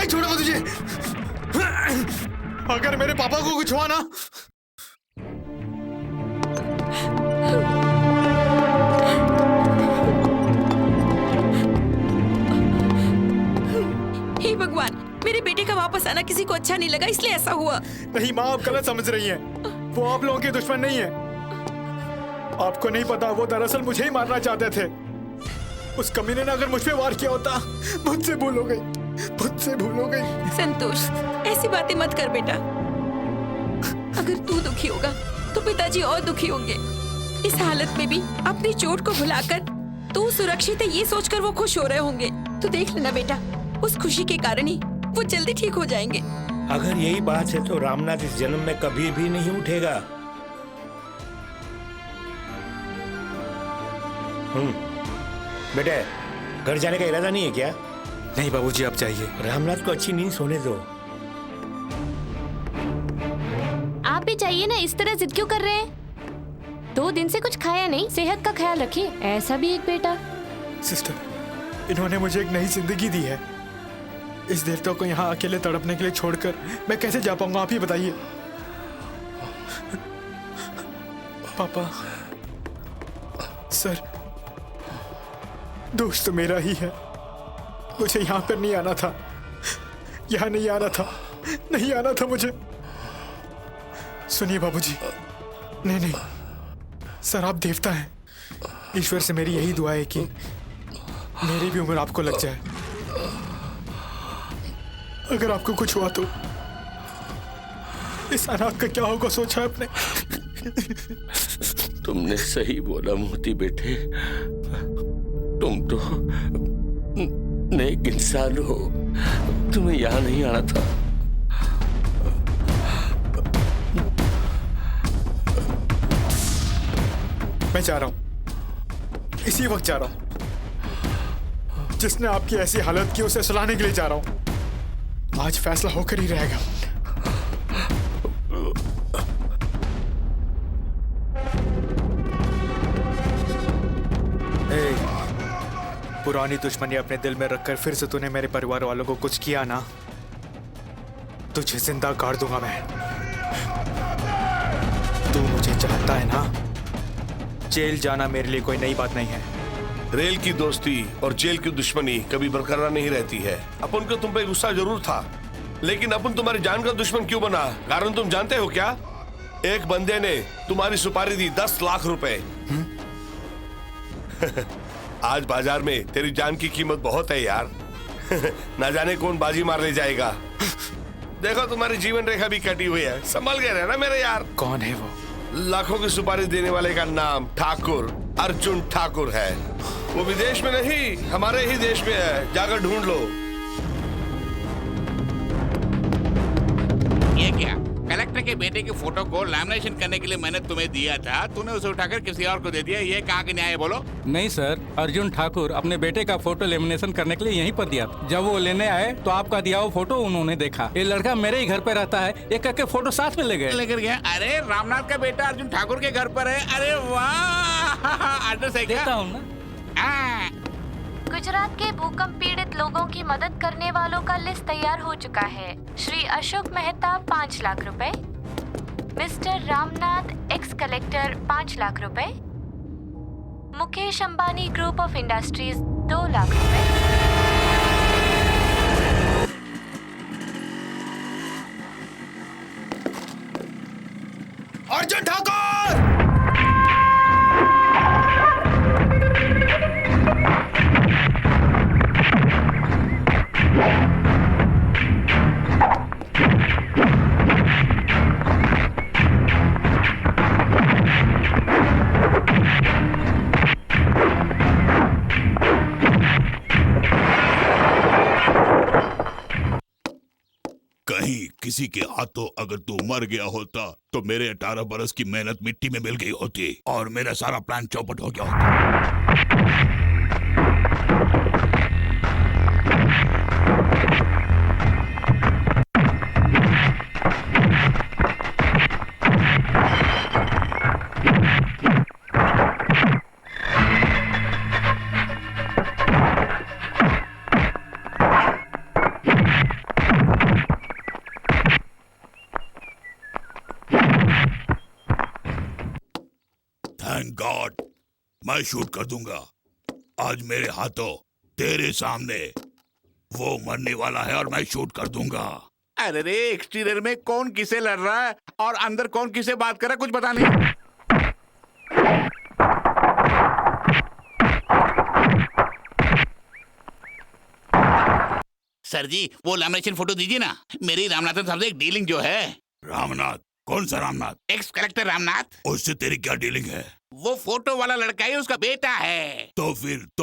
नहीं छोड़ूंगा तुझे। अगर मेरे पापा को कुछ हुआ ना, हे भगवान, मेरे बेटे का वापस आना किसी को अच्छा नहीं लगा, इसलिए ऐसा हुआ। नहीं माँ, आप गलत समझ रही हैं। वो आप लोगों के दुश्मन नहीं है। आपको नहीं पता, वो दरअसल मुझे ही मारना चाहते थे। उस कमीने ने अगर मुझ पे वार किया होता, मुझसे भूल हो गई, मुझसे भूल हो गई। संतोष, ऐसी बातें मत कर बेटा। अगर तू दुखी होगा तो पिताजी और दुखी होंगे। इस हालत में भी अपनी चोट को भुलाकर तू सुरक्षित है ये सोचकर वो खुश हो रहे होंगे। तो देख लेना बेटा, उस खुशी के कारण ही वो जल्दी ठीक हो जाएंगे। अगर यही बात है तो रामनाथ इस जन्म में कभी भी नहीं उठेगा। बेटे, घर जाने का इरादा नहीं है क्या? नहीं बाबूजी, आप जाइए। रामनाथ को अच्छी नींद सोने दो। आप भी चाहिए ना, इस तरह जिद क्यों कर रहे हैं? 2 दिन से कुछ खाया नहीं, सेहत का ख्याल रखिए। ऐसा भी एक बेटा। सिस्टर, इन्होंने मुझे एक नई जिंदगी दी है। इस देवता को यहाँ अकेले तड़पने के लिए छोड़कर मैं कैसे जा पाऊंगा, आप ही बताइए। पापा, सर, दोस्त तो मेरा ही है। मुझे यहाँ पर नहीं आना था, यहाँ नहीं आना था, नहीं आना था मुझे। सुनिए बाबूजी, नहीं, सर आप देवता हैं। ईश्वर से मेरी यही दुआ है कि मेरी भी उम्र आपको लग जाए। अगर आपको कुछ हुआ तो इस अनाथ का क्या होगा, सोचा आपने? तुमने सही बोला मोती बेटे, तुम तो नेक इंसान हो, तुम्हें यहाँ नहीं आना था। मैं जा रहा हूँ, इसी वक्त जा रहा हूँ। जिसने आपकी ऐसी हालत की उसे सुलाने के लिए जा रहा हूँ। आज फैसला होकर ही रहेगा। पुरानी दुश्मनी अपने दिल में रखकर फिर से तूने मेरे परिवार वालों को कुछ किया ना, तुझे जिंदा गाड़ दूंगा मैं। तू मुझे चाहता है ना? जेल जाना मेरे लिए कोई नई बात नहीं है। रेल की दोस्ती और जेल की दुश्मनी कभी बरकरार नहीं रहती है। अपन को तुम पे गुस्सा जरूर था, लेकिन अपन तुम्हारी जान का दुश्मन क्यों बना? कारण तुम जानते हो क्या? एक बंदे ने तुम्हारी सुपारी दी 10 लाख रुपए। आज बाजार में तेरी जान की कीमत बहुत है यार। ना जाने कौन बाजी मार ले जाएगा। देखो तुम्हारी जीवन रेखा भी कटी हुई है, संभल गए रहना मेरे यार। कौन है वो? लाखों की सुपारी देने वाले का नाम ठाकुर, अर्जुन ठाकुर है। वो विदेश में नहीं, हमारे ही देश में है, जाकर ढूंढ लो। ये क्या? कलेक्टर के बेटे की फोटो को लैमिनेशन करने के लिए मैंने तुम्हें दिया था, तूने उसे उठाकर किसी और को दे दिया। ये कहाँ का न्याय है बोलो? नहीं सर, अर्जुन ठाकुर अपने बेटे का फोटो लेमिनेशन करने के लिए यहीं पर दिया था। जब वो लेने आए तो आपका दिया हुआ फोटो उन्होंने देखा। ये लड़का मेरे ही घर पे रहता है, एक करके फोटो साथ में ले गए। लेकर गया? अरे रामनाथ का बेटा अर्जुन ठाकुर के घर पर है। अरे वाह, एड्रेस है क्या? गुजरात के भूकंप पीड़ित लोगों की मदद करने वालों का लिस्ट तैयार हो चुका है। श्री अशोक मेहता 5 लाख रुपए, mister Ramnath ex collector 5 lakh रुपए, Mukesh Ambani group of industries 2 lakh रुपए। अर्जुन ठाकुर! कहीं किसी के हाथों अगर तू मर गया होता तो मेरे 18 बरस की मेहनत मिट्टी में मिल गई होती और मेरा सारा प्लान चौपट हो गया होता। थैंक गॉड, मैं शूट कर दूंगा। आज मेरे हाथों तेरे सामने वो मरने वाला है और मैं शूट कर दूंगा। अरे रे, एक्सटीरियर में कौन किसे लड़ रहा है और अंदर कौन किसे बात कर रहा है, कुछ पता नहीं। सर जी, वो लैमिनेशन फोटो दीजिए ना। मेरी रामनाथन साहब से एक डीलिंग जो है। रामनाथ? कौन सा रामनाथ? Ex collector Ramnath. उससे तेरी क्या डीलिंग है? वो फोटो वाला लड़का ही उसका बेटा है। तो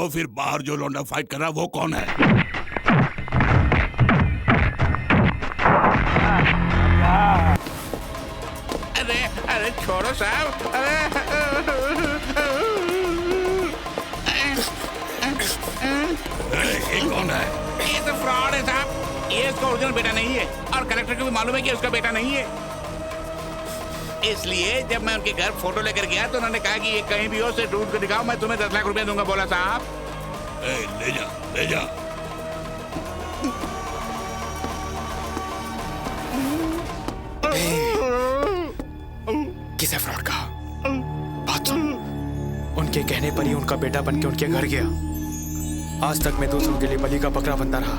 फिर बाहर जो लौंडा फाइट कर रहा है वो कौन है? अरे अरे छोड़ो साहब। ये कौन है? ये तो फ्रॉड है साहब। ये इसका ओरिजिनल बेटा नहीं है और कलेक्टर को भी मालूम है कि उसका बेटा नहीं है। इसलिए जब मैं उनके घर फोटो लेकर गया तो उन्होंने कहा कि ये कहीं भी हो से ढूंढ कर दिखाओ, मैं तुम्हें 10 लाख रुपए दूंगा। बोला साहब ले जा ले जा। किसे फ्रॉड कहा? बात सुन। उनके कहने पर ही उनका बेटा बन के उनके घर गया। आज तक मैं दूसरों के लिए बलि का बकरा बनता रहा,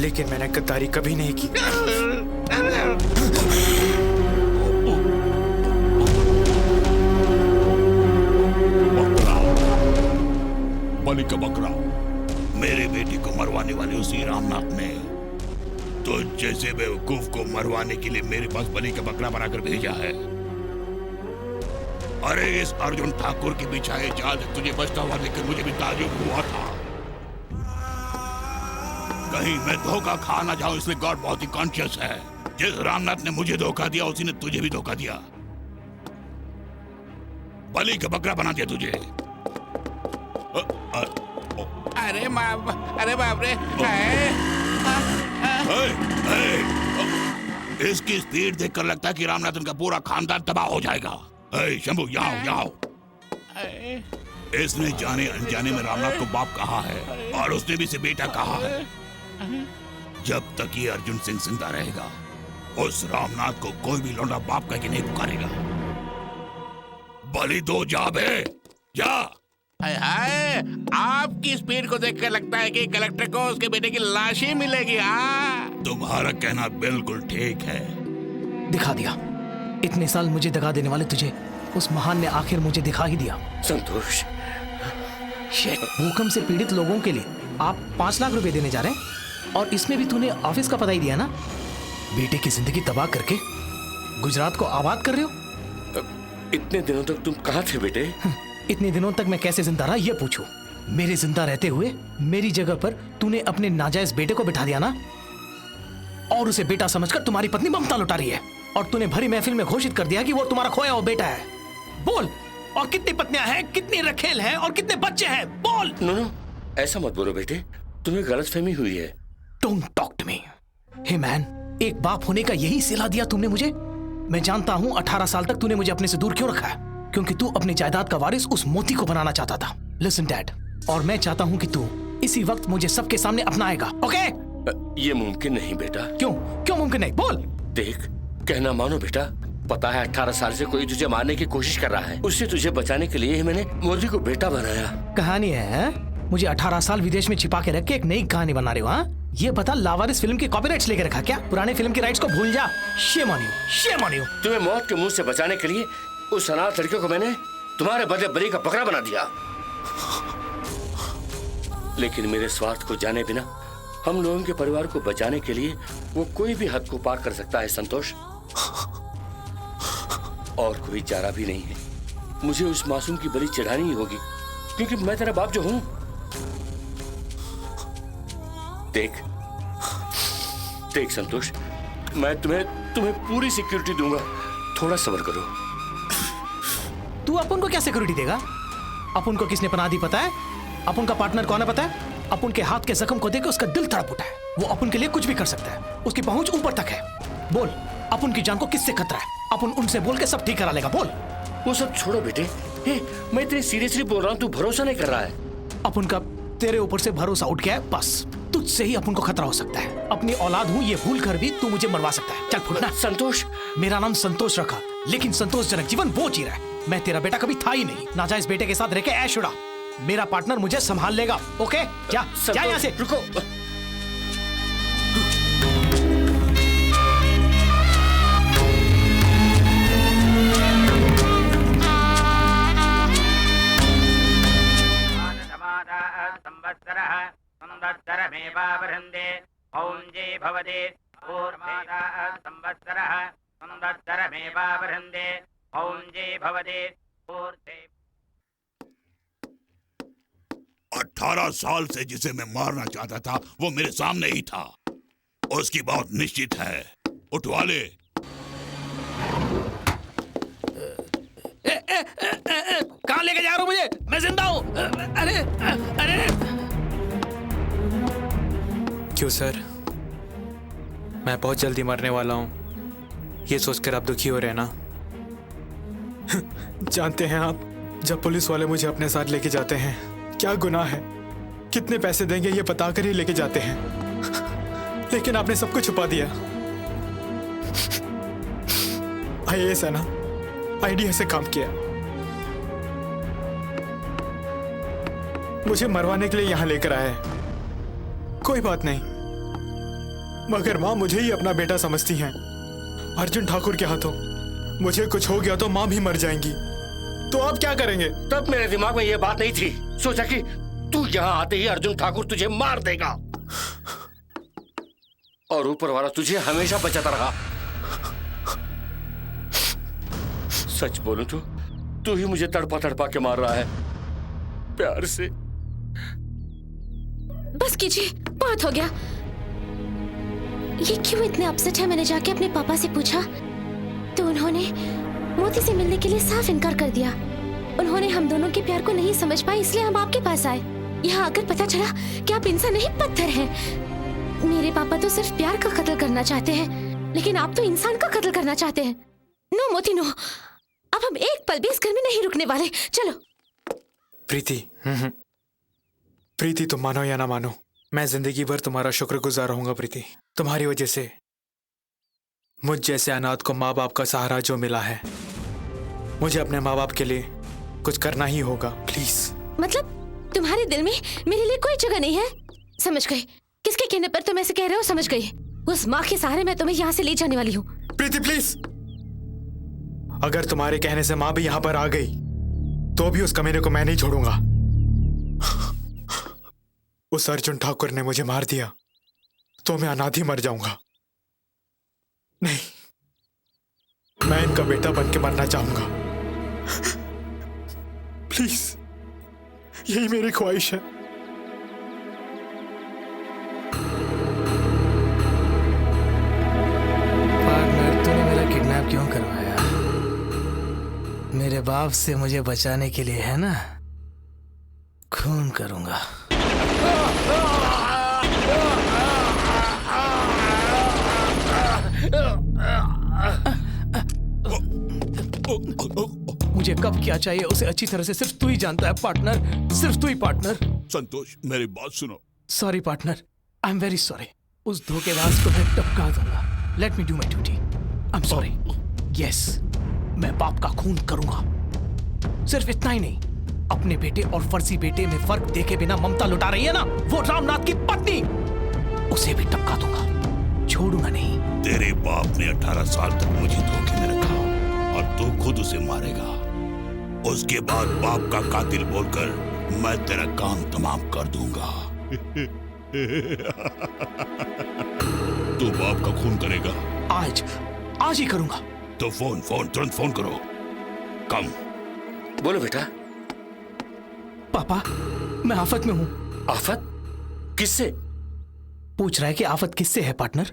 लेकिन मैंने गद्दारी कभी नहीं की। बलि का बकरा? मेरे बेटी को मरवाने वाले उसी रामनाथ ने तो जैसे बेवकूफ को मरवाने के लिए मेरे पास बलि का बकरा बनाकर भेजा है। अरे इस अर्जुन ठाकुर के बिछाए जाल से तुझे बचता हुआ देखकर मुझे भी ताज्जुब हुआ था। कहीं मैं धोखा खा ना जाऊं, इसलिए गॉड बहुत ही कॉन्शियस है। जिस रामनाथ ने मुझे धोखा दिया उसी ने तुझे भी धोखा दिया। बलि का बकरा बना दिया तुझे। अरे बाप रे। इसकी स्पीड देखकर लगता है कि रामनाथन का पूरा खानदान तबाह हो जाएगा। शंभू यहाँ आओ। इसने जाने अनजाने में रामनाथ को बाप कहा है और उसने भी इसे बेटा कहा है। जब तक ये अर्जुन सिंह जिंदा रहेगा उस रामनाथ को कोई भी लौंडा बाप कह के नहीं पुकारेगा। बलि दो जा बे, जा। हाय, आपकी स्पीड को देखकर लगता है कि कलेक्टर को उसके बेटे की लाश ही मिलेगी। तुम्हारा कहना बिल्कुल ठीक है। दिखा दिया। इतने साल मुझे दगा देने वाले तुझे उस महान ने आखिर मुझे दिखा ही दिया। संतोष, भूकंप से पीड़ित लोगों के लिए आप 5 लाख रुपए देने जा रहे हैं और इसमें भी तूने ऑफिस का पता ही दिया ना। बेटे की जिंदगी तबाह करके गुजरात को आबाद कर रहे हो। इतने दिनों तक तुम कहाँ थे बेटे? इतने दिनों तक मैं कैसे जिंदा रहा ये पूछो। मेरे जिंदा रहते हुए मेरी जगह पर तूने अपने नाजायज बेटे को बिठा दिया ना, और उसे बेटा समझकर तुम्हारी पत्नी ममता लुटा रही है, और तूने भरी महफिल में घोषित कर दिया कि वो तुम्हारा खोया हुआ बेटा है। बोल, और कितनी पत्नियां हैं, कितनी रखेल हैं और कितने बच्चे हैं? बोल। नो, ऐसा मत बोलो बेटे, तुम्हें गलतफहमी हुई है। Don't talk to me. Hey man, एक बाप होने का यही सिला दिया तुमने मुझे। मैं जानता हूँ 18 साल तक तूने मुझे अपने से दूर क्यों रखा है, क्योंकि तू अपनी जायदाद का वारिस उस मोती को बनाना चाहता था। लिसन डैड, और मैं चाहता हूँ कि तू इसी वक्त मुझे सबके सामने अपनाएगा। ओके? ये मुमकिन नहीं बेटा। क्यों मुमकिन नहीं? बोल। देख, कहना मानो बेटा, पता है 18 साल से कोई तुझे मारने की कोशिश कर रहा है। उससे तुझे बचाने के लिए ही मैंने मोदी को बेटा बनाया। कहानी है? मुझे 18 साल विदेश में छिपा के रख के एक नई कहानी बना रहे हो? हाँ, ये बता, लावारिस फिल्म की कॉपीराइट्स लेकर रखा क्या? पुराने फिल्म की राइट्स को भूल जा। Shame on you, shame on you. तुम्हें मौत के मुंह से बचाने के लिए उस अनाथ लड़के को मैंने तुम्हारे बदले बलि का बकरा बना दिया। लेकिन मेरे स्वार्थ को जाने बिना हम लोगों के परिवार को बचाने के लिए वो कोई भी हद को पार कर सकता है संतोष। और कोई चारा भी नहीं है। मुझे उस मासूम की बलि चढ़ानी ही होगी, क्योंकि मैं तेरा बाप जो हूं। देख संतोष, मैं तुम्हें पूरी सिक्योरिटी दूंगा। थोड़ा सब्र करो। तू अपन को क्या सिक्योरिटी देगा? अपन को किसने पनाह दी पता है? अपन का पार्टनर कौन है पता है? अपन के हाथ के जख्म को देख उसका दिल तड़प उठा है। वो अपन के लिए कुछ भी कर सकता है, उसकी पहुंच ऊपर तक है। बोल, अपन की जान को किससे खतरा है? अपन उनसे बोल के सब ठीक करा लेगा। बोल। वो सब छोड़ो बेटे, मैं इतनी सीरियसली बोल रहा हूँ, तू भरोसा नहीं कर रहा है। अपन का तेरे ऊपर से भरोसा उठ गया है, बस तुझसे ही अपन को खतरा हो सकता है। अपनी औलाद हूँ ये भूल कर भी तू मुझे मरवा सकता है। चल फुटना। संतोष, मेरा नाम संतोष रखा, लेकिन संतोषजनक जीवन वो जी रहा है। मैं तेरा बेटा कभी था ही नहीं। नाजायज बेटे के साथ रह के ऐश उड़ा। मेरा पार्टनर मुझे संभाल लेगा। ओके क्या यहाँ से रुको। संवत्सरमेवावृन्दे औञ्जे भवते पूर्वादाः संवत्सरः संवत्सरमेवावृन्दे औञ्जे भवते पूर्वे। 18 साल से जिसे मैं मारना चाहता था वो मेरे सामने ही था। उसकी बात निश्चित है। उठवा ले। कहाँ लेके जा रहा हूँ मुझे? मैं जिंदा हूँ। अरे अरे क्यों सर? मैं बहुत जल्दी मरने वाला हूँ, ये सोचकर आप दुखी हो रहे हैं ना? जानते हैं आप, जब पुलिस वाले मुझे अपने साथ लेके जाते हैं, क्या गुनाह है, कितने पैसे देंगे ये बताकर ही लेके जाते हैं, लेकिन आपने सब कुछ छुपा दिया। IAS है ना, आइडिया से काम किया। मुझे मरवाने के लिए यहाँ लेकर आए हैं। कोई बात नहीं, मगर माँ मुझे ही अपना बेटा समझती हैं। अर्जुन ठाकुर के हाथों मुझे कुछ हो गया तो माँ भी मर जाएंगी, तो आप क्या करेंगे? तब मेरे दिमाग में ये बात नहीं थी। सोचा कि तू यहाँ आते ही अर्जुन ठाकुर तुझे मार देगा, और ऊपर वाला तुझे हमेशा बचाता रहा। सच बोलूं तो तू ही मुझे तड़पा तड़पा के मार रहा है, प्यार से। बस कीजिए, बहुत हो गया। ये क्यों इतने अपसेट है? मैंने जाके अपने पापा से पूछा तो उन्होंने मोती से मिलने के लिए साफ इनकार कर दिया। उन्होंने हम दोनों के प्यार को नहीं समझ पाए, इसलिए हम आपके पास आए। यहाँ आकर पता चला कि आप इंसान नहीं पत्थर हैं। मेरे पापा तो सिर्फ प्यार का कत्ल करना चाहते हैं, लेकिन आप तो इंसान का कत्ल करना चाहते हैं। नो मोती नो, अब हम एक पल भी इस घर में नहीं रुकने वाले। चलो। प्रीति, प्रीति तुम मानो या ना मानो, मैं जिंदगी भर तुम्हारा शुक्रगुजार रहूंगा। प्रीति, तुम्हारी वजह से मुझ जैसे अनाथ को माँ बाप का सहारा जो मिला है, मुझे अपने माँ बाप के लिए कुछ करना ही होगा। प्लीज। मतलब तुम्हारे दिल में मेरे लिए कोई जगह नहीं है? समझ गई। किसके कहने पर तुम ऐसे कह रहे हो? समझ गई। उस माँ के सहारे मैं तुम्हें यहाँ से ले जाने वाली हूँ। प्रीति प्लीज, अगर तुम्हारे कहने से माँ भी यहाँ पर आ गई तो भी उस कमीने को मैं नहीं छोड़ूंगा। उस अर्जुन ठाकुर ने मुझे मार दिया तो मैं अनाथ ही मर जाऊंगा। नहीं, मैं इनका बेटा बन के मरना चाहूंगा। प्लीज, यही मेरी ख्वाहिश है। पार्टनर, तूने मेरा किडनैप क्यों करवाया? मेरे बाप से मुझे बचाने के लिए, है ना? खून करूंगा। मुझे कब क्या चाहिए उसे अच्छी तरह से सिर्फ तू ही जानता है पार्टनर, सिर्फ तू ही पार्टनर। संतोष, मेरी बात सुनो। Sorry partner, I am very sorry. उस धोखेबाज को मैं टपका दूंगा। Let me do my duty. I am sorry. Yes, मैं बाप का खून करूंगा। सिर्फ इतना ही नहीं, अपने बेटे और फर्जी बेटे में फर्क देखे बिना ममता लुटा रही है ना वो रामनाथ की पत्नी, उसे भी टपका दूंगा, छोड़ूंगा नहीं। तेरे बाप ने 18 साल तक मुझे धोखे में रखा और तू खुद उसे मारेगा। उसके बाद बाप का कातिल बोलकर मैं तेरा काम तमाम कर दूंगा। तू बाप का खून करेगा? आज ही करूंगा। तो तुरंत फोन करो। कम। बोलो बेटा। पापा, मैं आफत में हूँ। आफत? किससे? पूछ रहा है कि आफत किससे है पार्टनर?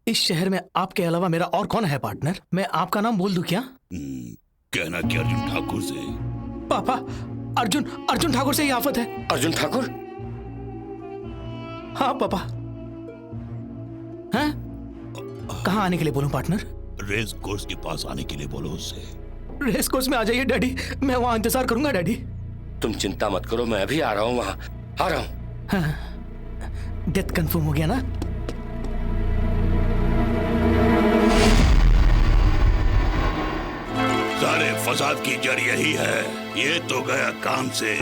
इस शहर में आपके अलावा मेरा और कौन है पार्टनर? मैं आपका नाम बोल दूं क्या? कहना कि अर्जुन ठाकुर से। पापा, अर्जुन ठाकुर से ही आफत है। अर्जुन ठाकुर? हाँ पापा। हैं? कहाँ आने के लिए बोलूं पार्टनर? रेस कोर्स के पास आने के लिए बोलो उससे। रेस कोर्स में आ जाइए डैडी, मैं वहां इंतजार करूंगा डैडी। तुम चिंता मत करो, मैं अभी आ रहा हूँ, वहां आ रहा हूँ। हाँ, डेथ कंफर्म हो गया ना? सारे फसाद की जड़ यही है। ये तो गया काम से।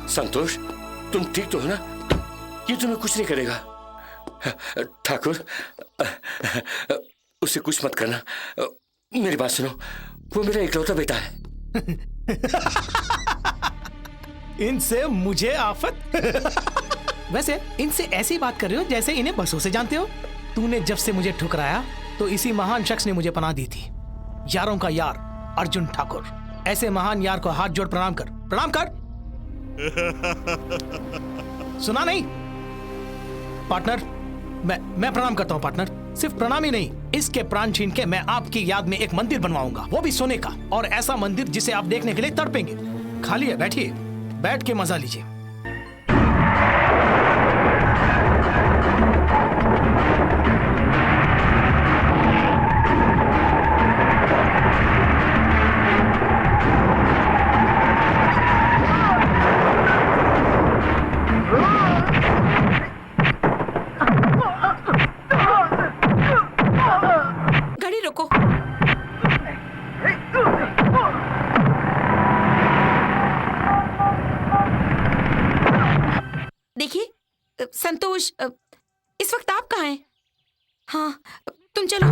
संतोष, तुम ठीक तो हो ना? ये तुम्हें कुछ नहीं करेगा। ठाकुर, उसे कुछ मत करना। मेरी बात सुनो, वो मेरा इकलौता बेटा है। इनसे मुझे आफत। वैसे इनसे ऐसी बात कर रहे हो जैसे इन्हें बसों से जानते हो। तूने जब से मुझे ठुकराया तो इसी महान शख्स ने मुझे पनाह दी थी। यारों का यार अर्जुन ठाकुर। ऐसे महान यार को हाथ जोड़ प्रणाम कर। प्रणाम कर। सुना नहीं? पार्टनर, मैं प्रणाम करता हूं पार्टनर। सिर्फ प्रणाम ही नहीं, इसके प्राण छीन के मैं आपकी याद में एक मंदिर बनवाऊंगा, वो भी सोने का। और ऐसा मंदिर जिसे आप देखने के लिए तड़पेंगे। खाली है, बैठिए, बैठ के मजा लीजिए। देखिए संतोष, इस वक्त आप कहाँ हैं? हाँ, तुम चलो।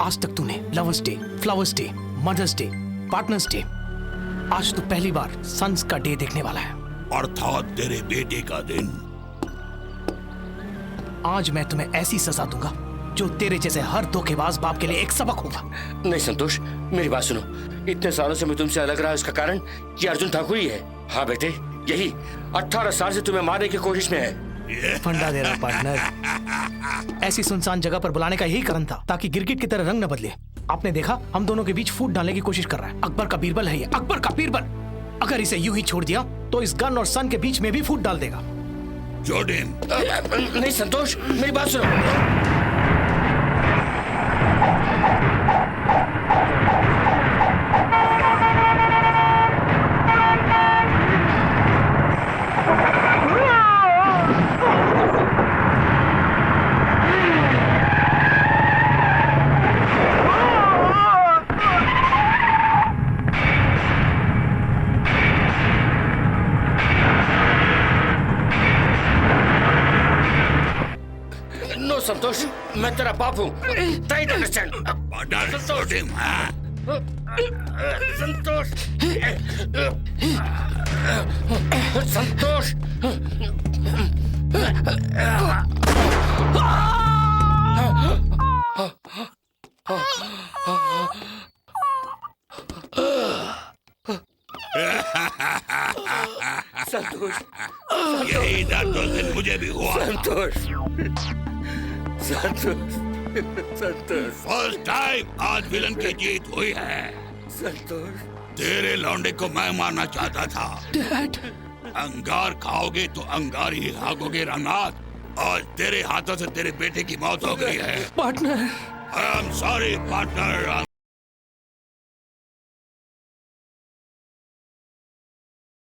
आज तक तूने lovers day, flowers day, mothers day, partners day, आज तो पहली बार सन्स का डे देखने वाला है। अर्थात तेरे बेटे का दिन। आज मैं तुम्हें ऐसी सजा दूंगा जो तेरे जैसे हर धोखेबाज बाप के लिए एक सबक होगा। नहीं संतोष, मेरी बात सुनो। इतने सालों से मैं तुमसे अलग रहा, इसका कारण ये अर्जुन ठाकुर ही है। हाँ बेटे, यही 18 साल से तुम्हें मारने की कोशिश में है। फंडा दे रहा पार्टनर। ऐसी सुनसान जगह पर बुलाने का यही कारण था ताकि गिरगिट की तरह रंग न बदले। आपने देखा, हम दोनों के बीच फूट डालने की कोशिश कर रहा है। अकबर का बीरबल है ये, अकबर का बीरबल। अगर इसे यूं ही छोड़ दिया तो इस गन और सन के बीच में भी फूट डाल देगा। जोडिन। नहीं संतोष, मेरी बात सुनो। संतोष, मैं तेरा बाप हूँ। Try to understand. Santosh, Santosh, Santosh, यही दर्द उस दिन मुझे भी हुआ। संतोष, संतोष, संतोष। फर्स्ट टाइम आज विलन की जीत हुई है। संतोष, तेरे लौंडे को मैं मारना चाहता था। डैड, अंगार खाओगे तो अंगार ही भागोगे रंगनाथ। आज तेरे हाथों से तेरे बेटे की मौत हो गई है। Partner, I am sorry partner.